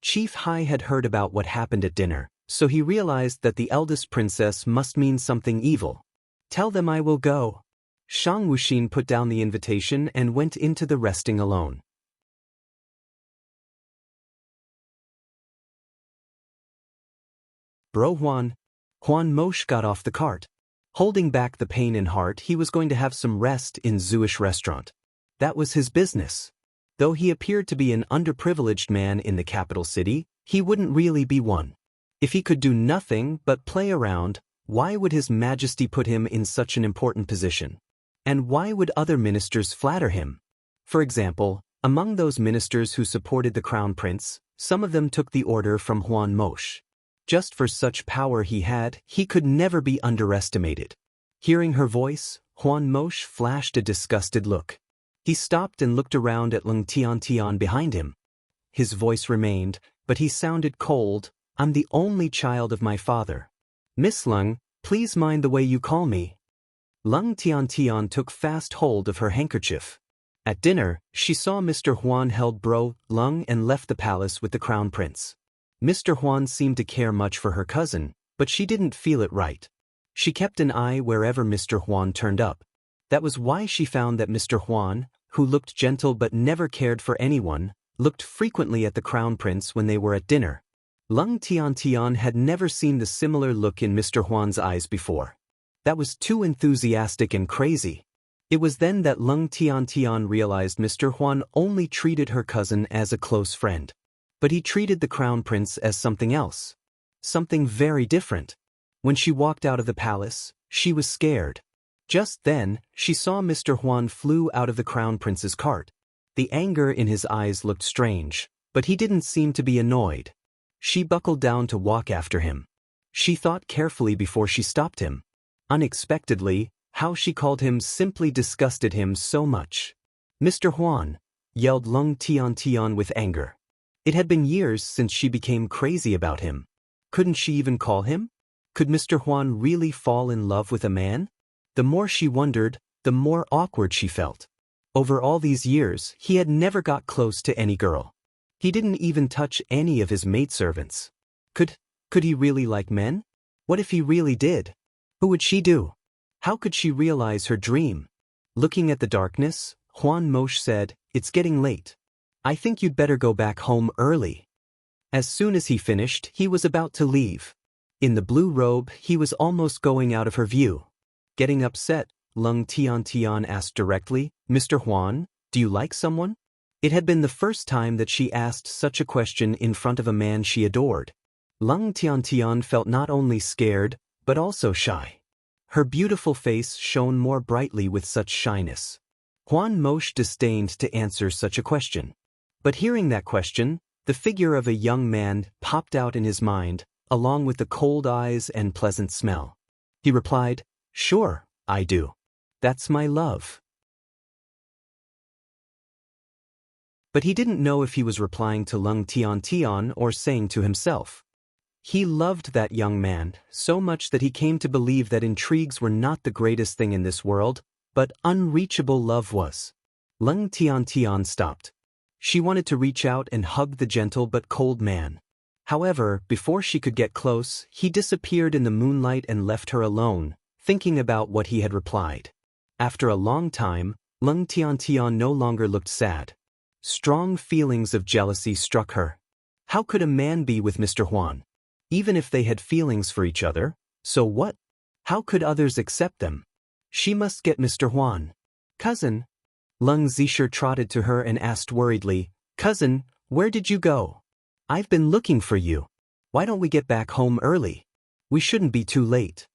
A: Chief Hai had heard about what happened at dinner, so he realized that the eldest princess must mean something evil. Tell them I will go. Shang Wuxin put down the invitation and went into the resting alone. Bro Huan Moshe got off the cart. Holding back the pain in heart, he was going to have some rest in Zhuish restaurant. That was his business. Though he appeared to be an underprivileged man in the capital city, he wouldn't really be one. If he could do nothing but play around, why would His Majesty put him in such an important position? And why would other ministers flatter him? For example, Among those ministers who supported the crown prince, some of them took the order from Huan Mosh. Just for such power he had, he could never be underestimated. Hearing her voice, Huan Mosh flashed a disgusted look. He stopped and looked around at Lung Tian behind him. His voice remained, but he sounded cold. I'm the only child of my father. Miss Lung, please mind the way you call me. Lung Tian took fast hold of her handkerchief. At dinner, she saw Mr. Huan held Bro Lung and left the palace with the crown prince. Mr. Huan seemed to care much for her cousin, but she didn't feel it right. She kept an eye wherever Mr. Huan turned up. That was why she found that Mr. Huan, who looked gentle but never cared for anyone, looked frequently at the crown prince when they were at dinner. Lung Tian had never seen the similar look in Mr. Huan's eyes before. That was too enthusiastic and crazy. It was then that Lung Tian realized Mr. Huan only treated her cousin as a close friend. But he treated the crown prince as something else. Something very different. When she walked out of the palace, she was scared. Just then, she saw Mr. Huan flew out of the crown prince's cart. The anger in his eyes looked strange, but he didn't seem to be annoyed. She buckled down to walk after him. She thought carefully before she stopped him. Unexpectedly, how she called him simply disgusted him so much. Mr. Huan, yelled Lung Tian with anger. It had been years since she became crazy about him. Couldn't she even call him? Could Mr. Huan really fall in love with a man? The more she wondered, the more awkward she felt. Over all these years, he had never got close to any girl. He didn't even touch any of his maidservants. Could he really like men? What if he really did? Who would she do? How could she realize her dream? Looking at the darkness, Huan Mosh said, "It's getting late. I think you'd better go back home early." As soon as he finished, he was about to leave. In the blue robe, he was almost going out of her view. Getting upset, Lung Tian asked directly, "Mr. Huan, do you like someone?" It had been the first time that she asked such a question in front of a man she adored. Lung Tian felt not only scared, but also shy. Her beautiful face shone more brightly with such shyness. Huan Mosh disdained to answer such a question. But hearing that question, the figure of a young man popped out in his mind, along with the cold eyes and pleasant smell. He replied, "Sure, I do. That's my love." But he didn't know if he was replying to Lung Tian or saying to himself. He loved that young man so much that he came to believe that intrigues were not the greatest thing in this world, but unreachable love was. Lung Tian stopped. She wanted to reach out and hug the gentle but cold man. However, before she could get close, he disappeared in the moonlight and left her alone, thinking about what he had replied. After a long time, Lung Tian no longer looked sad. Strong feelings of jealousy struck her. How could a man be with Mr. Huan? Even if they had feelings for each other, so what? How could others accept them? She must get Mr. Huan. "Cousin." Lung Zisher trotted to her and asked worriedly, "Cousin, where did you go? I've been looking for you. Why don't we get back home early? We shouldn't be too late."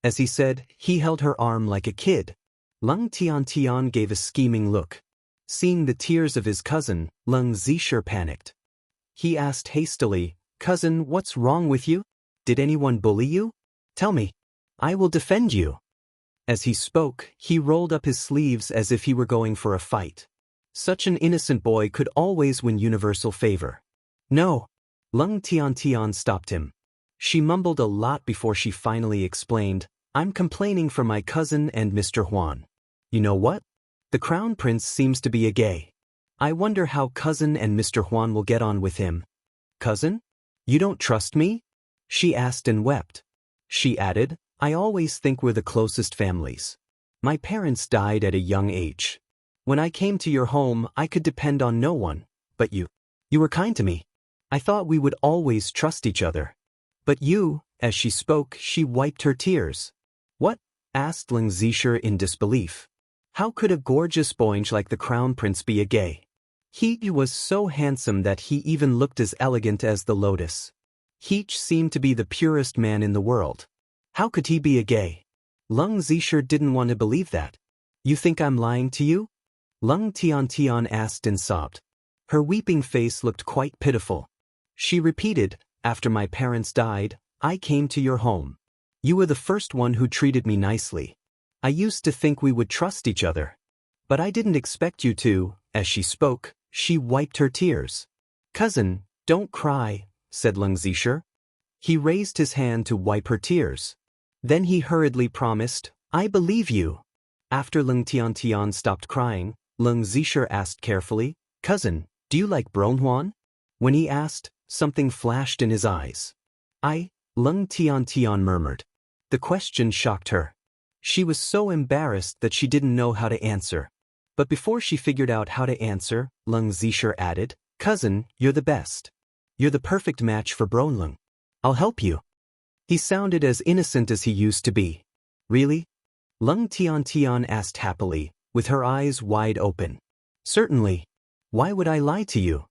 A: As he said, he held her arm like a kid. Lung Tian gave a scheming look. Seeing the tears of his cousin, Lung Zisher panicked. He asked hastily, "Cousin, what's wrong with you? Did anyone bully you? Tell me. I will defend you." As he spoke, he rolled up his sleeves as if he were going for a fight. Such an innocent boy could always win universal favor. "No." Lung Tian stopped him. She mumbled a lot before she finally explained, "I'm complaining for my cousin and Mr. Huan. You know what? The crown prince seems to be a gay. I wonder how cousin and Mr. Huan will get on with him." "Cousin? You don't trust me?" she asked and wept. She added, "I always think we're the closest families. My parents died at a young age. When I came to your home, I could depend on no one, but you. You were kind to me. I thought we would always trust each other. But you," as she spoke, she wiped her tears. "What?" asked Lung Zisher in disbelief. How could a gorgeous boy like the crown prince be a gay? He was so handsome that he even looked as elegant as the lotus. He seemed to be the purest man in the world. How could he be a gay? Lung Zisher didn't want to believe that. "You think I'm lying to you?" Lung Tian asked and sobbed. Her weeping face looked quite pitiful. She repeated, after my parents died, I came to your home. You were the first one who treated me nicely. I used to think we would trust each other. But I didn't expect you to. As she spoke, she wiped her tears. Cousin, don't cry, said Lung Zisher. He raised his hand to wipe her tears. Then he hurriedly promised, I believe you. After Lung Tian stopped crying, Lung Zisher asked carefully, Cousin, do you like Bronhuan? When he asked, something flashed in his eyes. Lung Tian murmured. The question shocked her. She was so embarrassed that she didn't know how to answer. But before she figured out how to answer, Lung Zisher added, Cousin, you're the best. You're the perfect match for Bronlung. I'll help you. He sounded as innocent as he used to be. Really? Lung Tian asked happily, with her eyes wide open. Certainly. Why would I lie to you?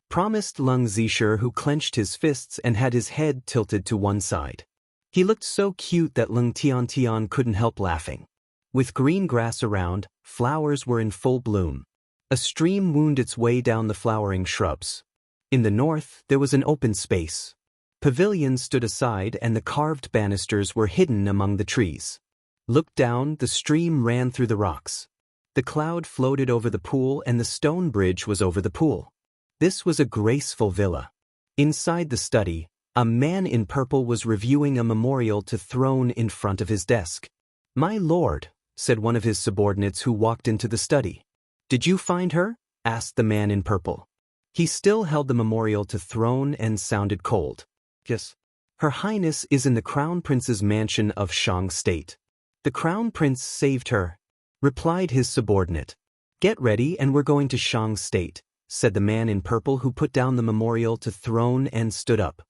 A: Promised Lung Zisher, who clenched his fists and had his head tilted to one side. He looked so cute that Lung Tian couldn't help laughing. With green grass around, flowers were in full bloom. A stream wound its way down the flowering shrubs. In the north, there was an open space. Pavilions stood aside and the carved banisters were hidden among the trees. Looked down, the stream ran through the rocks. The cloud floated over the pool and the stone bridge was over the pool. This was a graceful villa. Inside the study, a man in purple was reviewing a memorial to Throne in front of his desk. My lord, said one of his subordinates who walked into the study. Did you find her? Asked the man in purple. He still held the memorial to Throne and sounded cold. Yes. Her Highness is in the Crown Prince's mansion of Shang State. The Crown Prince saved her, replied his subordinate. Get ready and we're going to Shang State, said the man in purple who put down the memorial to Throne and stood up.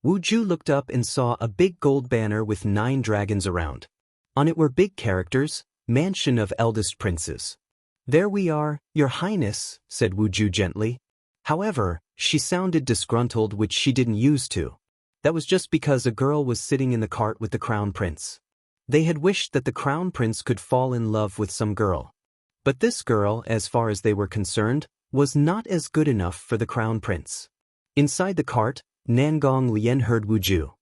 A: Wu Ju looked up and saw a big gold banner with 9 dragons around. On it were big characters, Mansion of Eldest Princes. There we are, Your Highness, said Wu Ju gently. However, she sounded disgruntled, which she didn't use to. That was just because a girl was sitting in the cart with the Crown Prince. They had wished that the Crown Prince could fall in love with some girl. But this girl, as far as they were concerned, was not as good enough for the Crown Prince. Inside the cart, Nangong Lian heard Wu Ju.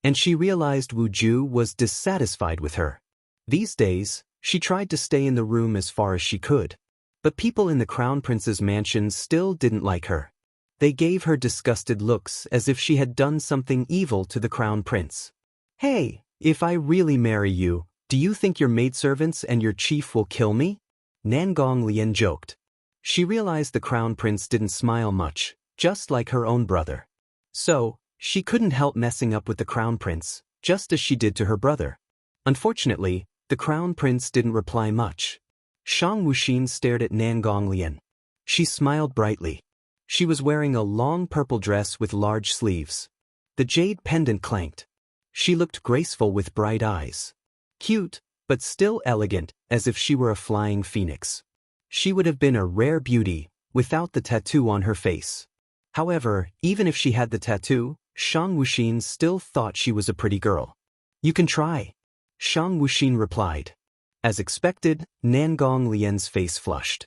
A: And she realized Wu Ju was dissatisfied with her. These days, she tried to stay in the room as far as she could. But people in the Crown Prince's mansion still didn't like her. They gave her disgusted looks as if she had done something evil to the Crown Prince. Hey, if I really marry you, do you think your maidservants and your chief will kill me? Nangong Lian joked. She realized the Crown Prince didn't smile much, just like her own brother. So, she couldn't help messing up with the Crown Prince, just as she did to her brother. Unfortunately, the Crown Prince didn't reply much. Shang Wuxin stared at Nangong Lian. She smiled brightly. She was wearing a long purple dress with large sleeves. The jade pendant clanked. She looked graceful with bright eyes. Cute, but still elegant, as if she were a flying phoenix. She would have been a rare beauty, without the tattoo on her face. However, even if she had the tattoo, Shang Wuxin still thought she was a pretty girl. You can try. Shang Wuxin replied. As expected, Nangong Lian's face flushed.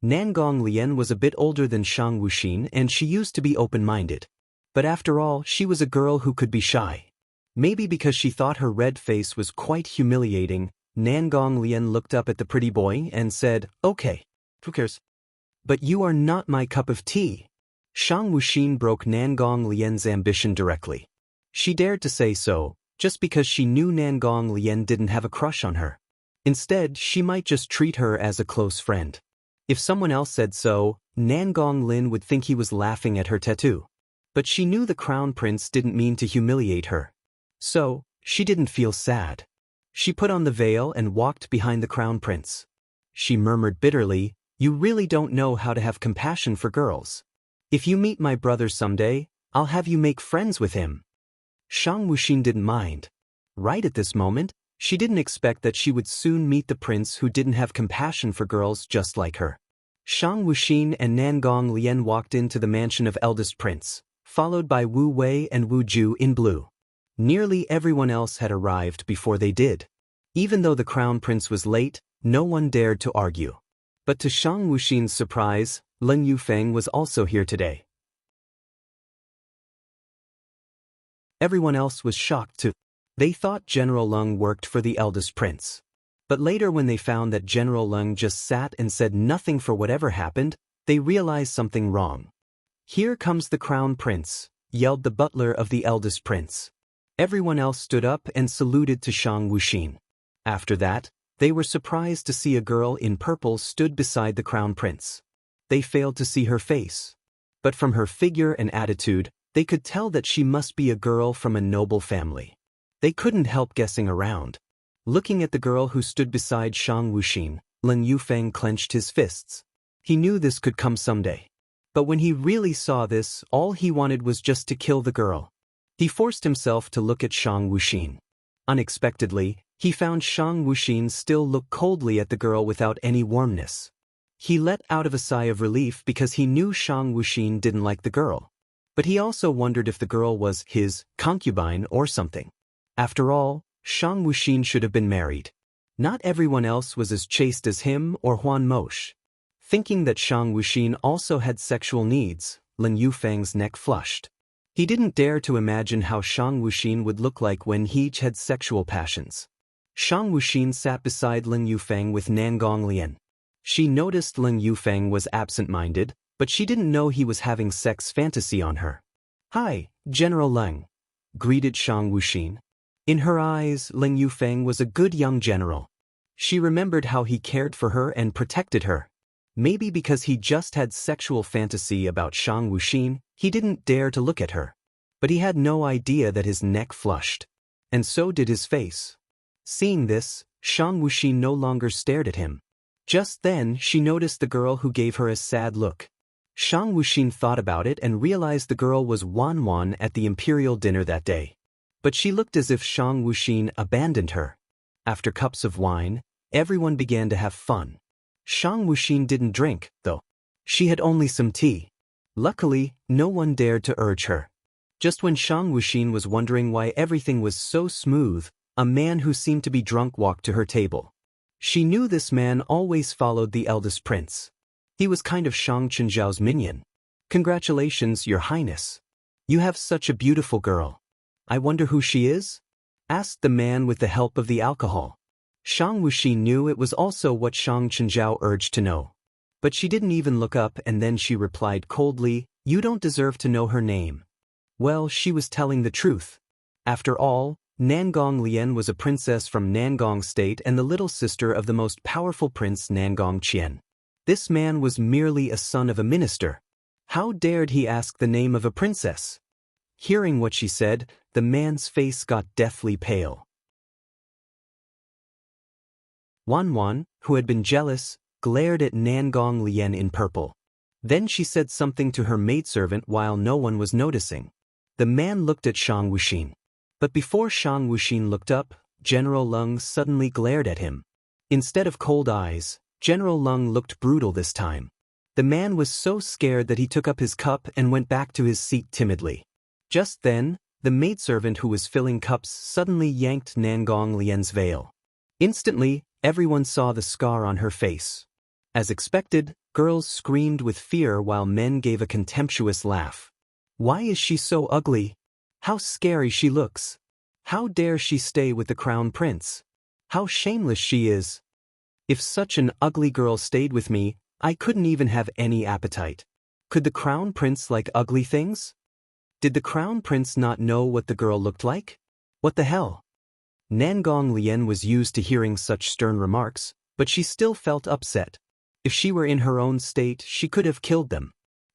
A: Nangong Lian was a bit older than Shang Wuxin and she used to be open-minded. But after all, she was a girl who could be shy. Maybe because she thought her red face was quite humiliating, Nangong Lian looked up at the pretty boy and said, Okay, who cares? But you are not my cup of tea. Shang Wuxin broke Nangong Lian's ambition directly. She dared to say so, just because she knew Nangong Lian didn't have a crush on her. Instead, she might just treat her as a close friend. If someone else said so, Nangong Lin would think he was laughing at her tattoo. But she knew the Crown Prince didn't mean to humiliate her. So, she didn't feel sad. She put on the veil and walked behind the Crown Prince. She murmured bitterly, You really don't know how to have compassion for girls. If you meet my brother someday, I'll have you make friends with him. Shang Wuxin didn't mind. Right at this moment, she didn't expect that she would soon meet the prince who didn't have compassion for girls just like her. Shang Wuxin and Nangong Lian walked into the mansion of Eldest Prince, followed by Wu Wei and Wu Ju in blue. Nearly everyone else had arrived before they did. Even though the crown prince was late, no one dared to argue. But to Shang Wuxin's surprise, Leng Yufeng was also here today. Everyone else was shocked too. They thought General Leng worked for the eldest prince. But later when they found that General Leng just sat and said nothing for whatever happened, they realized something wrong. "Here comes the crown prince," yelled the butler of the eldest prince. Everyone else stood up and saluted to Shang Wuxin. After that, they were surprised to see a girl in purple stood beside the crown prince. They failed to see her face. But from her figure and attitude, they could tell that she must be a girl from a noble family. They couldn't help guessing around. Looking at the girl who stood beside Shang Wuxin, Leng Yufeng clenched his fists. He knew this could come someday. But when he really saw this, all he wanted was just to kill the girl. He forced himself to look at Shang Wuxin. Unexpectedly, he found Shang Wuxin still look coldly at the girl without any warmness. He let out of a sigh of relief because he knew Shang Wuxin didn't like the girl. But he also wondered if the girl was his concubine or something. After all, Shang Wuxin should have been married. Not everyone else was as chaste as him or Huan Mosh. Thinking that Shang Wuxin also had sexual needs, Leng Yufeng's neck flushed. He didn't dare to imagine how Shang Wuxin would look like when he had sexual passions. Shang Wuxin sat beside Leng Yufeng with Nangong Lian. She noticed Leng Yufeng was absent-minded, but she didn't know he was having sex fantasy on her. "Hi, General Leng," greeted Shang Wuxin. In her eyes, Leng Yufeng was a good young general. She remembered how he cared for her and protected her. Maybe because he just had sexual fantasy about Shang Wuxin, he didn't dare to look at her. But he had no idea that his neck flushed. And so did his face. Seeing this, Shang Wuxin no longer stared at him. Just then, she noticed the girl who gave her a sad look. Shang Wuxin thought about it and realized the girl was Wan Wan at the imperial dinner that day. But she looked as if Shang Wuxin abandoned her. After cups of wine, everyone began to have fun. Shang Wuxin didn't drink, though. She had only some tea. Luckily, no one dared to urge her. Just when Shang Wuxin was wondering why everything was so smooth, a man who seemed to be drunk walked to her table. She knew this man always followed the eldest prince. He was kind of Shang Chenjiao's minion. "Congratulations, Your Highness. You have such a beautiful girl. I wonder who she is?" asked the man with the help of the alcohol. Shang Wuxin knew it was also what Shang Chenjiao urged to know. But she didn't even look up, and then she replied coldly, "You don't deserve to know her name." Well, she was telling the truth. After all, Nangong Lian was a princess from Nangong State and the little sister of the most powerful prince Nangong Qian. This man was merely a son of a minister. How dared he ask the name of a princess? Hearing what she said, the man's face got deathly pale. Wan Wan, who had been jealous, glared at Nangong Lian in purple. Then she said something to her maidservant while no one was noticing. The man looked at Shang Wuxin. But before Shang Wuxin looked up, General Leng suddenly glared at him. Instead of cold eyes, General Leng looked brutal this time. The man was so scared that he took up his cup and went back to his seat timidly. Just then, the maidservant who was filling cups suddenly yanked Nangong Lian's veil. Instantly, everyone saw the scar on her face. As expected, girls screamed with fear while men gave a contemptuous laugh. "Why is she so ugly? How scary she looks. How dare she stay with the crown prince? How shameless she is. If such an ugly girl stayed with me, I couldn't even have any appetite. Could the crown prince like ugly things? Did the crown prince not know what the girl looked like? What the hell?" Nangong Lian was used to hearing such stern remarks, but she still felt upset. If she were in her own state, she could have killed them.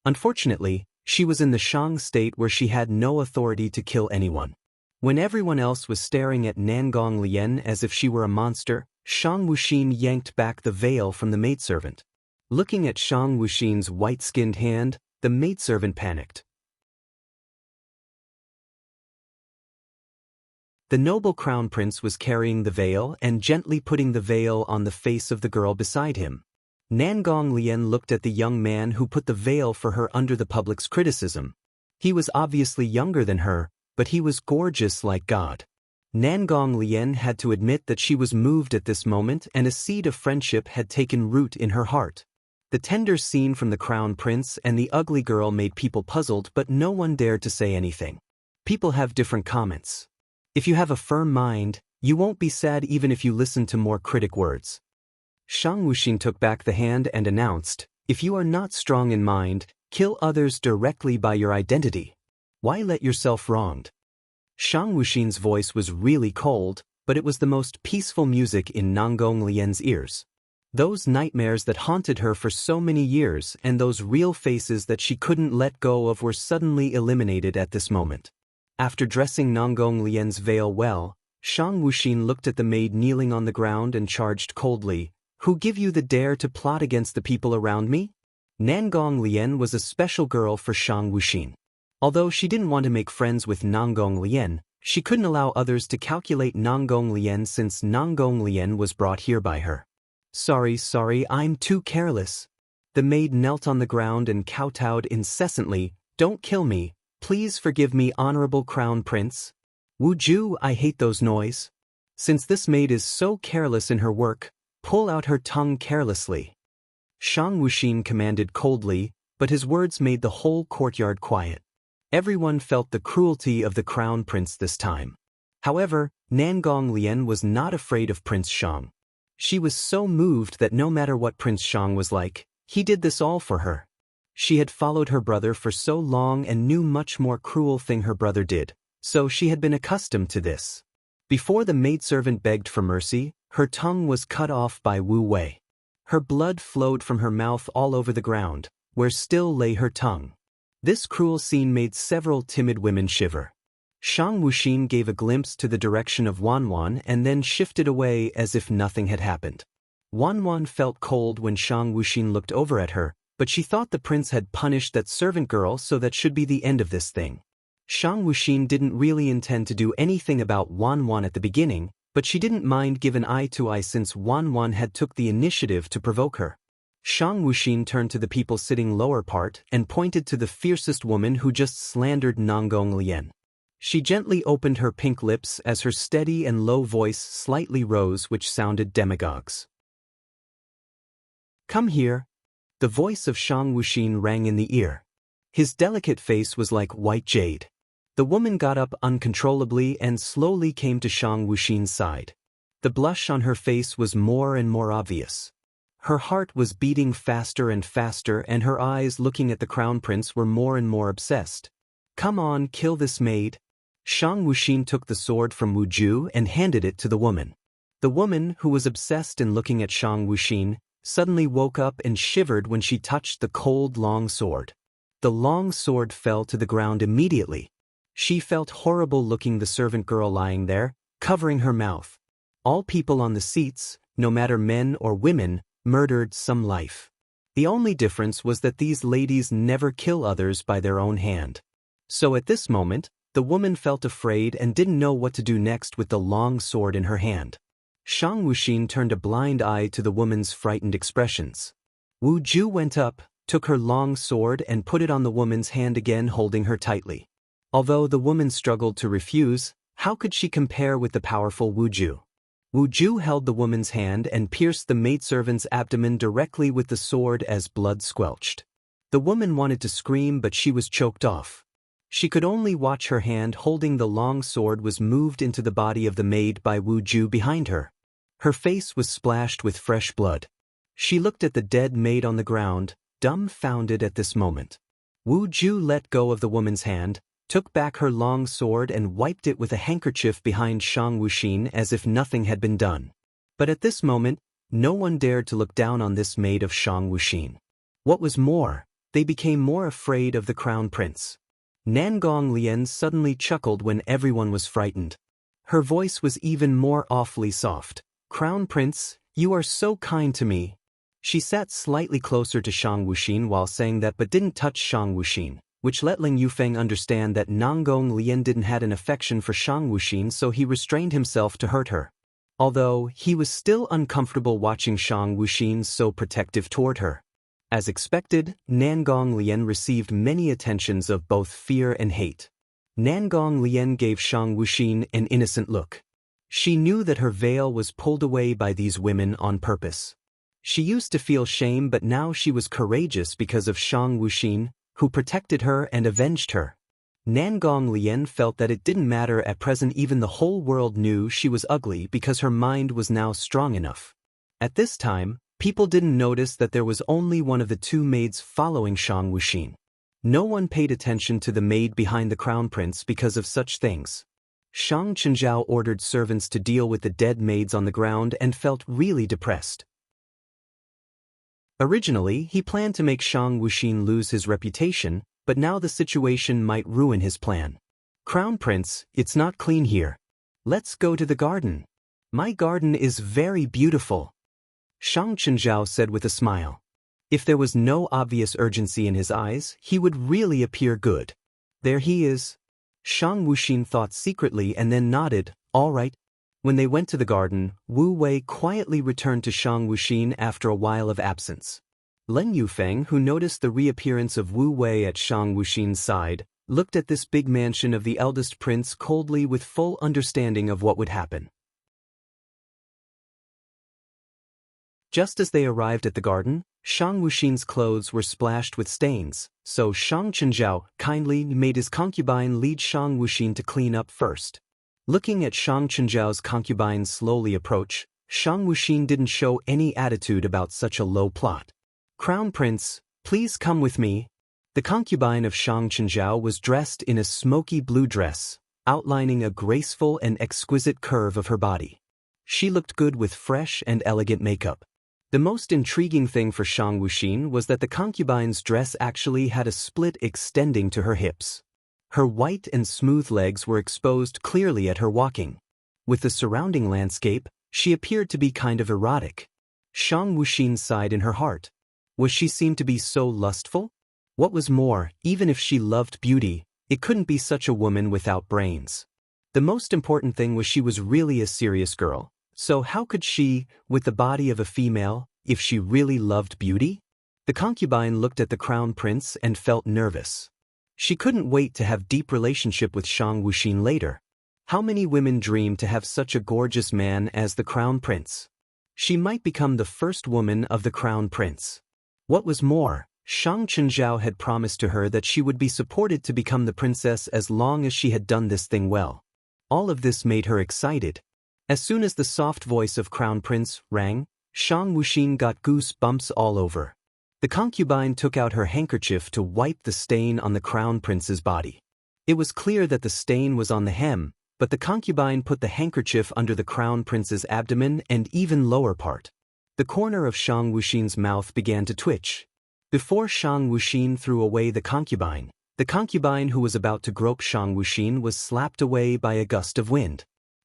A: Unfortunately, she was in the Shang state where she had no authority to kill anyone. When everyone else was staring at Nangong Lian as if she were a monster, Shang Wuxin yanked back the veil from the maidservant. Looking at Shang Wuxin's white-skinned hand, the maidservant panicked. The noble crown prince was carrying the veil and gently putting the veil on the face of the girl beside him. Nangong Lian looked at the young man who put the veil for her under the public's criticism. He was obviously younger than her, but he was gorgeous like God. Nangong Lian had to admit that she was moved at this moment, and a seed of friendship had taken root in her heart. The tender scene from the crown prince and the ugly girl made people puzzled, but no one dared to say anything. People have different comments. If you have a firm mind, you won't be sad even if you listen to more critic words. Shang Wuxin took back the hand and announced, "If you are not strong in mind, kill others directly by your identity. Why let yourself wronged?" Shang Wuxin's voice was really cold, but it was the most peaceful music in Nangong Lian's ears. Those nightmares that haunted her for so many years and those real faces that she couldn't let go of were suddenly eliminated at this moment. After dressing Nangong Lian's veil well, Shang Wuxin looked at the maid kneeling on the ground and charged coldly, "Who give you the dare to plot against the people around me?" Nangong Lian was a special girl for Shang Wuxin. Although she didn't want to make friends with Nangong Lian, she couldn't allow others to calculate Nangong Lian since Nangong Lian was brought here by her. Sorry, I'm too careless." The maid knelt on the ground and kowtowed incessantly, "Don't kill me, please forgive me, honorable crown prince." "Wu Ju, I hate those noise." Since this maid is so careless in her work, pull out her tongue carelessly. Shang Wuxin commanded coldly, but his words made the whole courtyard quiet. Everyone felt the cruelty of the crown prince this time. However, Nangong Lian was not afraid of Prince Shang. She was so moved that no matter what Prince Shang was like, he did this all for her. She had followed her brother for so long and knew much more cruel thing her brother did, so she had been accustomed to this. Before the maidservant begged for mercy, her tongue was cut off by Wu Wei. Her blood flowed from her mouth all over the ground, where still lay her tongue. This cruel scene made several timid women shiver. Shang Wuxin gave a glimpse to the direction of Wanwan and then shifted away as if nothing had happened. Wanwan felt cold when Shang Wuxin looked over at her, but she thought the prince had punished that servant girl, so that should be the end of this thing. Shang Wuxin didn't really intend to do anything about Wanwan at the beginning, but she didn't mind giving eye to eye since Wanwan had took the initiative to provoke her. Shang Wuxin turned to the people sitting lower part and pointed to the fiercest woman who just slandered Nangong Lian. She gently opened her pink lips as her steady and low voice slightly rose, which sounded demagogues. "Come here." The voice of Shang Wuxin rang in the ear. His delicate face was like white jade. The woman got up uncontrollably and slowly came to Shang Wuxin's side. The blush on her face was more and more obvious. Her heart was beating faster and faster, and her eyes looking at the crown prince were more and more obsessed. "Come on, kill this maid." Shang Wuxin took the sword from Wu Ju and handed it to the woman. The woman, who was obsessed in looking at Shang Wuxin, suddenly woke up and shivered when she touched the cold long sword. The long sword fell to the ground immediately. She felt horrible looking the servant girl lying there, covering her mouth. All people on the seats, no matter men or women, murdered some life. The only difference was that these ladies never kill others by their own hand. So at this moment, the woman felt afraid and didn't know what to do next with the long sword in her hand. Shang Wuxin turned a blind eye to the woman's frightened expressions. Wu Ju went up, took her long sword and put it on the woman's hand again, holding her tightly. Although the woman struggled to refuse, how could she compare with the powerful Wu Ju? Wu Ju held the woman's hand and pierced the maidservant's abdomen directly with the sword as blood squelched. The woman wanted to scream, but she was choked off. She could only watch her hand holding the long sword was moved into the body of the maid by Wu Ju behind her. Her face was splashed with fresh blood. She looked at the dead maid on the ground, dumbfounded at this moment. Wu Ju let go of the woman's hand, took back her long sword and wiped it with a handkerchief behind Shang Wuxin as if nothing had been done. But at this moment, no one dared to look down on this maid of Shang Wuxin. What was more, they became more afraid of the crown prince. Nangong Lian suddenly chuckled when everyone was frightened. Her voice was even more awfully soft. "Crown Prince, you are so kind to me." She sat slightly closer to Shang Wuxin while saying that, but didn't touch Shang Wuxin, which let Ling Yufeng understand that Nangong Lian didn't had an affection for Shang Wuxin, so he restrained himself to hurt her. Although, he was still uncomfortable watching Shang Wuxin so protective toward her. As expected, Nangong Lian received many attentions of both fear and hate. Nangong Lian gave Shang Wuxin an innocent look. She knew that her veil was pulled away by these women on purpose. She used to feel shame, but now she was courageous because of Shang Wuxin, who protected her and avenged her. Nangong Lian felt that it didn't matter at present, even the whole world knew she was ugly because her mind was now strong enough. At this time, people didn't notice that there was only one of the two maids following Shang Wuxin. No one paid attention to the maid behind the crown prince because of such things. Shang Chenjiao ordered servants to deal with the dead maids on the ground and felt really depressed. Originally, he planned to make Shang Wuxin lose his reputation, but now the situation might ruin his plan. Crown Prince, it's not clean here. Let's go to the garden. My garden is very beautiful, Shang Chenjiao said with a smile. If there was no obvious urgency in his eyes, he would really appear good. There he is. Shang Wuxin thought secretly and then nodded, all right. When they went to the garden, Wu Wei quietly returned to Shang Wuxin after a while of absence. Leng Yufeng, who noticed the reappearance of Wu Wei at Shang Wuxin's side, looked at this big mansion of the eldest prince coldly with full understanding of what would happen. Just as they arrived at the garden, Shang Wuxin's clothes were splashed with stains, so Shang Chenjiao kindly made his concubine lead Shang Wuxin to clean up first. Looking at Shang Chenjiao's concubine slowly approach, Shang Wuxin didn't show any attitude about such a low plot. Crown Prince, please come with me. The concubine of Shang Chenjiao was dressed in a smoky blue dress, outlining a graceful and exquisite curve of her body. She looked good with fresh and elegant makeup. The most intriguing thing for Shang Wuxin was that the concubine's dress actually had a split extending to her hips. Her white and smooth legs were exposed clearly at her walking. With the surrounding landscape, she appeared to be kind of erotic. Shang Wuxin sighed in her heart. Was she seemed to be so lustful? What was more, even if she loved beauty, it couldn't be such a woman without brains. The most important thing was she was really a serious girl. So how could she, with the body of a female, if she really loved beauty? The concubine looked at the crown prince and felt nervous. She couldn't wait to have deep relationship with Shang Wuxin later. How many women dream to have such a gorgeous man as the crown prince? She might become the first woman of the crown prince. What was more, Shang Chenjiao had promised to her that she would be supported to become the princess as long as she had done this thing well. All of this made her excited. As soon as the soft voice of Crown Prince rang, Shang Wuxin got goosebumps all over. The concubine took out her handkerchief to wipe the stain on the Crown Prince's body. It was clear that the stain was on the hem, but the concubine put the handkerchief under the Crown Prince's abdomen and even lower part. The corner of Shang Wuxin's mouth began to twitch. Before Shang Wuxin threw away the concubine who was about to grope Shang Wuxin was slapped away by a gust of wind.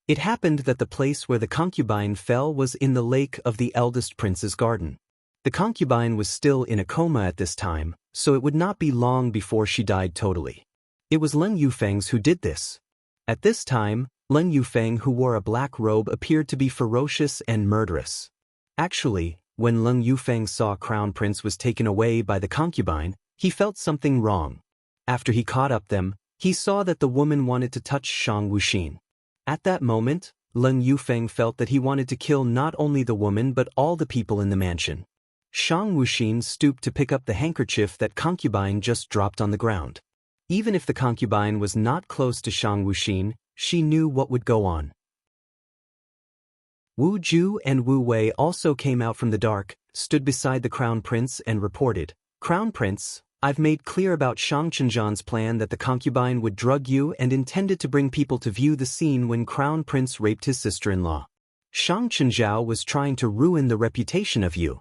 A: It happened that the place where the concubine fell was in the lake of the eldest prince's garden. The concubine was still in a coma at this time, so it would not be long before she died totally. It was Leng Yufeng's who did this. At this time, Leng Yufeng, who wore a black robe, appeared to be ferocious and murderous. Actually, when Leng Yufeng saw Crown Prince was taken away by the concubine, he felt something wrong. After he caught up them, he saw that the woman wanted to touch Shang Wuxin. At that moment, Leng Yufeng felt that he wanted to kill not only the woman but all the people in the mansion. Shang Wuxin stooped to pick up the handkerchief that concubine just dropped on the ground. Even if the concubine was not close to Shang Wuxin, she knew what would go on. Wu Ju and Wu Wei also came out from the dark, stood beside the Crown Prince and reported, "Crown Prince, I've made clear about Shang Chenjian's plan that the concubine would drug you and intended to bring people to view the scene when Crown Prince raped his sister-in-law. Shang Chenjiao was trying to ruin the reputation of you."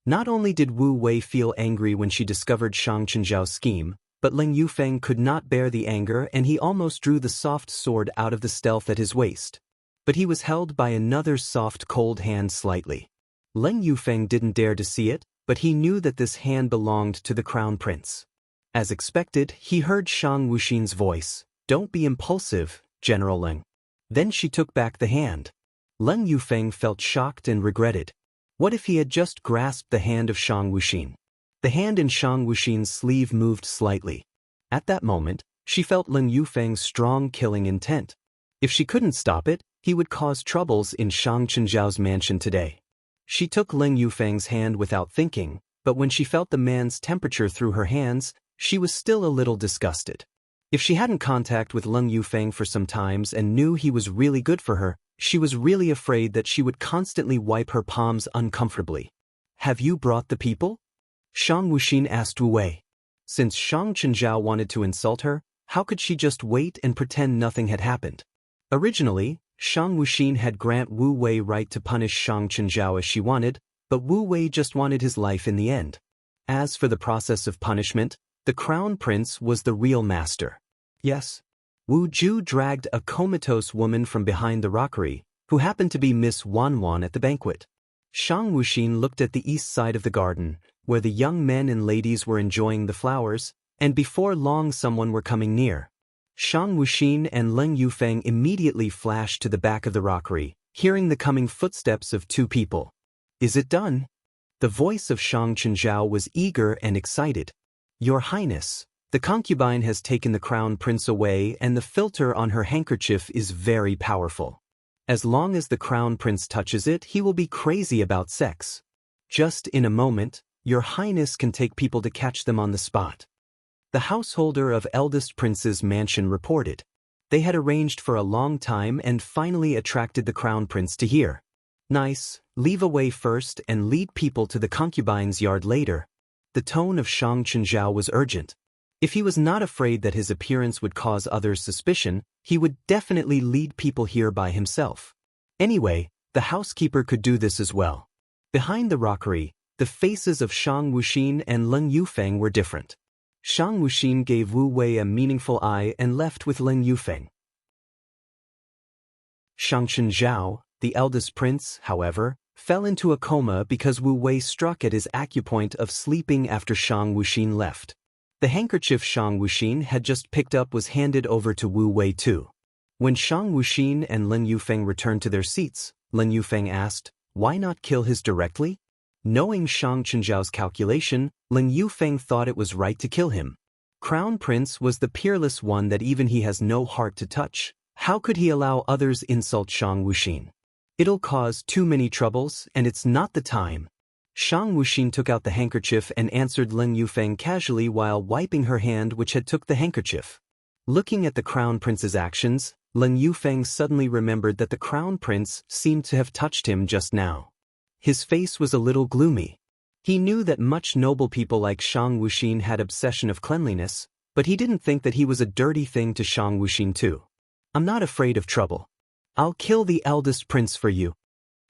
A: Not only did Wu Wei feel angry when she discovered Shang Chenjiao's scheme, but Leng Yufeng could not bear the anger and he almost drew the soft sword out of the stealth at his waist. But he was held by another soft cold hand slightly. Leng Yufeng didn't dare to see it, but he knew that this hand belonged to the Crown Prince. As expected, he heard Shang Wuxin's voice, "Don't be impulsive, General Leng." Then she took back the hand. Leng Yufeng felt shocked and regretted. What if he had just grasped the hand of Shang Wuxin? The hand in Shang Wuxin's sleeve moved slightly. At that moment, She felt Lin Yufeng's strong killing intent. If she couldn't stop it, he would cause troubles in Shang Chenjiao's mansion today. She took Lin Yufeng's hand without thinking, but when she felt the man's temperature through her hands, she was still a little disgusted. If she hadn't contact with Lin Yufeng for some times and knew he was really good for her, she was really afraid that she would constantly wipe her palms uncomfortably. "Have you brought the people?" Shang Wuxin asked Wu Wei. Since Shang Chenjiao wanted to insult her, how could she just wait and pretend nothing had happened? Originally, Shang Wuxin had granted Wu Wei right to punish Shang Chenjiao as she wanted, but Wu Wei just wanted his life in the end. As for the process of punishment, the crown prince was the real master. Yes. Wu Ju dragged a comatose woman from behind the rockery, who happened to be Miss Wanwan at the banquet. Shang Wuxin looked at the east side of the garden, where the young men and ladies were enjoying the flowers, and before long someone were coming near. Shang Wuxin and Lin Yufeng immediately flashed to the back of the rockery, hearing the coming footsteps of two people. "Is it done?" The voice of Shang Chenjiao was eager and excited. "Your Highness, the concubine has taken the crown prince away and the filter on her handkerchief is very powerful. As long as the crown prince touches it, he will be crazy about sex. Just in a moment, Your Highness can take people to catch them on the spot." The householder of eldest prince's mansion reported. They had arranged for a long time and finally attracted the crown prince to hear. "Nice, leave away first and lead people to the concubine's yard later." The tone of Shang Chenjiao was urgent. If he was not afraid that his appearance would cause others suspicion, he would definitely lead people here by himself. Anyway, the housekeeper could do this as well. Behind the rockery, the faces of Shang Wuxin and Lin Yufeng were different. Shang Wuxin gave Wu Wei a meaningful eye and left with Lin Yufeng. Shang Chenjiao, the eldest prince, however, fell into a coma because Wu Wei struck at his acupoint of sleeping after Shang Wuxin left. The handkerchief Shang Wuxin had just picked up was handed over to Wu Wei too. When Shang Wuxin and Lin Yufeng returned to their seats, Lin Yufeng asked, "Why not kill his directly?" Knowing Shang Chenjiao's calculation, Lin Yufeng thought it was right to kill him. Crown Prince was the peerless one that even he has no heart to touch. How could he allow others insult Shang Wuxin? "It'll cause too many troubles, and it's not the time." Shang Wuxin took out the handkerchief and answered Lin Yufeng casually while wiping her hand which had took the handkerchief. Looking at the Crown Prince's actions, Lin Yufeng suddenly remembered that the Crown Prince seemed to have touched him just now. His face was a little gloomy. He knew that much noble people like Shang Wuxin had obsession of cleanliness, but he didn't think that he was a dirty thing to Shang Wuxin too. "I'm not afraid of trouble. I'll kill the eldest prince for you,"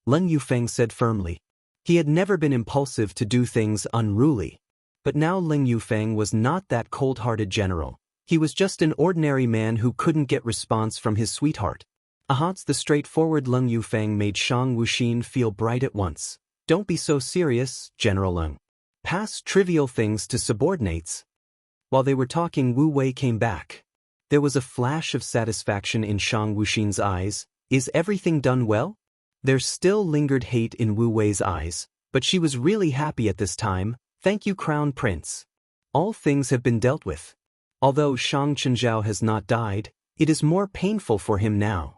A: Lin Yufeng said firmly. He had never been impulsive to do things unruly. But now Lin Yufeng was not that cold-hearted general. He was just an ordinary man who couldn't get response from his sweetheart. The straightforward Lin Yufeng made Shang Wuxin feel bright at once. "Don't be so serious, General Lin. Pass trivial things to subordinates." While they were talking, Wu Wei came back. There was a flash of satisfaction in Shang Wuxin's eyes. "Is everything done well?" There still lingered hate in Wu Wei's eyes, but she was really happy at this time. "Thank you, Crown Prince. All things have been dealt with. Although Shang Chenjiao has not died, it is more painful for him now."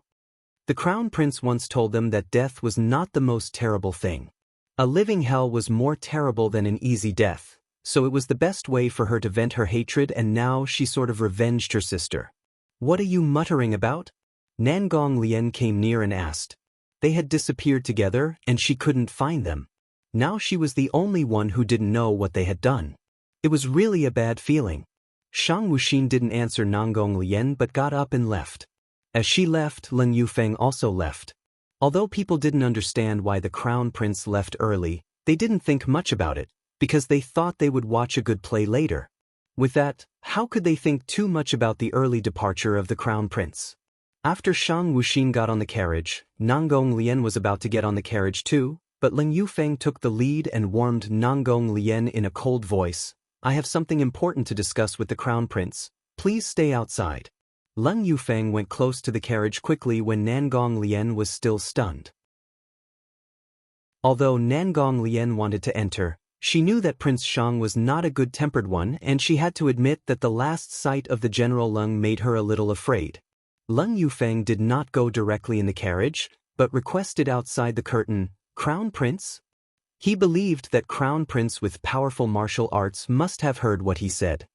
A: The Crown Prince once told them that death was not the most terrible thing. A living hell was more terrible than an easy death, so it was the best way for her to vent her hatred, and now she sort of revenged her sister. "What are you muttering about?" Nangong Lian came near and asked. They had disappeared together and she couldn't find them. Now she was the only one who didn't know what they had done. It was really a bad feeling. Shang Wuxin didn't answer Nangong Lian but got up and left. As she left, Lin Yufeng also left. Although people didn't understand why the Crown Prince left early, they didn't think much about it, because they thought they would watch a good play later. With that, how could they think too much about the early departure of the Crown Prince? After Shang Wuxin got on the carriage, Nangong Lian was about to get on the carriage too, but Lin Yufeng took the lead and warned Nangong Lian in a cold voice, "I have something important to discuss with the Crown Prince. Please stay outside." Lin Yufeng went close to the carriage quickly when Nangong Lian was still stunned. Although Nangong Lian wanted to enter, She knew that Prince Shang was not a good-tempered one, and she had to admit that the last sight of the General Leng made her a little afraid. Leng Yufeng did not go directly in the carriage, but requested outside the curtain, "Crown Prince?" He believed that Crown Prince with powerful martial arts must have heard what he said.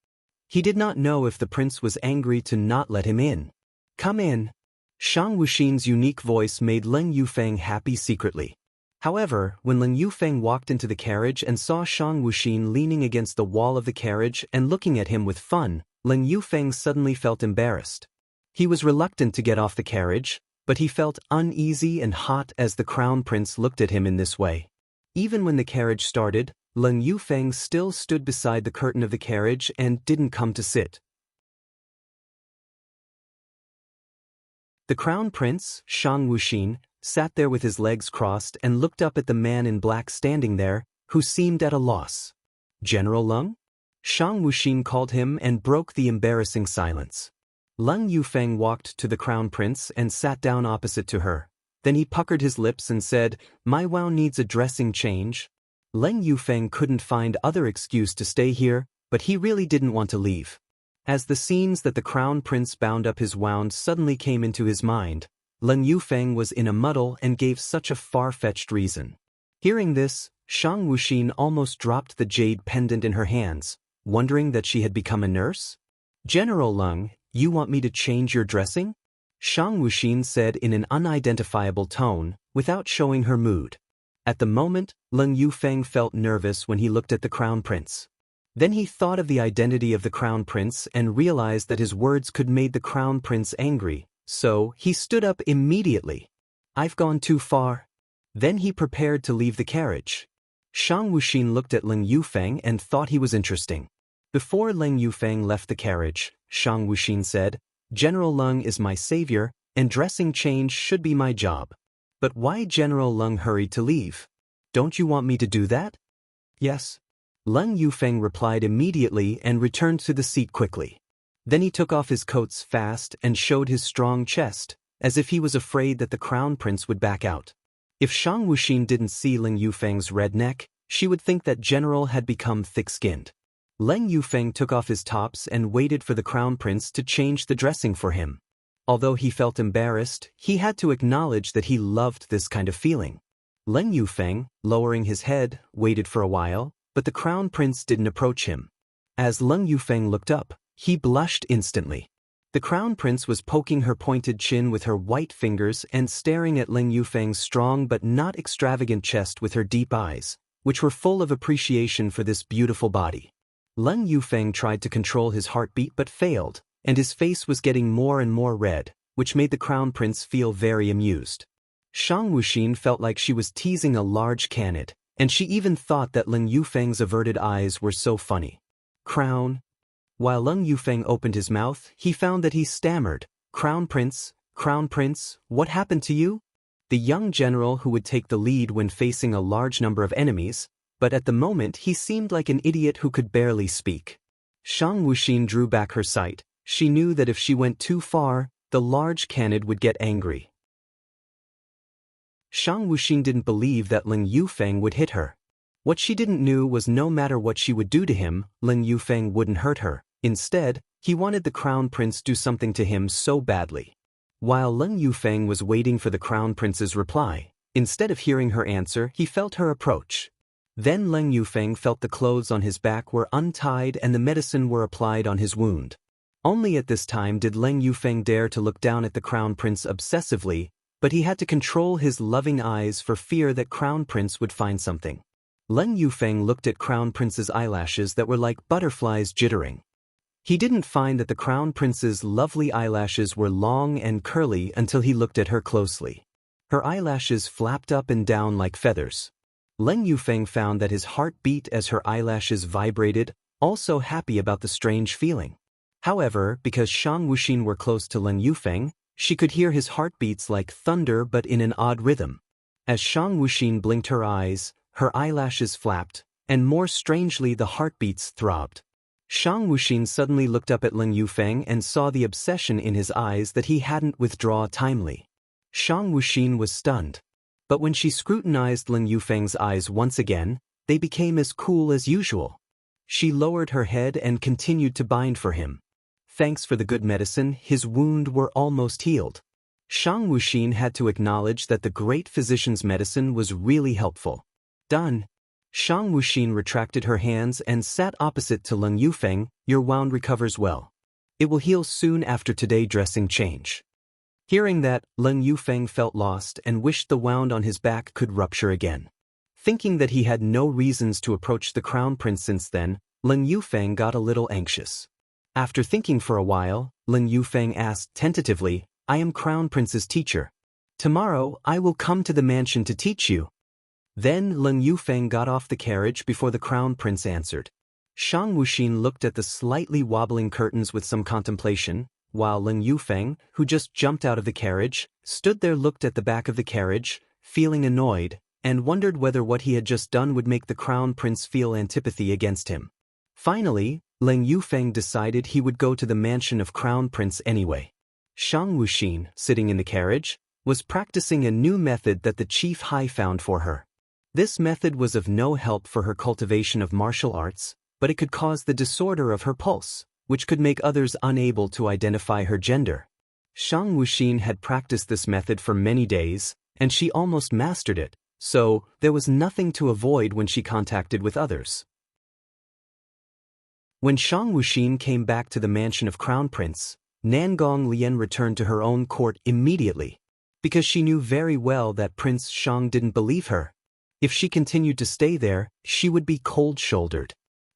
A: He did not know if the prince was angry to not let him in. "Come in." Shang Wuxin's unique voice made Leng Yufeng happy secretly. However, when Leng Yufeng walked into the carriage and saw Shang Wuxin leaning against the wall of the carriage and looking at him with fun, Leng Yufeng suddenly felt embarrassed. He was reluctant to get off the carriage, but he felt uneasy and hot as the Crown Prince looked at him in this way. Even when the carriage started, Leng Yufeng still stood beside the curtain of the carriage and didn't come to sit. The Crown Prince, Shang Wuxin, sat there with his legs crossed and looked up at the man in black standing there, who seemed at a loss. "General Leng?" Shang Wuxin called him and broke the embarrassing silence. Leng Yufeng walked to the Crown Prince and sat down opposite to her. Then he puckered his lips and said, "My wow needs a dressing change." Leng Yufeng couldn't find other excuse to stay here, but he really didn't want to leave. As the scenes that the Crown Prince bound up his wound suddenly came into his mind, Leng Yufeng was in a muddle and gave such a far-fetched reason. Hearing this, Shang Wuxin almost dropped the jade pendant in her hands, wondering that she had become a nurse. "General Leng, you want me to change your dressing?" Shang Wuxin said in an unidentifiable tone, without showing her mood. At the moment, Leng Yufeng felt nervous when he looked at the Crown Prince. Then he thought of the identity of the Crown Prince and realized that his words could make the Crown Prince angry, so he stood up immediately. "I've gone too far." Then he prepared to leave the carriage. Shang Wuxin looked at Leng Yufeng and thought he was interesting. Before Leng Yufeng left the carriage, Shang Wuxin said, "General Leng is my savior, and dressing change should be my job." "But why General Leng hurried to leave? Don't you want me to do that?" "Yes." Leng Yufeng replied immediately and returned to the seat quickly. Then he took off his coats fast and showed his strong chest, as if he was afraid that the Crown Prince would back out. If Shang Wuxin didn't see Leng Yufeng's red neck, she would think that General had become thick-skinned. Leng Yufeng took off his tops and waited for the Crown Prince to change the dressing for him. Although he felt embarrassed, he had to acknowledge that he loved this kind of feeling. Leng Yufeng, lowering his head, waited for a while, but the Crown Prince didn't approach him. As Leng Yufeng looked up, he blushed instantly. The Crown Prince was poking her pointed chin with her white fingers and staring at Leng Yufeng's strong but not extravagant chest with her deep eyes, which were full of appreciation for this beautiful body. Leng Yufeng tried to control his heartbeat but failed, and his face was getting more and more red, which made the Crown Prince feel very amused. Shang Wuxin felt like she was teasing a large canid, and she even thought that Leng Yufeng's averted eyes were so funny. "Crown?" While Leng Yufeng opened his mouth, he found that he stammered, Crown Prince, what happened to you?" The young general who would take the lead when facing a large number of enemies, but at the moment he seemed like an idiot who could barely speak. Shang Wuxin drew back her sight. She knew that if she went too far, the large canid would get angry. Shang Wuxin didn't believe that Leng Yufeng would hit her. What she didn't know was no matter what she would do to him, Leng Yufeng wouldn't hurt her. Instead, he wanted the Crown Prince do something to him so badly. While Leng Yufeng was waiting for the Crown Prince's reply, instead of hearing her answer, he felt her approach. Then Leng Yufeng felt the clothes on his back were untied and the medicine were applied on his wound. Only at this time did Leng Yufeng dare to look down at the Crown Prince obsessively, but he had to control his loving eyes for fear that Crown Prince would find something. Leng Yufeng looked at Crown Prince's eyelashes that were like butterflies jittering. He didn't find that the Crown Prince's lovely eyelashes were long and curly until he looked at her closely. Her eyelashes flapped up and down like feathers. Leng Yufeng found that his heart beat as her eyelashes vibrated, also happy about the strange feeling. However, because Shang Wuxin were close to Leng Yufeng, she could hear his heartbeats like thunder but in an odd rhythm. As Shang Wuxin blinked her eyes, her eyelashes flapped, and more strangely the heartbeats throbbed. Shang Wuxin suddenly looked up at Leng Yufeng and saw the obsession in his eyes that he hadn't withdrawn timely. Shang Wuxin was stunned. But when she scrutinized Leng Yufeng's eyes once again, they became as cool as usual. She lowered her head and continued to bind for him. Thanks for the good medicine, his wound were almost healed. Shang Wuxin had to acknowledge that the great physician's medicine was really helpful. Done. Shang Wuxin retracted her hands and sat opposite to Leng Yufeng. Your wound recovers well. It will heal soon after today dressing change. Hearing that, Leng Yufeng felt lost and wished the wound on his back could rupture again. Thinking that he had no reasons to approach the crown prince since then, Leng Yufeng got a little anxious. After thinking for a while, Leng Yufeng asked tentatively, I am crown prince's teacher. Tomorrow I will come to the mansion to teach you. Then Leng Yufeng got off the carriage before the crown prince answered. Shang Wuxin looked at the slightly wobbling curtains with some contemplation, while Leng Yufeng, who just jumped out of the carriage, stood there looked at the back of the carriage, feeling annoyed, and wondered whether what he had just done would make the crown prince feel antipathy against him. Finally, Leng Yufeng decided he would go to the mansion of crown prince anyway. Shang Wuxin, sitting in the carriage, was practicing a new method that the chief Hai found for her. This method was of no help for her cultivation of martial arts, but it could cause the disorder of her pulse, which could make others unable to identify her gender. Shang Wuxin had practiced this method for many days, and she almost mastered it, so there was nothing to avoid when she contacted with others. When Shang Wuxin came back to the mansion of Crown Prince, Nangong Lian returned to her own court immediately, because she knew very well that Prince Shang didn't believe her. If she continued to stay there, she would be cold-shouldered.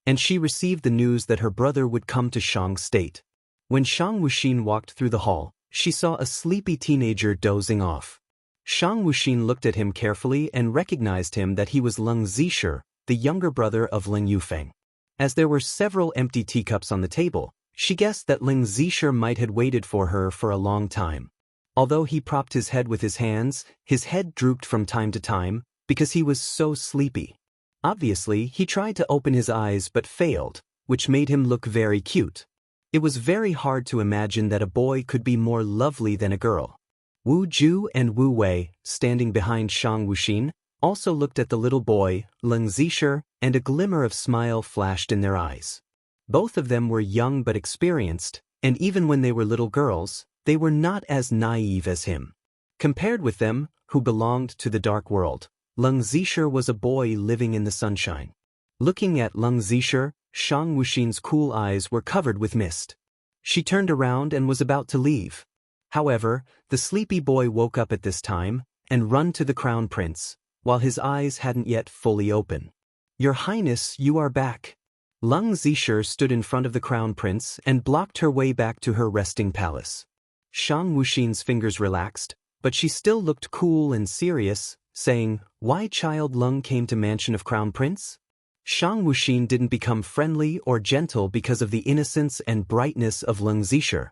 A: And she received the news that her brother would come to Shang's state. When Shang Wuxin walked through the hall, she saw a sleepy teenager dozing off. Shang Wuxin looked at him carefully and recognized him that he was Leng Zisher, the younger brother of Leng Yufeng. As there were several empty teacups on the table, she guessed that Leng Zisher might have waited for her for a long time. Although he propped his head with his hands, his head drooped from time to time, because he was so sleepy. Obviously, he tried to open his eyes but failed, which made him look very cute. It was very hard to imagine that a boy could be more lovely than a girl. Wu Ju and Wu Wei, standing behind Shang Wuxin, also looked at the little boy, Leng Zisher, and a glimmer of smile flashed in their eyes. Both of them were young but experienced, and even when they were little girls, they were not as naive as him. Compared with them, who belonged to the dark world, Leng Zisher was a boy living in the sunshine. Looking at Leng Zisher, Shang Wuxin's cool eyes were covered with mist. She turned around and was about to leave. However, the sleepy boy woke up at this time and ran to the crown prince, while his eyes hadn't yet fully opened. Your Highness, you are back. Leng Zisher stood in front of the crown prince and blocked her way back to her resting palace. Shang Wuxin's fingers relaxed, but she still looked cool and serious, saying, Why child Leng came to mansion of crown prince? Shang Wuxin didn't become friendly or gentle because of the innocence and brightness of Leng Zisher.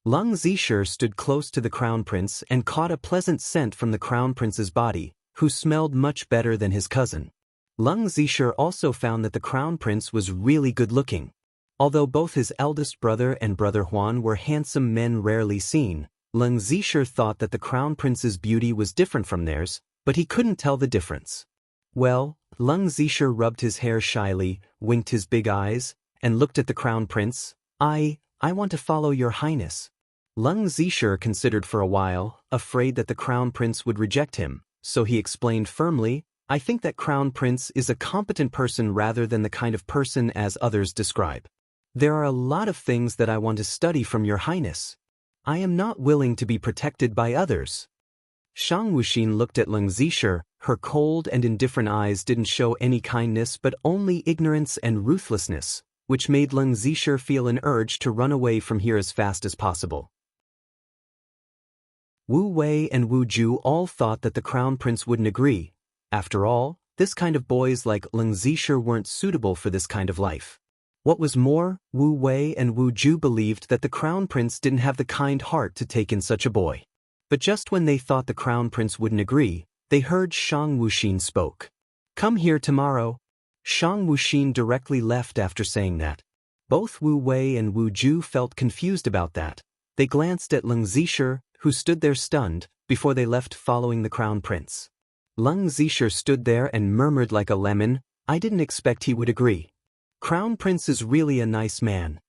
A: Leng Zisher stood close to the crown prince and caught a pleasant scent from the crown prince's body, who smelled much better than his cousin. Leng Zisher also found that the crown prince was really good-looking. Although both his eldest brother and brother Huan were handsome men rarely seen, Leng Zisher thought that the crown prince's beauty was different from theirs, but he couldn't tell the difference. Well, Leng Zisher rubbed his hair shyly, winked his big eyes, and looked at the crown prince. I want to follow your highness. Leng Zisher considered for a while, afraid that the crown prince would reject him, so he explained firmly, I think that crown prince is a competent person rather than the kind of person as others describe. There are a lot of things that I want to study from your highness. I am not willing to be protected by others. Shang Wuxin looked at Leng Zisher. Her cold and indifferent eyes didn't show any kindness but only ignorance and ruthlessness, which made Leng Zisher feel an urge to run away from here as fast as possible. Wu Wei and Wu Ju all thought that the crown prince wouldn't agree. After all, this kind of boys like Leng Zisher weren't suitable for this kind of life. What was more, Wu Wei and Wu Ju believed that the crown prince didn't have the kind heart to take in such a boy. But just when they thought the crown prince wouldn't agree, they heard Shang Wuxin spoke. Come here tomorrow. Shang Wuxin directly left after saying that. Both Wu Wei and Wu Ju felt confused about that. They glanced at Leng Zisher, who stood there stunned, before they left following the crown prince. Leng Zisher stood there and murmured like a lemon, I didn't expect he would agree. Crown Prince is really a nice man.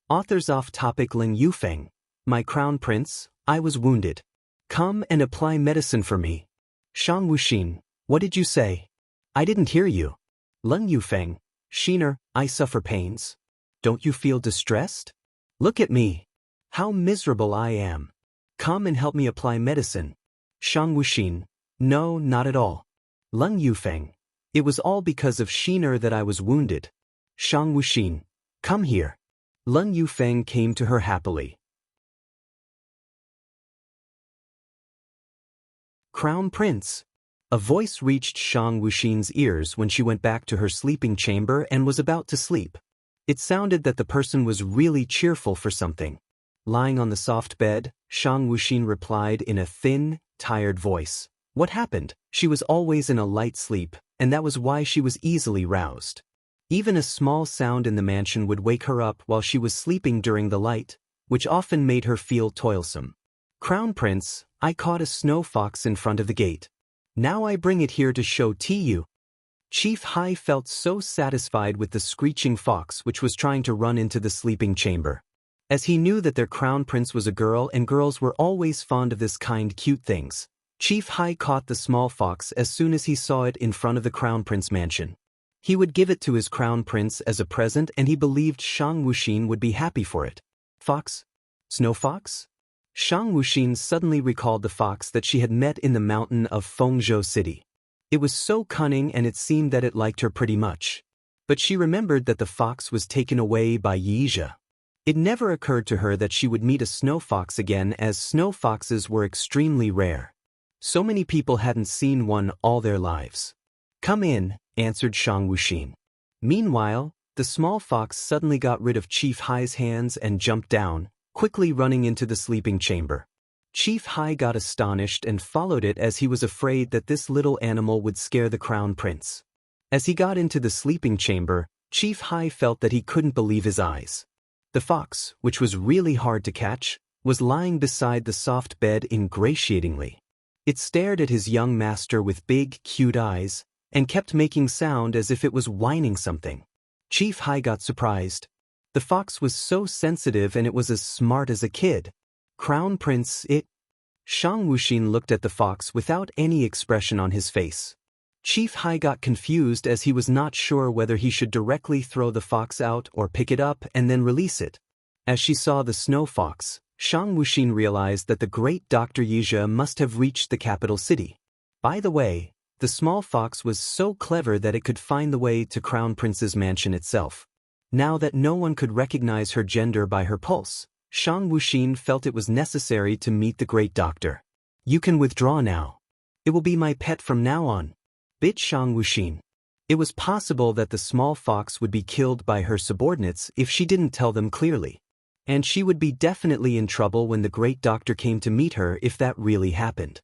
A: Authors off-topic Lin Yufeng. My Crown Prince, I was wounded. Come and apply medicine for me. Shang Wuxin, what did you say? I didn't hear you. Lin Yufeng, Shiner, I suffer pains. Don't you feel distressed? Look at me. How miserable I am. Come and help me apply medicine. Shang Wuxin, no, not at all. Lin Yufeng, it was all because of Shiner that I was wounded. Shang Wuxin, come here. Lin Yufeng came to her happily. Crown Prince. A voice reached Shang Wuxin's ears when she went back to her sleeping chamber and was about to sleep. It sounded that the person was really cheerful for something. Lying on the soft bed, Shang Wuxin replied in a thin, tired voice. What happened? She was always in a light sleep, and that was why she was easily roused. Even a small sound in the mansion would wake her up while she was sleeping during the light, which often made her feel toilsome. Crown Prince, I caught a snow fox in front of the gate. Now I bring it here to show to you. Chief Hai felt so satisfied with the screeching fox which was trying to run into the sleeping chamber. As he knew that their Crown Prince was a girl and girls were always fond of this kind cute things, Chief Hai caught the small fox as soon as he saw it in front of the Crown Prince mansion. He would give it to his Crown Prince as a present and he believed Shang Wuxin would be happy for it. Fox? Snow fox? Shang Wuxin suddenly recalled the fox that she had met in the mountain of Fengzhou City. It was so cunning and it seemed that it liked her pretty much. But she remembered that the fox was taken away by Yizha. It never occurred to her that she would meet a snow fox again, as snow foxes were extremely rare. So many people hadn't seen one all their lives. Come in, answered Shang Wuxin. Meanwhile, the small fox suddenly got rid of Chief Hai's hands and jumped down, quickly running into the sleeping chamber. Chief Hai got astonished and followed it as he was afraid that this little animal would scare the Crown Prince. As he got into the sleeping chamber, Chief Hai felt that he couldn't believe his eyes. The fox, which was really hard to catch, was lying beside the soft bed ingratiatingly. It stared at his young master with big, cute eyes, and kept making sound as if it was whining something. Chief Hai got surprised. The fox was so sensitive and it was as smart as a kid. Crown Prince, it... Shang Wuxin looked at the fox without any expression on his face. Chief Hai got confused as he was not sure whether he should directly throw the fox out or pick it up and then release it. As she saw the snow fox, Shang Wuxin realized that the great Dr. Yizha must have reached the capital city. By the way, the small fox was so clever that it could find the way to Crown Prince's mansion itself. Now that no one could recognize her gender by her pulse, Shang Wuxin felt it was necessary to meet the great doctor. You can withdraw now. It will be my pet from now on. Bit Shang Wuxin. It was possible that the small fox would be killed by her subordinates if she didn't tell them clearly. And she would be definitely in trouble when the great doctor came to meet her if that really happened.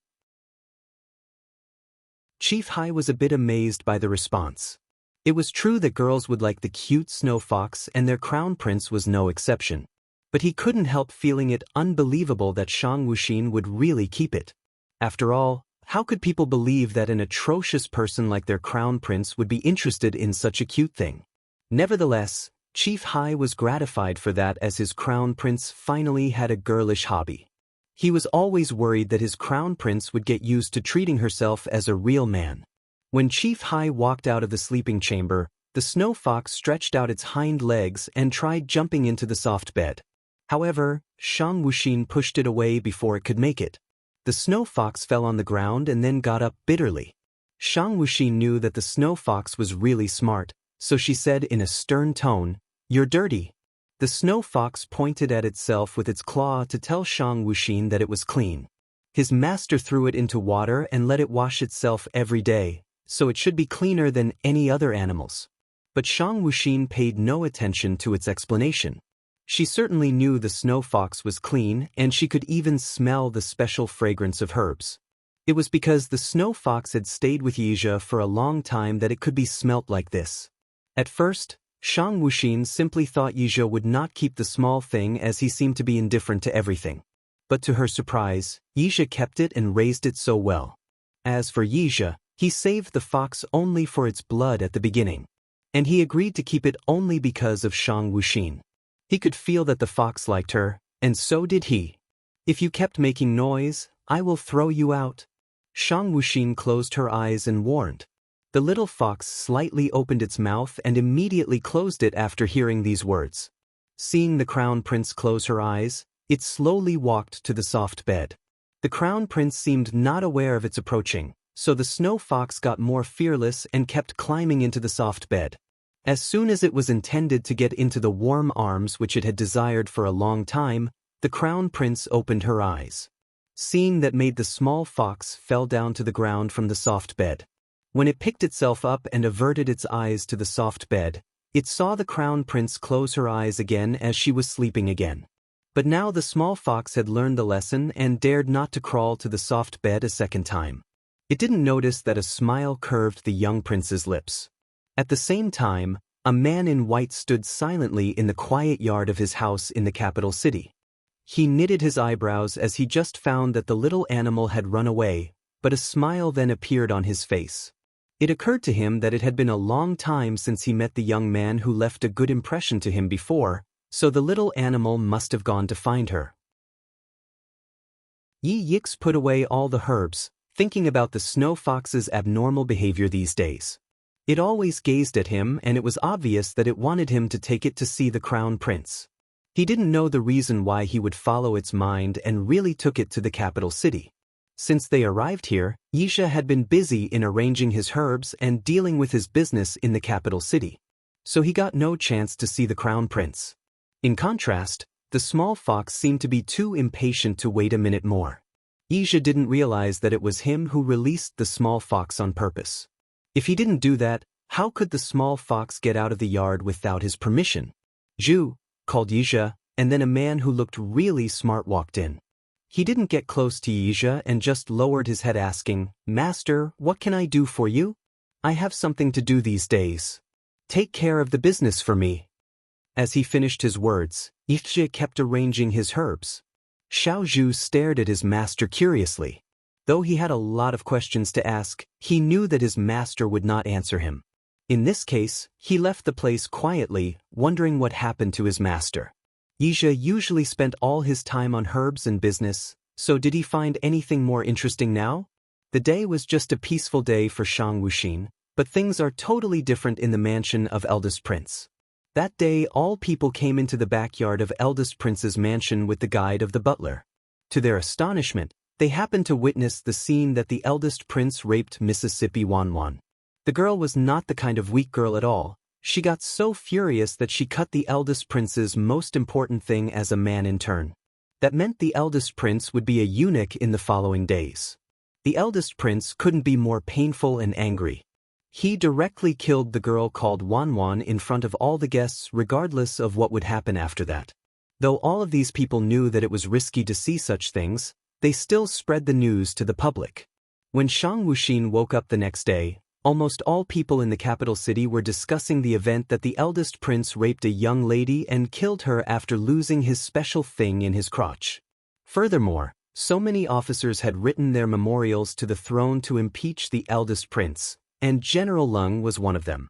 A: Chief Hai was a bit amazed by the response. It was true that girls would like the cute snow fox and their Crown Prince was no exception. But he couldn't help feeling it unbelievable that Shang Wuxin would really keep it. After all, how could people believe that an atrocious person like their Crown Prince would be interested in such a cute thing? Nevertheless, Chief Hai was gratified for that, as his Crown Prince finally had a girlish hobby. He was always worried that his Crown Prince would get used to treating herself as a real man. When Chief Hai walked out of the sleeping chamber, the snow fox stretched out its hind legs and tried jumping into the soft bed. However, Shang Wuxin pushed it away before it could make it. The snow fox fell on the ground and then got up bitterly. Shang Wuxin knew that the snow fox was really smart, so she said in a stern tone, "You're dirty." The snow fox pointed at itself with its claw to tell Shang Wuxin that it was clean. His master threw it into water and let it wash itself every day, so it should be cleaner than any other animals. But Shang Wuxin paid no attention to its explanation. She certainly knew the snow fox was clean, and she could even smell the special fragrance of herbs. It was because the snow fox had stayed with Yizha for a long time that it could be smelt like this. At first, Shang Wuxin simply thought Yizha would not keep the small thing, as he seemed to be indifferent to everything. But to her surprise, Yizha kept it and raised it so well. As for Yizha, He saved the fox only for its blood at the beginning. And he agreed to keep it only because of Shang Wuxin. He could feel that the fox liked her, and so did he. If you kept making noise, I will throw you out. Shang Wuxin closed her eyes and warned. The little fox slightly opened its mouth and immediately closed it after hearing these words. Seeing the crown prince close her eyes, it slowly walked to the soft bed. The crown prince seemed not aware of its approaching, so the snow fox got more fearless and kept climbing into the soft bed. As soon as it was intended to get into the warm arms which it had desired for a long time, the crown prince opened her eyes. Seeing that made the small fox fell down to the ground from the soft bed. When it picked itself up and averted its eyes to the soft bed, it saw the crown prince close her eyes again as she was sleeping again. But now the small fox had learned the lesson and dared not to crawl to the soft bed a second time. It didn't notice that a smile curved the young prince's lips. At the same time, a man in white stood silently in the quiet yard of his house in the capital city. He knitted his eyebrows as he just found that the little animal had run away, but a smile then appeared on his face. It occurred to him that it had been a long time since he met the young man who left a good impression to him before, so the little animal must have gone to find her. Yi Yix put away all the herbs, thinking about the snow fox's abnormal behavior these days. It always gazed at him and it was obvious that it wanted him to take it to see the crown prince. He didn't know the reason why he would follow its mind and really took it to the capital city. Since they arrived here, Yisha had been busy in arranging his herbs and dealing with his business in the capital city. So he got no chance to see the crown prince. In contrast, the small fox seemed to be too impatient to wait a minute more. Yisha didn't realize that it was him who released the small fox on purpose. If he didn't do that, how could the small fox get out of the yard without his permission? Zhu, called Yisha, and then a man who looked really smart walked in. He didn't get close to Yisha and just lowered his head asking, "Master, what can I do for you? I have something to do these days. Take care of the business for me." As he finished his words, Yisha kept arranging his herbs. Xiao Zhu stared at his master curiously. Though he had a lot of questions to ask, he knew that his master would not answer him. In this case, he left the place quietly, wondering what happened to his master. Yisha usually spent all his time on herbs and business, so did he find anything more interesting now? The day was just a peaceful day for Shang Wuxin, but things are totally different in the mansion of Eldest Prince. That day all people came into the backyard of Eldest Prince's mansion with the guide of the butler. To their astonishment, they happened to witness the scene that the Eldest Prince raped Mississippi Wanwan. The girl was not the kind of weak girl at all. She got so furious that she cut the Eldest Prince's most important thing as a man in turn. That meant the Eldest Prince would be a eunuch in the following days. The Eldest Prince couldn't be more painful and angry. He directly killed the girl called Wanwan in front of all the guests regardless of what would happen after that. Though all of these people knew that it was risky to see such things, they still spread the news to the public. When Shang Wuxin woke up the next day, almost all people in the capital city were discussing the event that the Eldest Prince raped a young lady and killed her after losing his special thing in his crotch. Furthermore, so many officers had written their memorials to the throne to impeach the Eldest Prince, and General Leng was one of them.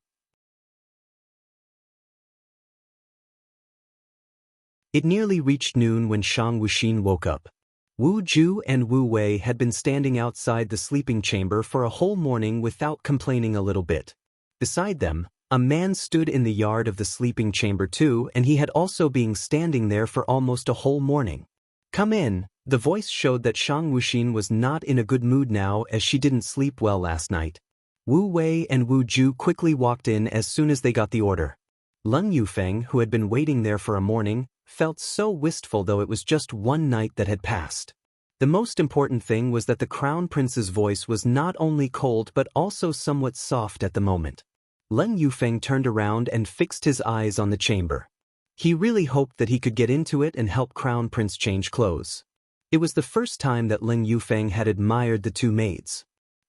A: It nearly reached noon when Shang Wuxin woke up. Wu Ju and Wu Wei had been standing outside the sleeping chamber for a whole morning without complaining a little bit. Beside them, a man stood in the yard of the sleeping chamber too, and he had also been standing there for almost a whole morning. "Come in." The voice showed that Shang Wuxin was not in a good mood now as she didn't sleep well last night. Wu Wei and Wu Ju quickly walked in as soon as they got the order. Leng Yufeng, who had been waiting there for a morning, felt so wistful though it was just one night that had passed. The most important thing was that the crown prince's voice was not only cold but also somewhat soft at the moment. Leng Yufeng turned around and fixed his eyes on the chamber. He really hoped that he could get into it and help Crown Prince change clothes. It was the first time that Leng Yufeng had admired the two maids.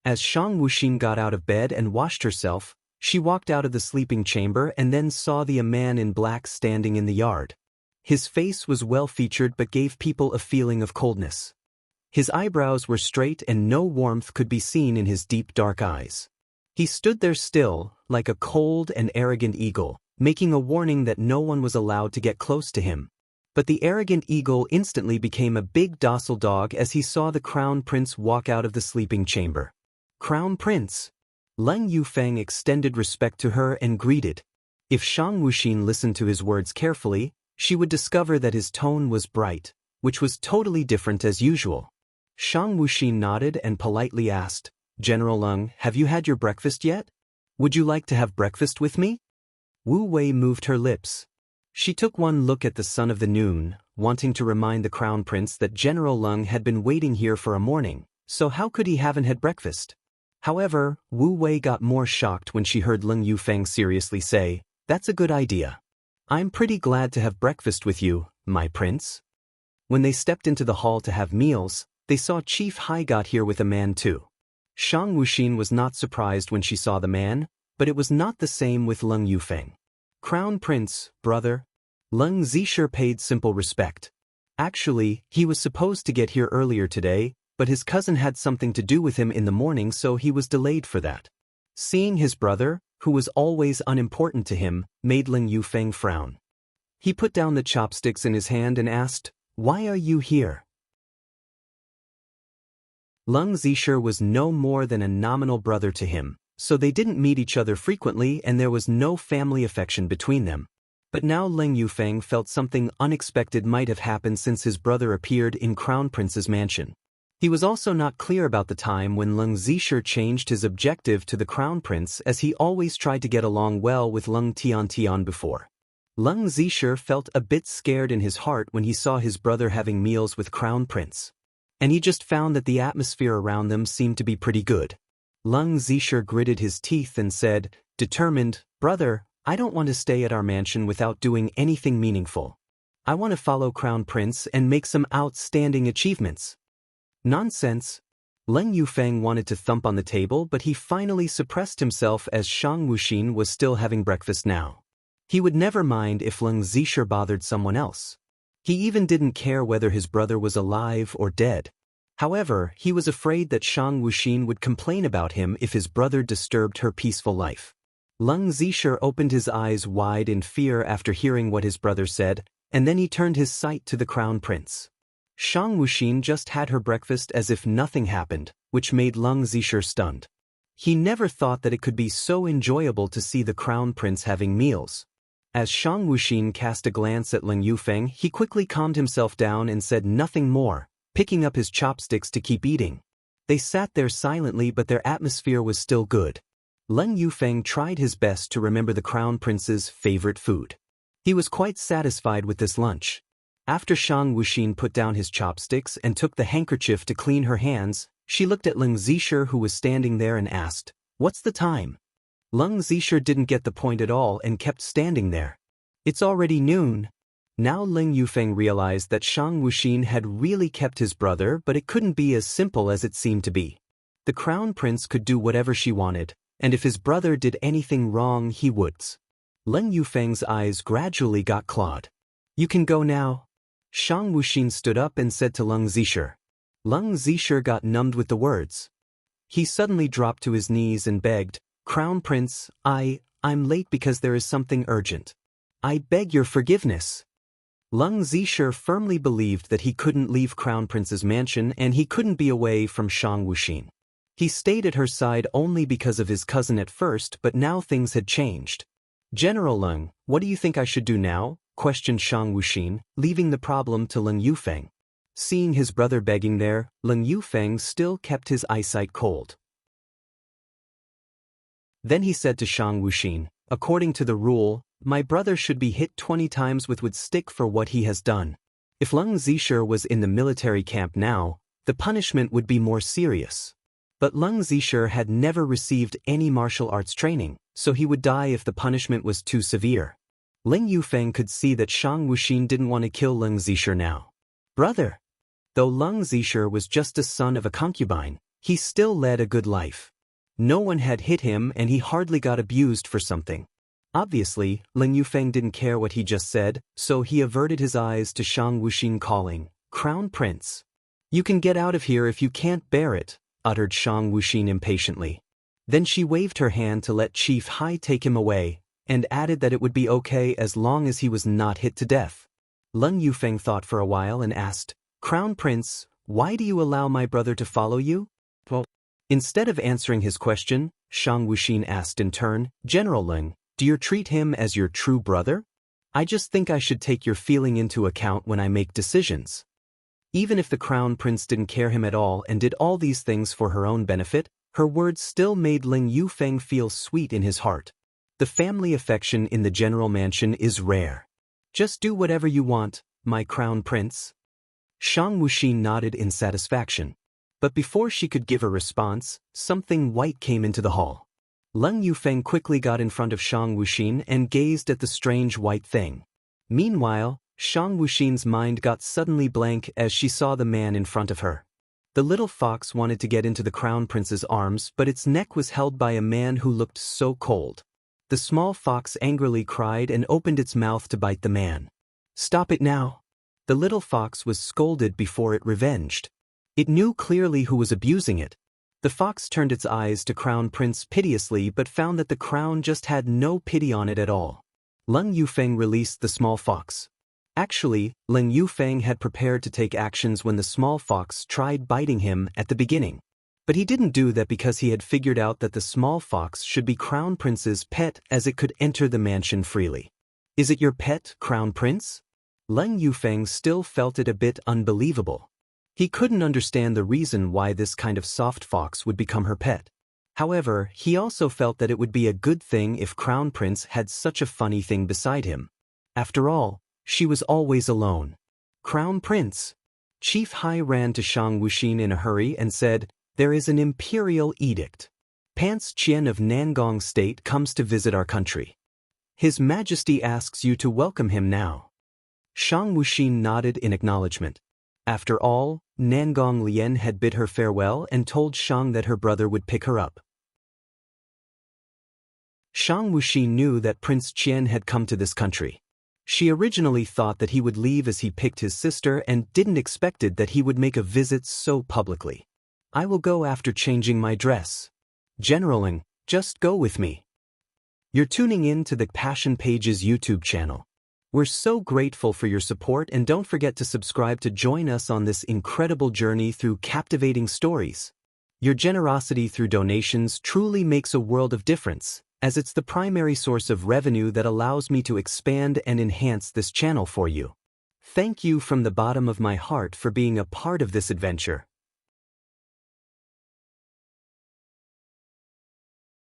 A: As Shang Wuxin got out of bed and washed herself, she walked out of the sleeping chamber and then saw the man in black standing in the yard. His face was well-featured but gave people a feeling of coldness. His eyebrows were straight and no warmth could be seen in his deep dark eyes. He stood there still, like a cold and arrogant eagle, making a warning that no one was allowed to get close to him. But the arrogant eagle instantly became a big docile dog as he saw the Crown Prince walk out of the sleeping chamber. "Crown Prince!" Leng Yufeng extended respect to her and greeted. If Shang Wuxin listened to his words carefully, she would discover that his tone was bright, which was totally different as usual. Shang Wuxin nodded and politely asked, "General Leng, have you had your breakfast yet? Would you like to have breakfast with me?" Wu Wei moved her lips. She took one look at the sun of the noon, wanting to remind the Crown Prince that General Leng had been waiting here for a morning, so how could he haven't had breakfast? However, Wu Wei got more shocked when she heard Leng Yufeng seriously say, "That's a good idea. I'm pretty glad to have breakfast with you, my prince." When they stepped into the hall to have meals, they saw Chief Hai got here with a man too. Shang Wuxin was not surprised when she saw the man, but it was not the same with Leng Yufeng. "Crown Prince, brother." Leng Zisher paid simple respect. Actually, he was supposed to get here earlier today, but his cousin had something to do with him in the morning, so he was delayed for that. Seeing his brother, who was always unimportant to him, made Leng Yufeng frown. He put down the chopsticks in his hand and asked, "Why are you here?" Leng Zisher was no more than a nominal brother to him, so they didn't meet each other frequently and there was no family affection between them. But now Leng Yufeng felt something unexpected might have happened since his brother appeared in Crown Prince's mansion. He was also not clear about the time when Leng Zisher changed his objective to the Crown Prince, as he always tried to get along well with Leng Tiantian before. Leng Zisher felt a bit scared in his heart when he saw his brother having meals with Crown Prince. And he just found that the atmosphere around them seemed to be pretty good. Leng Zisher gritted his teeth and said, determined, "Brother, I don't want to stay at our mansion without doing anything meaningful. I want to follow Crown Prince and make some outstanding achievements." "Nonsense." Leng Yufeng wanted to thump on the table, but he finally suppressed himself as Shang Wuxin was still having breakfast now. He would never mind if Leng Zisher bothered someone else. He even didn't care whether his brother was alive or dead. However, he was afraid that Shang Wuxin would complain about him if his brother disturbed her peaceful life. Leng Zisher opened his eyes wide in fear after hearing what his brother said, and then he turned his sight to the Crown Prince. Shang Wuxin just had her breakfast as if nothing happened, which made Leng Zisher stunned. He never thought that it could be so enjoyable to see the Crown Prince having meals. As Shang Wuxin cast a glance at Leng Yufeng, he quickly calmed himself down and said nothing more, picking up his chopsticks to keep eating. They sat there silently, but their atmosphere was still good. Leng Yufeng tried his best to remember the Crown Prince's favorite food. He was quite satisfied with this lunch. After Shang Wuxin put down his chopsticks and took the handkerchief to clean her hands, she looked at Leng Zisher, who was standing there, and asked, "What's the time?" Leng Zisher didn't get the point at all and kept standing there. "It's already noon." Now Leng Yufeng realized that Shang Wuxin had really kept his brother, but it couldn't be as simple as it seemed to be. The Crown Prince could do whatever she wanted, and if his brother did anything wrong, he would. Leng Yufeng's eyes gradually got clawed. "You can go now." Shang Wuxin stood up and said to Leng Zisher. Leng Zisher got numbed with the words. He suddenly dropped to his knees and begged, "Crown Prince, I'm late because there is something urgent. I beg your forgiveness." Leng Zisher firmly believed that he couldn't leave Crown Prince's mansion and he couldn't be away from Shang Wuxin. He stayed at her side only because of his cousin at first, but now things had changed. "General Leng, what do you think I should do now?" questioned Shang Wuxin, leaving the problem to Leng Yufeng. Seeing his brother begging there, Leng Yufeng still kept his eyesight cold. Then he said to Shang Wuxin, "According to the rule, my brother should be hit 20 times with wood stick for what he has done. If Leng Zisher was in the military camp now, the punishment would be more serious. But Leng Zisher had never received any martial arts training, so he would die if the punishment was too severe." Leng Yufeng could see that Shang Wuxin didn't want to kill Leng Zisher now. Brother! Though Leng Zisher was just a son of a concubine, he still led a good life. No one had hit him and he hardly got abused for something. Obviously, Leng Yufeng didn't care what he just said, so he averted his eyes to Shang Wuxin, calling, "Crown Prince." You can get out of here if you can't bear it, uttered Shang Wuxin impatiently. Then she waved her hand to let Chief Hai take him away, and added that it would be okay as long as he was not hit to death. Leng Yufeng thought for a while and asked, Crown Prince, why do you allow my brother to follow you? Well, instead of answering his question, Shang Wuxin asked in turn, General Leng, do you treat him as your true brother? I just think I should take your feeling into account when I make decisions. Even if the Crown Prince didn't care him at all and did all these things for her own benefit, her words still made Leng Yufeng feel sweet in his heart. The family affection in the General Mansion is rare. Just do whatever you want, my Crown Prince. Shang Wuxin nodded in satisfaction. But before she could give a response, something white came into the hall. Leng Yufeng quickly got in front of Shang Wuxin and gazed at the strange white thing. Meanwhile, Shang Wuxin's mind got suddenly blank as she saw the man in front of her. The little fox wanted to get into the Crown Prince's arms, but its neck was held by a man who looked so cold. The small fox angrily cried and opened its mouth to bite the man. Stop it now! The little fox was scolded before it revenged. It knew clearly who was abusing it. The fox turned its eyes to Crown Prince piteously but found that the crown just had no pity on it at all. Leng Yufeng released the small fox. Actually, Leng Yufeng had prepared to take actions when the small fox tried biting him at the beginning. But he didn't do that because he had figured out that the small fox should be Crown Prince's pet as it could enter the mansion freely. Is it your pet, Crown Prince? Leng Yufeng still felt it a bit unbelievable. He couldn't understand the reason why this kind of soft fox would become her pet. However, he also felt that it would be a good thing if Crown Prince had such a funny thing beside him. After all, she was always alone. Crown Prince. Chief Hai ran to Shang Wuxin in a hurry and said, There is an imperial edict. Pants Qian of Nangong State comes to visit our country. His Majesty asks you to welcome him now. Shang Wuxin nodded in acknowledgement. After all, Nangong Lian had bid her farewell and told Shang that her brother would pick her up. Shang Wuxin knew that Prince Qian had come to this country. She originally thought that he would leave as he picked his sister and didn't expected that he would make a visit so publicly. I will go after changing my dress. Generaling, just go with me. You're tuning in to the Passion Pages YouTube channel. We're so grateful for your support and don't forget to subscribe to join us on this incredible journey through captivating stories. Your generosity through donations truly makes a world of difference, as it's the primary source of revenue that allows me to expand and enhance this channel for you. Thank you from the bottom of my heart for being a part of this adventure.